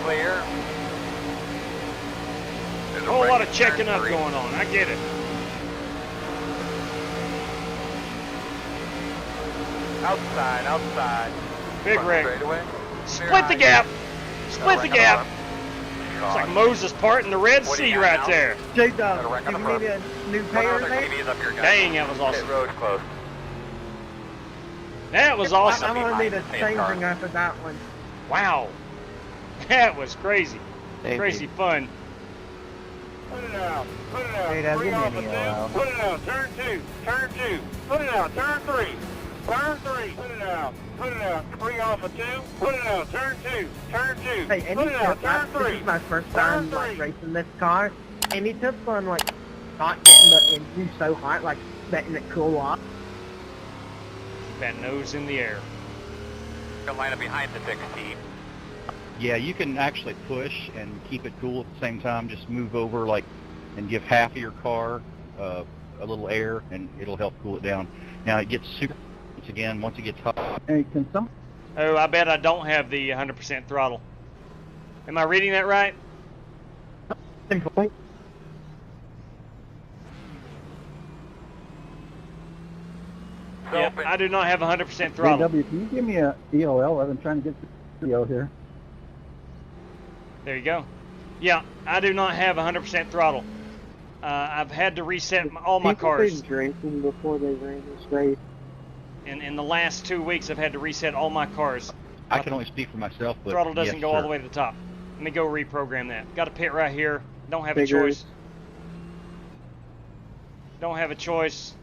Clear. A whole lot of checking up going on. I get it. Outside, outside. Big wreck. Straightaway. Split the gap. Split the gap. It's like Moses parting the Red Sea right there. J-Dub, do you need a new pair there? Dang, that was awesome. Road close. That was awesome. I'm gonna need a changing after that one. Wow. That was crazy. Thank Crazy you. fun. Put it out. Put it out. Hey, that's Three in off the of yellow. two. Put it out. Turn two. Turn two. Put it out. Turn three. Turn three. Put it out. Put it out. Three off of two. Put it out. Turn two. Turn two. Hey, any Put it out. tip, Turn this three. is my first Turn time like three. racing this car. Any tips on like not getting the engine so hot, like letting it cool off? That nose in the air. Gonna line up behind the 16. Yeah, you can actually push and keep it cool at the same time. Just move over like and give half of your car a little air, and it'll help cool it down. Now it gets super again once it gets hot. Hey, can some? Oh, I bet I don't have the 100% throttle. Am I reading that right? Yeah, I do not have 100% throttle. AW, can you give me a EOL? I've been trying to get the EO here. There you go. Yeah, I do not have 100% throttle. I've had to reset all my cars. People been drinking before they ran this race. In the last 2 weeks, I've had to reset all my cars. I can only speak for myself, but Throttle doesn't yes, go all sir. the way to the top. Let me go reprogram that. Got a pit right here. Don't have a Figures. choice. Don't have a choice.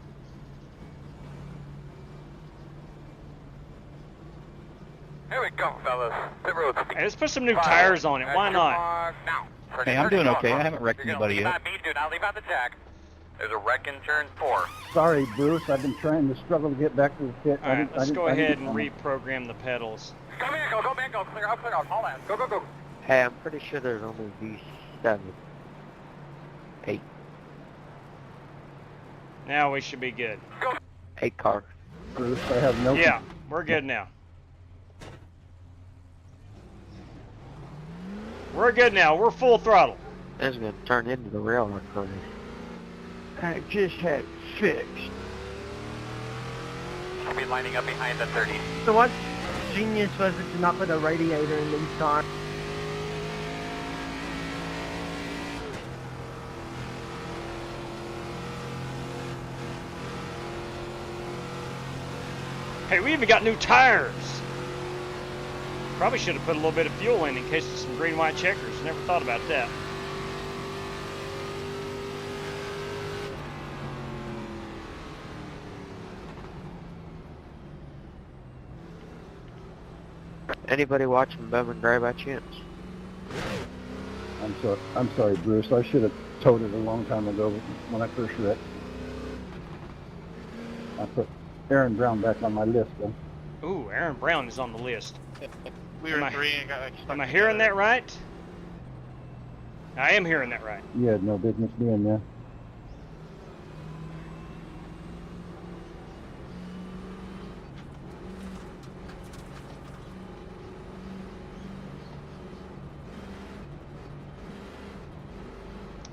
Here we go, fellas. Pit road speed. Hey, let's put some new tires on it. Why not? Now. Hey, I'm doing okay. I haven't wrecked anybody Leave yet. on me, do not leave on the jack. There's a wreck in turn 4. Sorry, Bruce. I've been trying to struggle to get back to the pit. All right, let's go ahead and reprogram the pedals. Go man, go man, go. Clear out, haul out. Go, go, go. Hey, I'm pretty sure there's only V7. 8. Now we should be good. 8 cars. Bruce, I have no. Yeah, we're good now. We're good now. We're full throttle. That's gonna turn into the railroad car. I just had it fixed. Should be lining up behind the 30. So what genius was it to not put a radiator in these cars? Hey, we even got new tires. Probably should have put a little bit of fuel in case of some green-white checkers. Never thought about that. Anybody watching Bowman Gray by chance? I'm sorry, Bruce. I should have towed it a long time ago when I first wrecked. I put Aaron Brown back on my list, though. Ooh, Aaron Brown is on the list. We were 3 and got like, stuck Am I hearing together. that right? I am hearing that right. You had no business being there.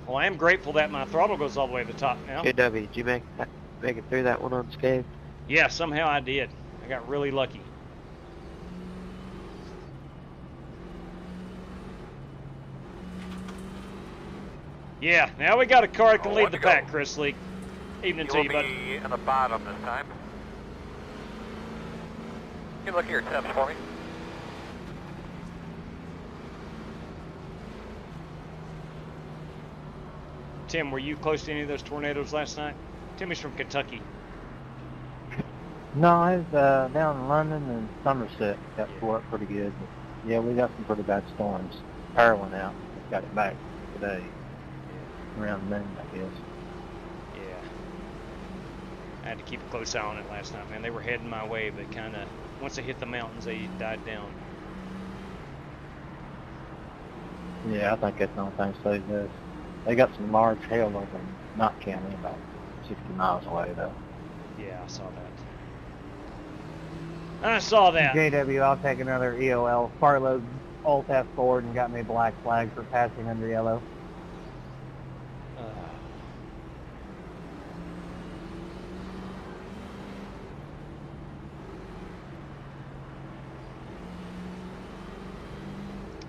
Well, I am grateful that my throttle goes all the way to the top now. KW, did you make it through that one unscathed? Yeah, somehow I did. I got really lucky. Yeah, now we got a car that can lead the pack, Chris Leak. Evening to you, bud. You will be in the bottom this time. You look at your temps for me. Tim, were you close to any of those tornadoes last night? Timmy's from Kentucky. No, I was down in London and Somerset. Got tore up pretty good. But, yeah, we got some pretty bad storms. Power went out. Got it back today. Around noon, I guess. Yeah. I had to keep a close eye on it last night, man. They were heading my way, but kind of, once they hit the mountains, they died down. Yeah, I think that's the only thing saved this. They got some large hail over in Knott County, about 60 miles away, though. Yeah, I saw that. I saw that. JW, I'll take another EOL. Farlow Alt F forward and got me a black flag for passing under yellow.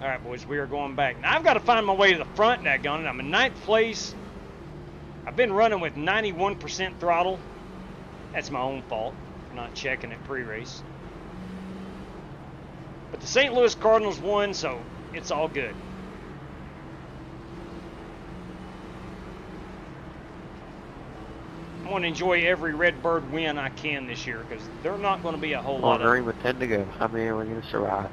All right, boys, we are going back. Now, I've got to find my way to the front, daggone it. I'm in 9th place. I've been running with 91% throttle. That's my own fault for not checking it pre-race. But the St. Louis Cardinals won, so it's all good. I want to enjoy every Redbird win I can this year because they're not going to be a whole lot of... Green with 10 to go. How many are we going to survive?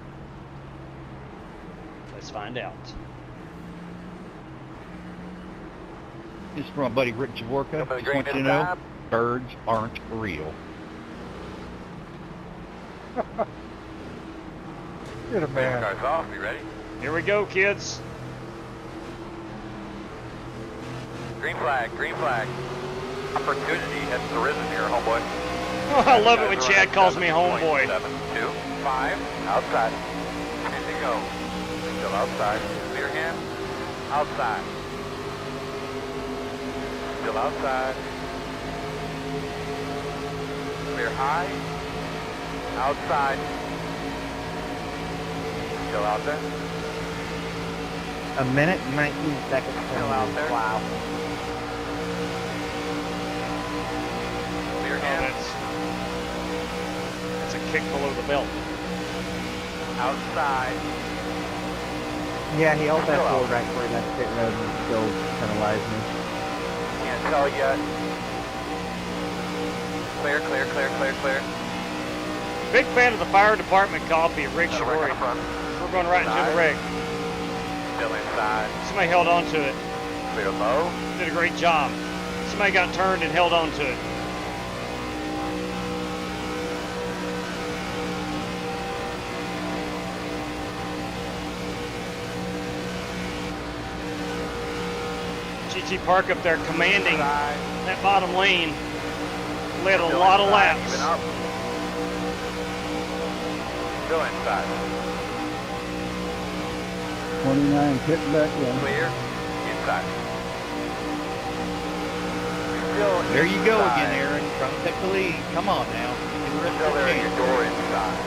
Let's find out. This is from my buddy Rick Jaworka. Just want you to know, birds aren't real. Get a man. Car's off. You ready? Here we go, kids. Green flag. Green flag. Opportunity has arisen here, homeboy. Oh, I love it when Chad calls me homeboy. 725. Outside. Anything go. Still outside. Clear hand. Outside. Still outside. Clear high. Outside. Still out there. A minute and 19 seconds. Still out there. Wow. Clear hand. That's a kick below the belt. Outside. Yeah, he Alt F forward right before that pit road and still penalized me. Can't tell yet. Clear, clear, clear, clear, clear. Big fan of the fire department coffee at Rick Shorey. We're going right into the wreck. Still inside. Somebody held on to it. Clear low. Did a great job. Somebody got turned and held on to it. GT Park up there commanding that bottom lane. Led a lot of laps. Still inside. 29, hit back in. Clear. Inside. There you go again, Aaron. Trying to take the lead. Come on now. Still there at your door inside.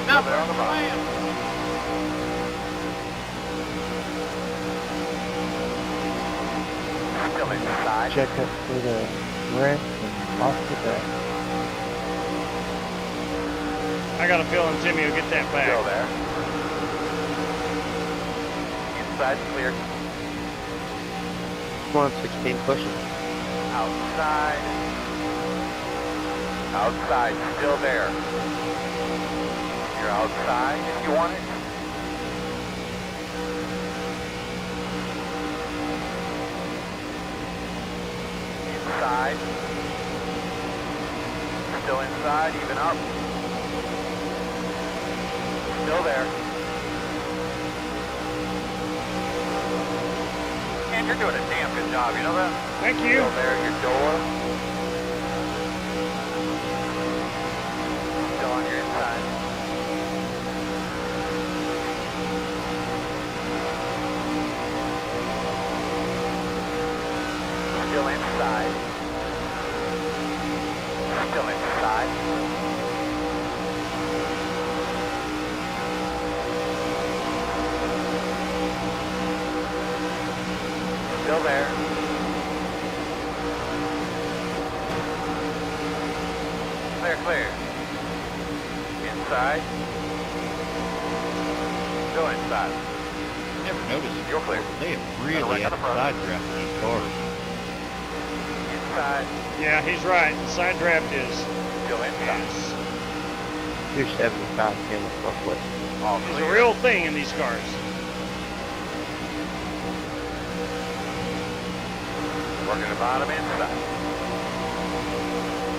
Now there on the plan. Still inside. Check up for the wreck and off the back. I got a feeling Timmy will get that back. Still there. Inside clear. 116 pushing. Outside. Outside. Still there. You're outside if you want it. Inside. Still inside, even up. Still there. And you're doing a damn good job, you know that? Thank you. Still there at your door. Still on your inside. Still inside. inside. Still inside. Still there. Clear, clear. Inside. Still inside. Never noticed. You're clear. They have really had side draft these cars. Inside. Yeah, he's right. The side draft is. Still inside. 275 camera roughly. All It's clear. a real thing in these cars. Working the bottom inside.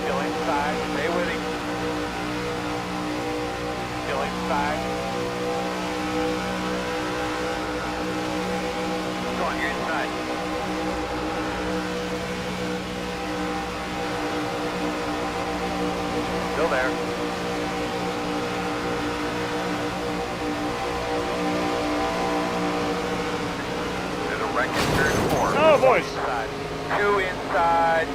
Still inside. Stay with him. Still inside. Go on, you're inside. Still there. There's a wreck in turn 4. Oh, boys. Inside. 2 inside.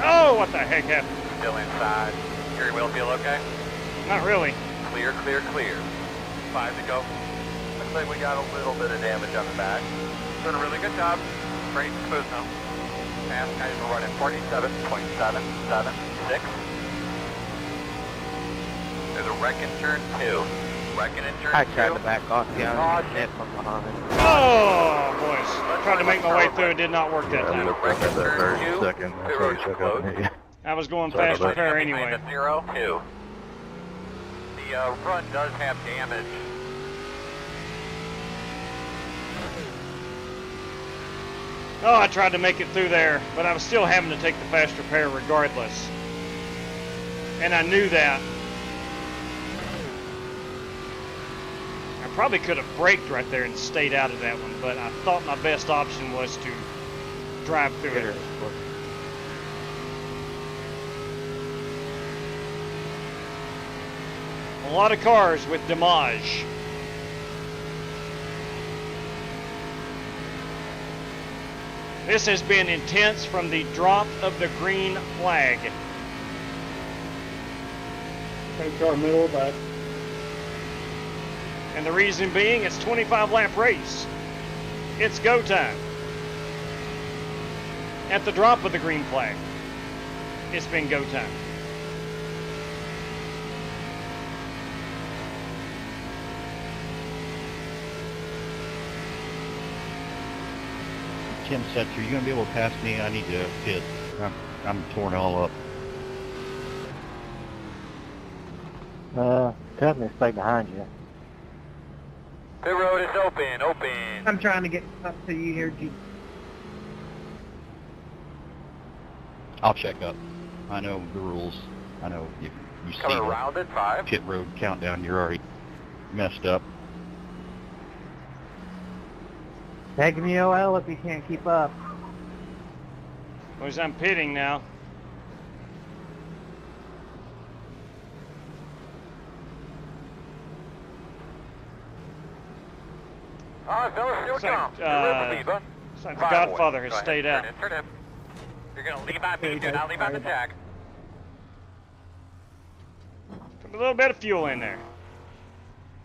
Oh, what the heck happened? Still inside. Steering wheel feel okay? Not really. Clear, clear, clear. 5 to go. Looks like we got a little bit of damage on the back. Doing a really good job. Pretty smooth now. And guys are running 47.776. There's a wreck in turn 2. Wrecking in turn 2. I tried to back off, yeah, Oh, I was hit from behind. Oh, boys. Tried to make my way through. It did not work that I time. looked up at that very second. I saw you check up and hit you. I was going Sorry fast about that. repair anyway. 0-2. The front does have damage. Oh, I tried to make it through there, but I was still having to take the fast repair regardless. And I knew that. I probably could have braked right there and stayed out of that one, but I thought my best option was to drive through it. A lot of cars with damage. This has been intense from the drop of the green flag. Take our middle back. And the reason being, it's 25 lap race. It's go time. At the drop of the green flag, it's been go time. Tim Setzer, you gonna be able to pass me? I need to pit. I'm torn all up. Definitely stay behind you. Pit road is open, open. I'm trying to get up to you here, G. I'll check up. I know the rules. I know if you see Coming the around at 5. pit road countdown, you're already messed up. Take me OL if you can't keep up. Boys, I'm pitting now. Alright, fellas, here we Looks like, come. You're in the lead, bud. Looks like the 5 Godfather boys. has Go stayed ahead. out. Turn in. You're gonna leave on me, do not leave on the tag. Put a little bit of fuel in there.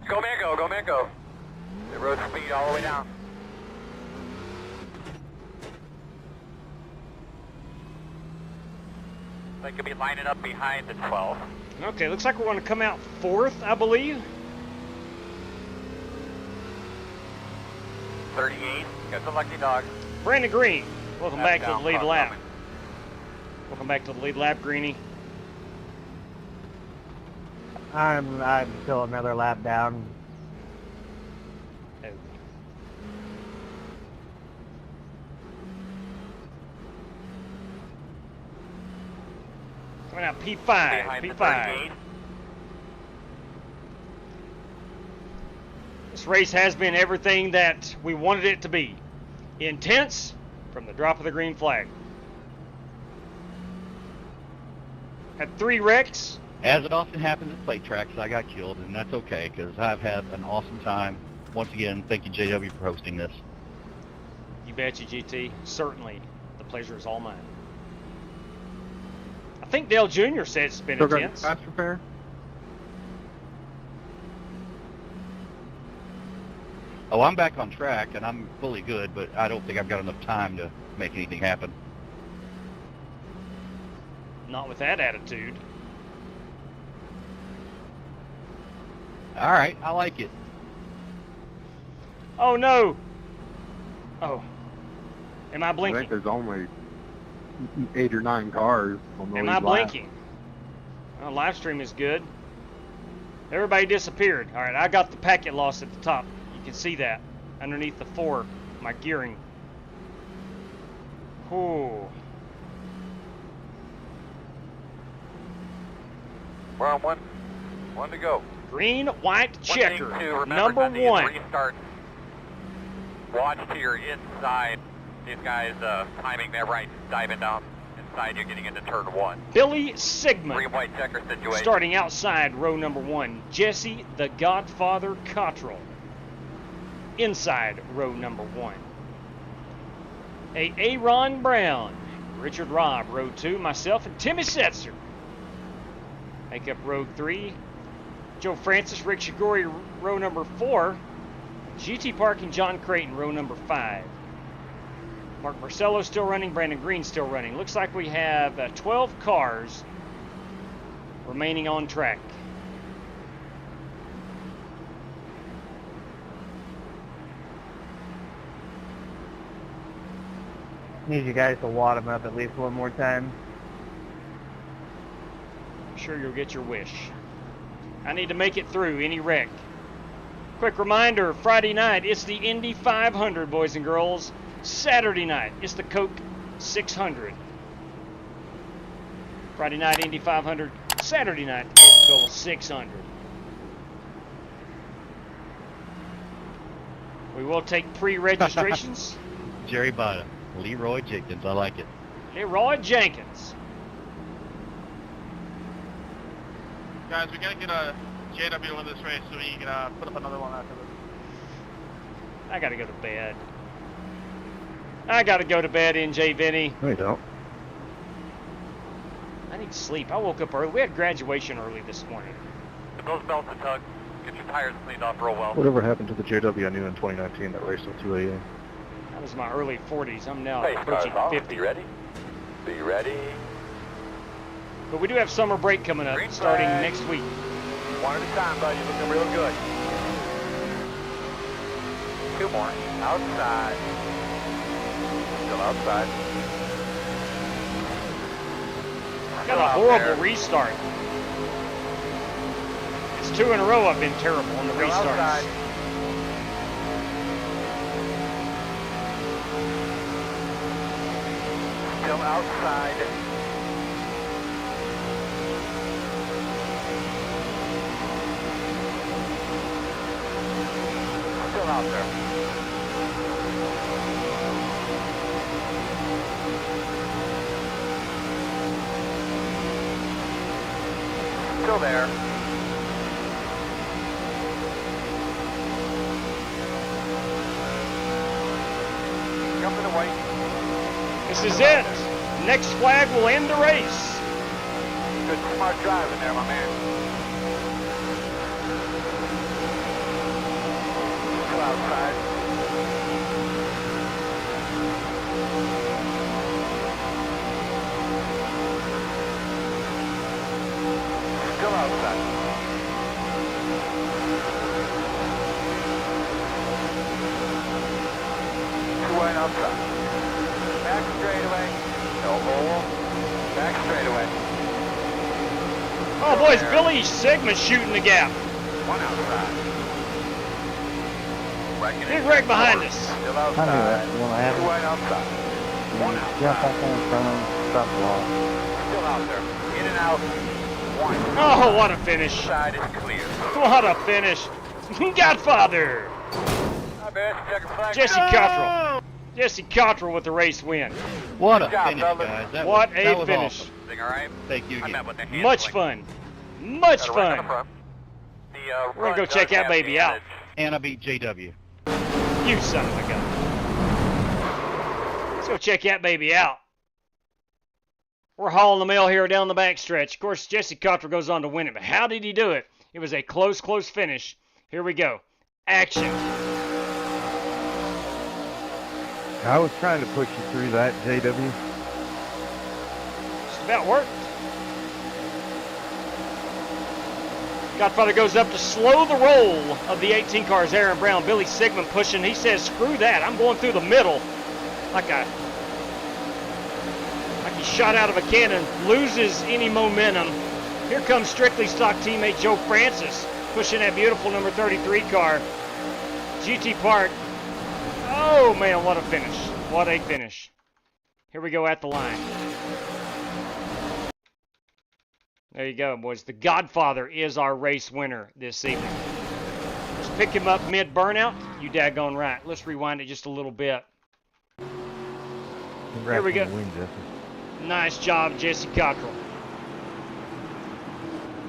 Go man, go, go man, go. The road speed all the way down. They could be lining up behind the 12. Okay, looks like we're going to come out 4th, I believe. 38, got the lucky dog. Brandon Green, welcome That's back to the down lead car lap. coming. Welcome back to the lead lap, Greenie. I'm still another lap down. Oh. Coming out P5, Behind the P5. 38. This race has been everything that we wanted it to be. Intense from the drop of the green flag. Had 3 wrecks. As it often happens at plate tracks, I got killed, and that's okay, because I've had an awesome time. Once again, thank you, JW, for hosting this. You betcha, GT. Certainly, the pleasure is all mine. I think Dale Jr. said it's been Still got intense. fast repair? Oh, I'm back on track, and I'm fully good, but I don't think I've got enough time to make anything happen. Not with that attitude. All right, I like it. Oh no! Oh. Am I I blinking? think there's only 8 or 9 cars on the Am lead I lap. blinking? Well, live stream is good. Everybody disappeared. All right, I got the packet loss at the top. You can see that underneath the 4, my gearing. Ooh. We're on one. One to go. Green, white, checker. One thing to remember, Number nothing is 1. Restart. Watch to your inside. These guys timing that right, diving down inside. You're getting into turn 1. Billy Sigmund. Green, white checker situation. Starting outside row number 1. Jesse the Godfather Cottrell. Inside row number 1. Aaron Brown. Richard Robb, row 2. Myself and Timmy Setzer. Make up row 3. Joe Francis, Rick Shigori, row number 4. GT Park and John Creighton, row number 5. Mark Marcello still running, Brandon Green still running. Looks like we have 12 cars remaining on track. Need you guys to wad them up at least one more time. I'm sure you'll get your wish. I need to make it through any wreck. Quick reminder, Friday night, it's the Indy 500, boys and girls. Saturday night, it's the Coke 600. Friday night, Indy 500. Saturday night, Coca-Cola 600. We will take pre-registrations. Jerry Bada, Leroy Jenkins, I like it. Leroy Jenkins. Guys, we gotta get a JW to win this race so we can put up another one after this. I gotta go to bed. I gotta go to bed, NJ Vinny. No, you don't. I need sleep. I woke up early. We had graduation early this morning. Get those belts a tug. Get your tires cleaned off real well. Whatever happened to the JW I knew in 2019 that raced with 2AA? That was my early 40s. I'm now Race cars approaching off. 50. Be ready. Be ready. But we do have summer break coming up, Green starting flag. next week. One at a time, buddy. You're looking real good. 2 more. Outside. Still outside. Got a horrible restart. It's 2 in a row I've been terrible on the Still restarts. outside. Still outside. Still out there. Still there. Jump to the white. This is it. Next flag will end the race. Good smart driving there, my man. Still outside. Still outside. Two wide outside. Back straightaway. No hole. Back straightaway. Oh, boys, Billy Sigma shooting the gap. One outside. Big wreck behind us. Still I knew outside. that's the one I had. Two wide outside. One Jump outside. back in front of him, stop the wall. Still out there. In and out. One. Oh, what a finish. Side is clear. What a finish. Godfather. Hi, best. Check a flag. Jesse Cottrell. Jesse Cottrell with the race win. What a Good job, finish, fellas. guys. That What was, a that was finish. Awesome. Thing, all right? Thank you I again. met with the handling. Much fun. Much Got a wreck on the fun. front. We're going to go check that baby out. And I beat JW. You son of a gun. Let's go check that baby out. We're hauling the mail here down the backstretch. Of course, Jesse Cottrell goes on to win it, but how did he do it? It was a close finish. Here we go. Action. I was trying to push you through that, JW. Just about worked. Godfather goes up to slow the roll of the 18 cars. Aaron Brown, Billy Sigmund pushing. He says, screw that. I'm going through the middle. Like he shot out of a cannon. Loses any momentum. Here comes Strictly Stock teammate Joe Francis pushing that beautiful number 33 car. GT Park. Oh, man, what a finish. What a finish. Here we go at the line. There you go, boys. The Godfather is our race winner this evening. Let's pick him up mid-burnout. You daggone right. Let's rewind it just a little bit. Here we go. Nice job, Jesse Cottrell.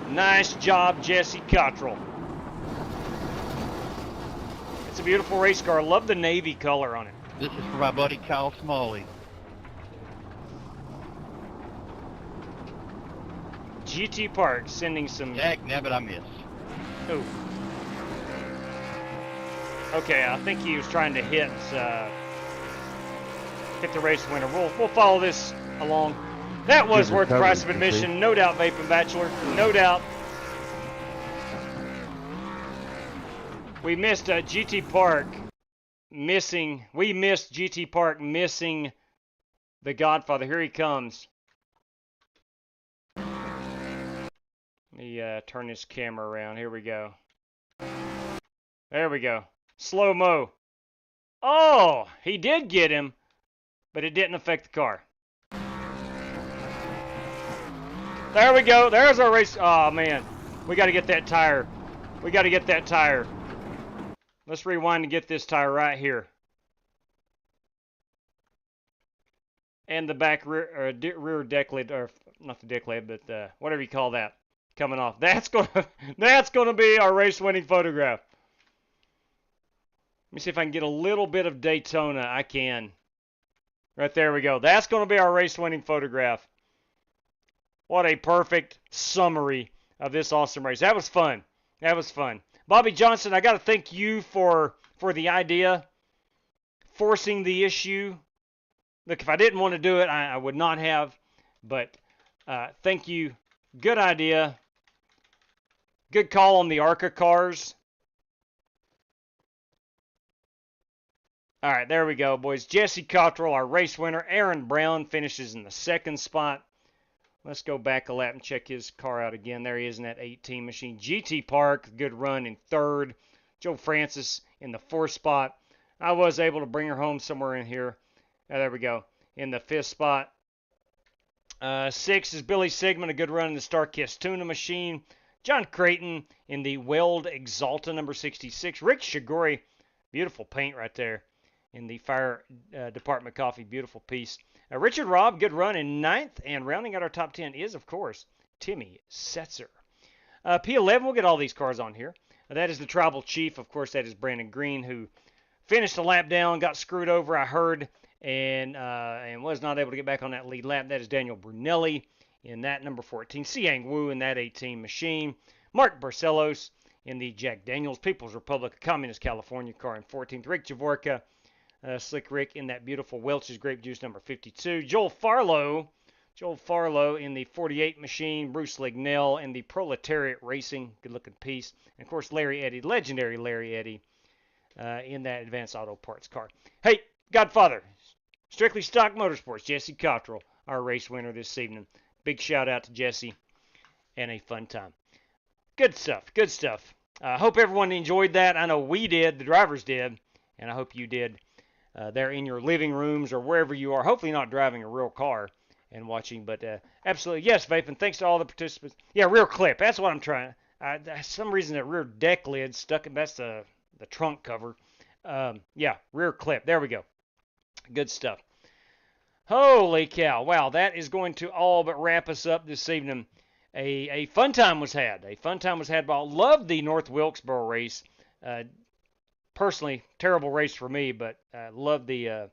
Nice job, Jesse Cottrell. It's a beautiful race car. Love the navy color on it. This is for my buddy Kyle Smalley. GT Park sending some... Jack nabbit, I missed. Oh. Okay, I think he was trying to hit the race winner. We'll follow this along. That was worth the price of admission. No doubt, Vaping Bachelor. No doubt. We missed GT Park missing. We missed GT Park missing the Godfather. Here he comes. Let me turn this camera around. Here we go. There we go. Slow-mo. Oh, he did get him, but it didn't affect the car. There we go. There's our race. Oh, man. We got to get that tire. We got to get that tire. Let's rewind and get this tire right here. And the back rear deck lid, or not the deck lid, but whatever you call that, coming off. That's gonna be our race-winning photograph. Let me see if I can get a little bit of Daytona. I can. Right there we go. That's gonna be our race-winning photograph. What a perfect summary of this awesome race. That was fun. That was fun. Bobby Johnson, I got to thank you for the idea, forcing the issue. Look, if I didn't want to do it, I would not have. But thank you. Good idea. Good call on the ARCA cars. All right, there we go, boys. Jesse Cottrell, our race winner. Aaron Brown finishes in the second spot. Let's go back a lap and check his car out again. There he is in that 18 machine. GT Park, good run in third. Joe Francis in the fourth spot. I was able to bring her home somewhere in here. There we go. In the fifth spot. Six is Billy Sigmund, a good run in the StarKist Tuna machine. John Creighton in the Weld Exalta number 66. Rick Shigori, beautiful paint right there in the fire department coffee. Beautiful piece. Richard Robb, good run in ninth. And rounding out our top 10 is, of course, Timmy Setzer. P11, we'll get all these cars on here. That is the Tribal Chief. Of course, that is Brandon Green, who finished a lap down, got screwed over, I heard, and was not able to get back on that lead lap. That is Daniel Brunelli in that number 14. Siang Wu in that 18 machine. Mark Barcelos in the Jack Daniels People's Republic of Communist California car in 14th. Rick Javorka, Slick Rick in that beautiful Welch's Grape Juice number 52. Joel Farlow in the 48 machine. Bruce Lignell in the Proletariat Racing, good looking piece. And of course Larry Eddy, legendary Larry Eddy, in that Advanced Auto Parts car. Hey, Godfather, Strictly Stock Motorsports, Jesse Cottrell, our race winner this evening. Big shout out to Jesse, and a fun time. Good stuff, good stuff. Hope everyone enjoyed that. I know we did, the drivers did, and I hope you did. There in your living rooms or wherever you are, hopefully not driving a real car and watching, but absolutely, yes, Vaping, thanks to all the participants. Yeah, rear clip, that's what I'm trying. Some reason that rear deck lid stuck, that's the trunk cover. Yeah, rear clip, there we go. Good stuff. Holy cow, wow, that is going to all but wrap us up this evening. A fun time was had. But I loved the North Wilkesboro race. Personally, terrible race for me, but loved the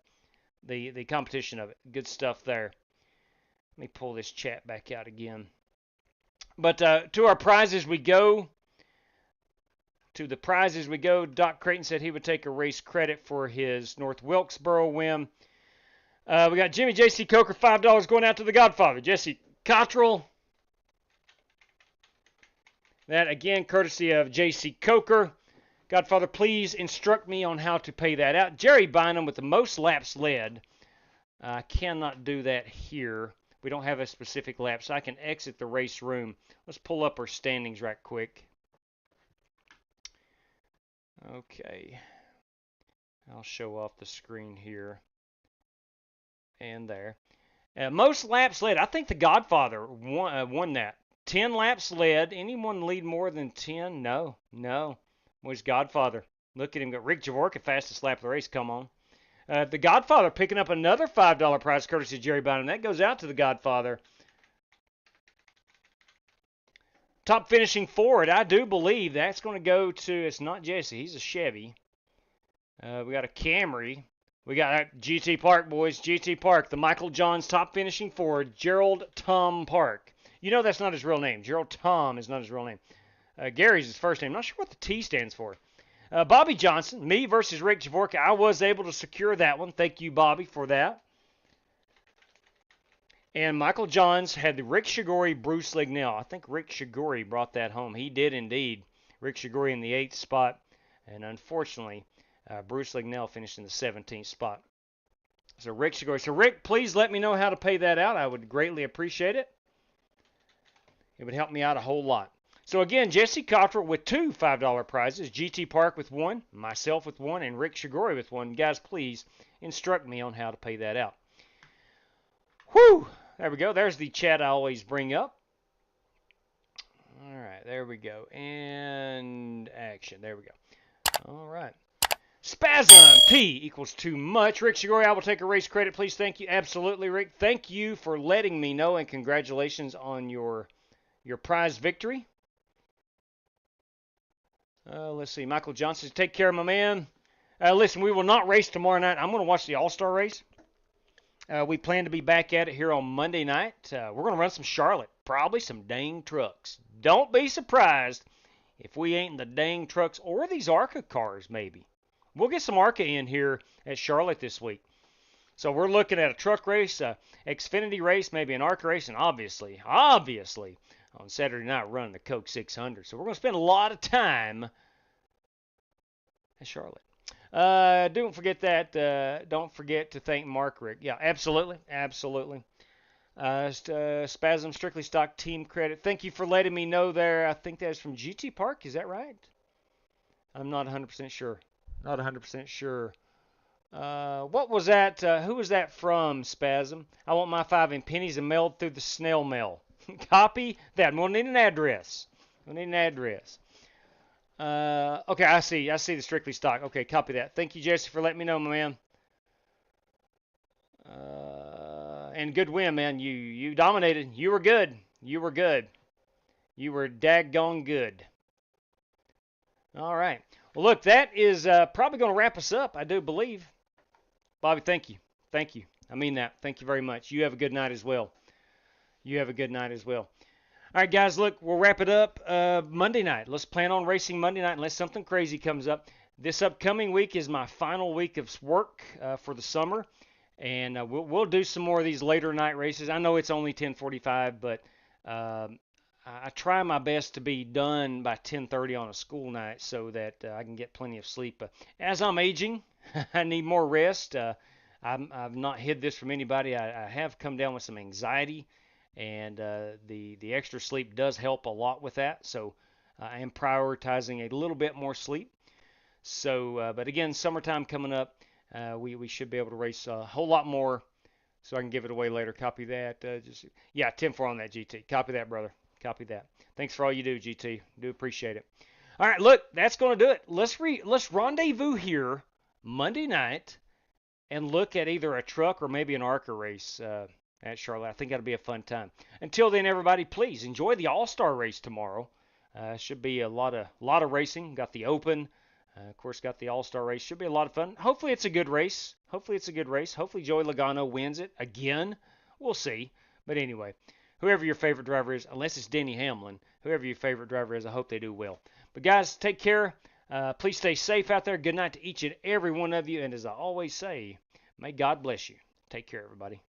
competition of it. Good stuff there. Let me pull this chat back out again. But to our prizes we go. To the prizes we go. Doc Creighton said he would take a race credit for his North Wilkesboro win. We got Jimmy J.C. Coker, $5 going out to the Godfather, Jesse Cottrell. That, again, courtesy of J.C. Coker. Godfather, please instruct me on how to pay that out. Jerry Bynum with the most laps led. I cannot do that here. We don't have a specific lap, so I can exit the race room. Let's pull up our standings right quick. Okay. I'll show off the screen here. And there. Most laps led. I think the Godfather won that. 10 laps led. Anyone lead more than 10? No. Was Godfather. Look at him go. Rick Javorka, fastest lap of the race. Come on. The Godfather picking up another $5 prize courtesy of Jerry Bynum. That goes out to the Godfather. Top finishing Ford. I do believe that's going to go to, it's not Jesse. He's a Chevy. We got a Camry. We got GT Park, boys. GT Park. The Michael Johns top finishing Ford. Gerald Tom Park. You know that's not his real name. Gerald Tom is not his real name. Gary's his first name. Not sure what the T stands for. Bobby Johnson, me versus Rick Javorka. I was able to secure that one. Thank you, Bobby, for that. And Michael Johns had the Rick Shigori, Bruce Lignell. I think Rick Shigori brought that home. He did indeed. Rick Shigori in the 8th spot. And unfortunately, Bruce Lignell finished in the 17th spot. So Rick Shigori. So Rick, please let me know how to pay that out. I would greatly appreciate it. It would help me out a whole lot. So again, Jesse Cottrell with 2 $5 prizes. GT Park with 1, myself with 1, and Rick Shigori with 1. Guys, please instruct me on how to pay that out. Whew! There we go. There's the chat I always bring up. All right, there we go. And action. There we go. All right. Spasm T equals too much. Rick Shigori, I will take a race credit, please. Thank you. Absolutely, Rick. Thank you for letting me know, and congratulations on your prize victory. Let's see. Michael Johnson, take care, my man. Listen, we will not race tomorrow night. I'm going to watch the All-Star race. We plan to be back at it here on Monday night. We're going to run some Charlotte. Probably some dang trucks. Don't be surprised if we ain't in the dang trucks or these ARCA cars, maybe. We'll get some ARCA in here at Charlotte this week. So we're looking at a truck race, Xfinity race, maybe an ARCA race, and obviously, on Saturday night running the Coke 600. So we're going to spend a lot of time at Charlotte. Don't forget that. Don't forget to thank Mark Rick. Yeah, absolutely. Spasm Strictly Stock Team credit. Thank you for letting me know there. I think that's from GT Park. Is that right? I'm not 100% sure. Not 100% sure. What was that? Who was that from, Spasm? I want my 5 in pennies and mailed through the snail mail. Copy that. We'll need an address. Okay, I see the Strictly Stock. Okay, copy that. Thank you, Jesse, for letting me know, my man. And good win, man. You dominated. You were good. You were daggone good. All right. Well, look, that is probably going to wrap us up, I do believe. Bobby, thank you. I mean that. Thank you very much. You have a good night as well. All right, guys, look, we'll wrap it up Monday night. Let's plan on racing Monday night unless something crazy comes up. This upcoming week is my final week of work for the summer, and we'll do some more of these later night races. I know it's only 10:45, but I try my best to be done by 10:30 on a school night so that I can get plenty of sleep. As I'm aging, I need more rest. I've not hid this from anybody. I have come down with some anxiety. And the extra sleep does help a lot with that. So I am prioritizing a little bit more sleep. So, but again, summertime coming up, we should be able to race a whole lot more. So I can give it away later. Copy that. 10-4 on that, GT. Copy that, brother. Copy that. Thanks for all you do, GT. Do appreciate it. All right, look, that's going to do it. Let's rendezvous here Monday night and look at either a truck or maybe an ARCA race. At Charlotte. I think that'll be a fun time. Until then, everybody, please enjoy the All-Star race tomorrow. Should be a lot of racing. Got the Open. Of course, got the All-Star race. Should be a lot of fun. Hopefully, it's a good race. Hopefully, Joey Logano wins it again. We'll see. But anyway, whoever your favorite driver is, unless it's Denny Hamlin, whoever your favorite driver is, I hope they do well. But guys, take care. Please stay safe out there. Good night to each and every one of you. And as I always say, may God bless you. Take care, everybody.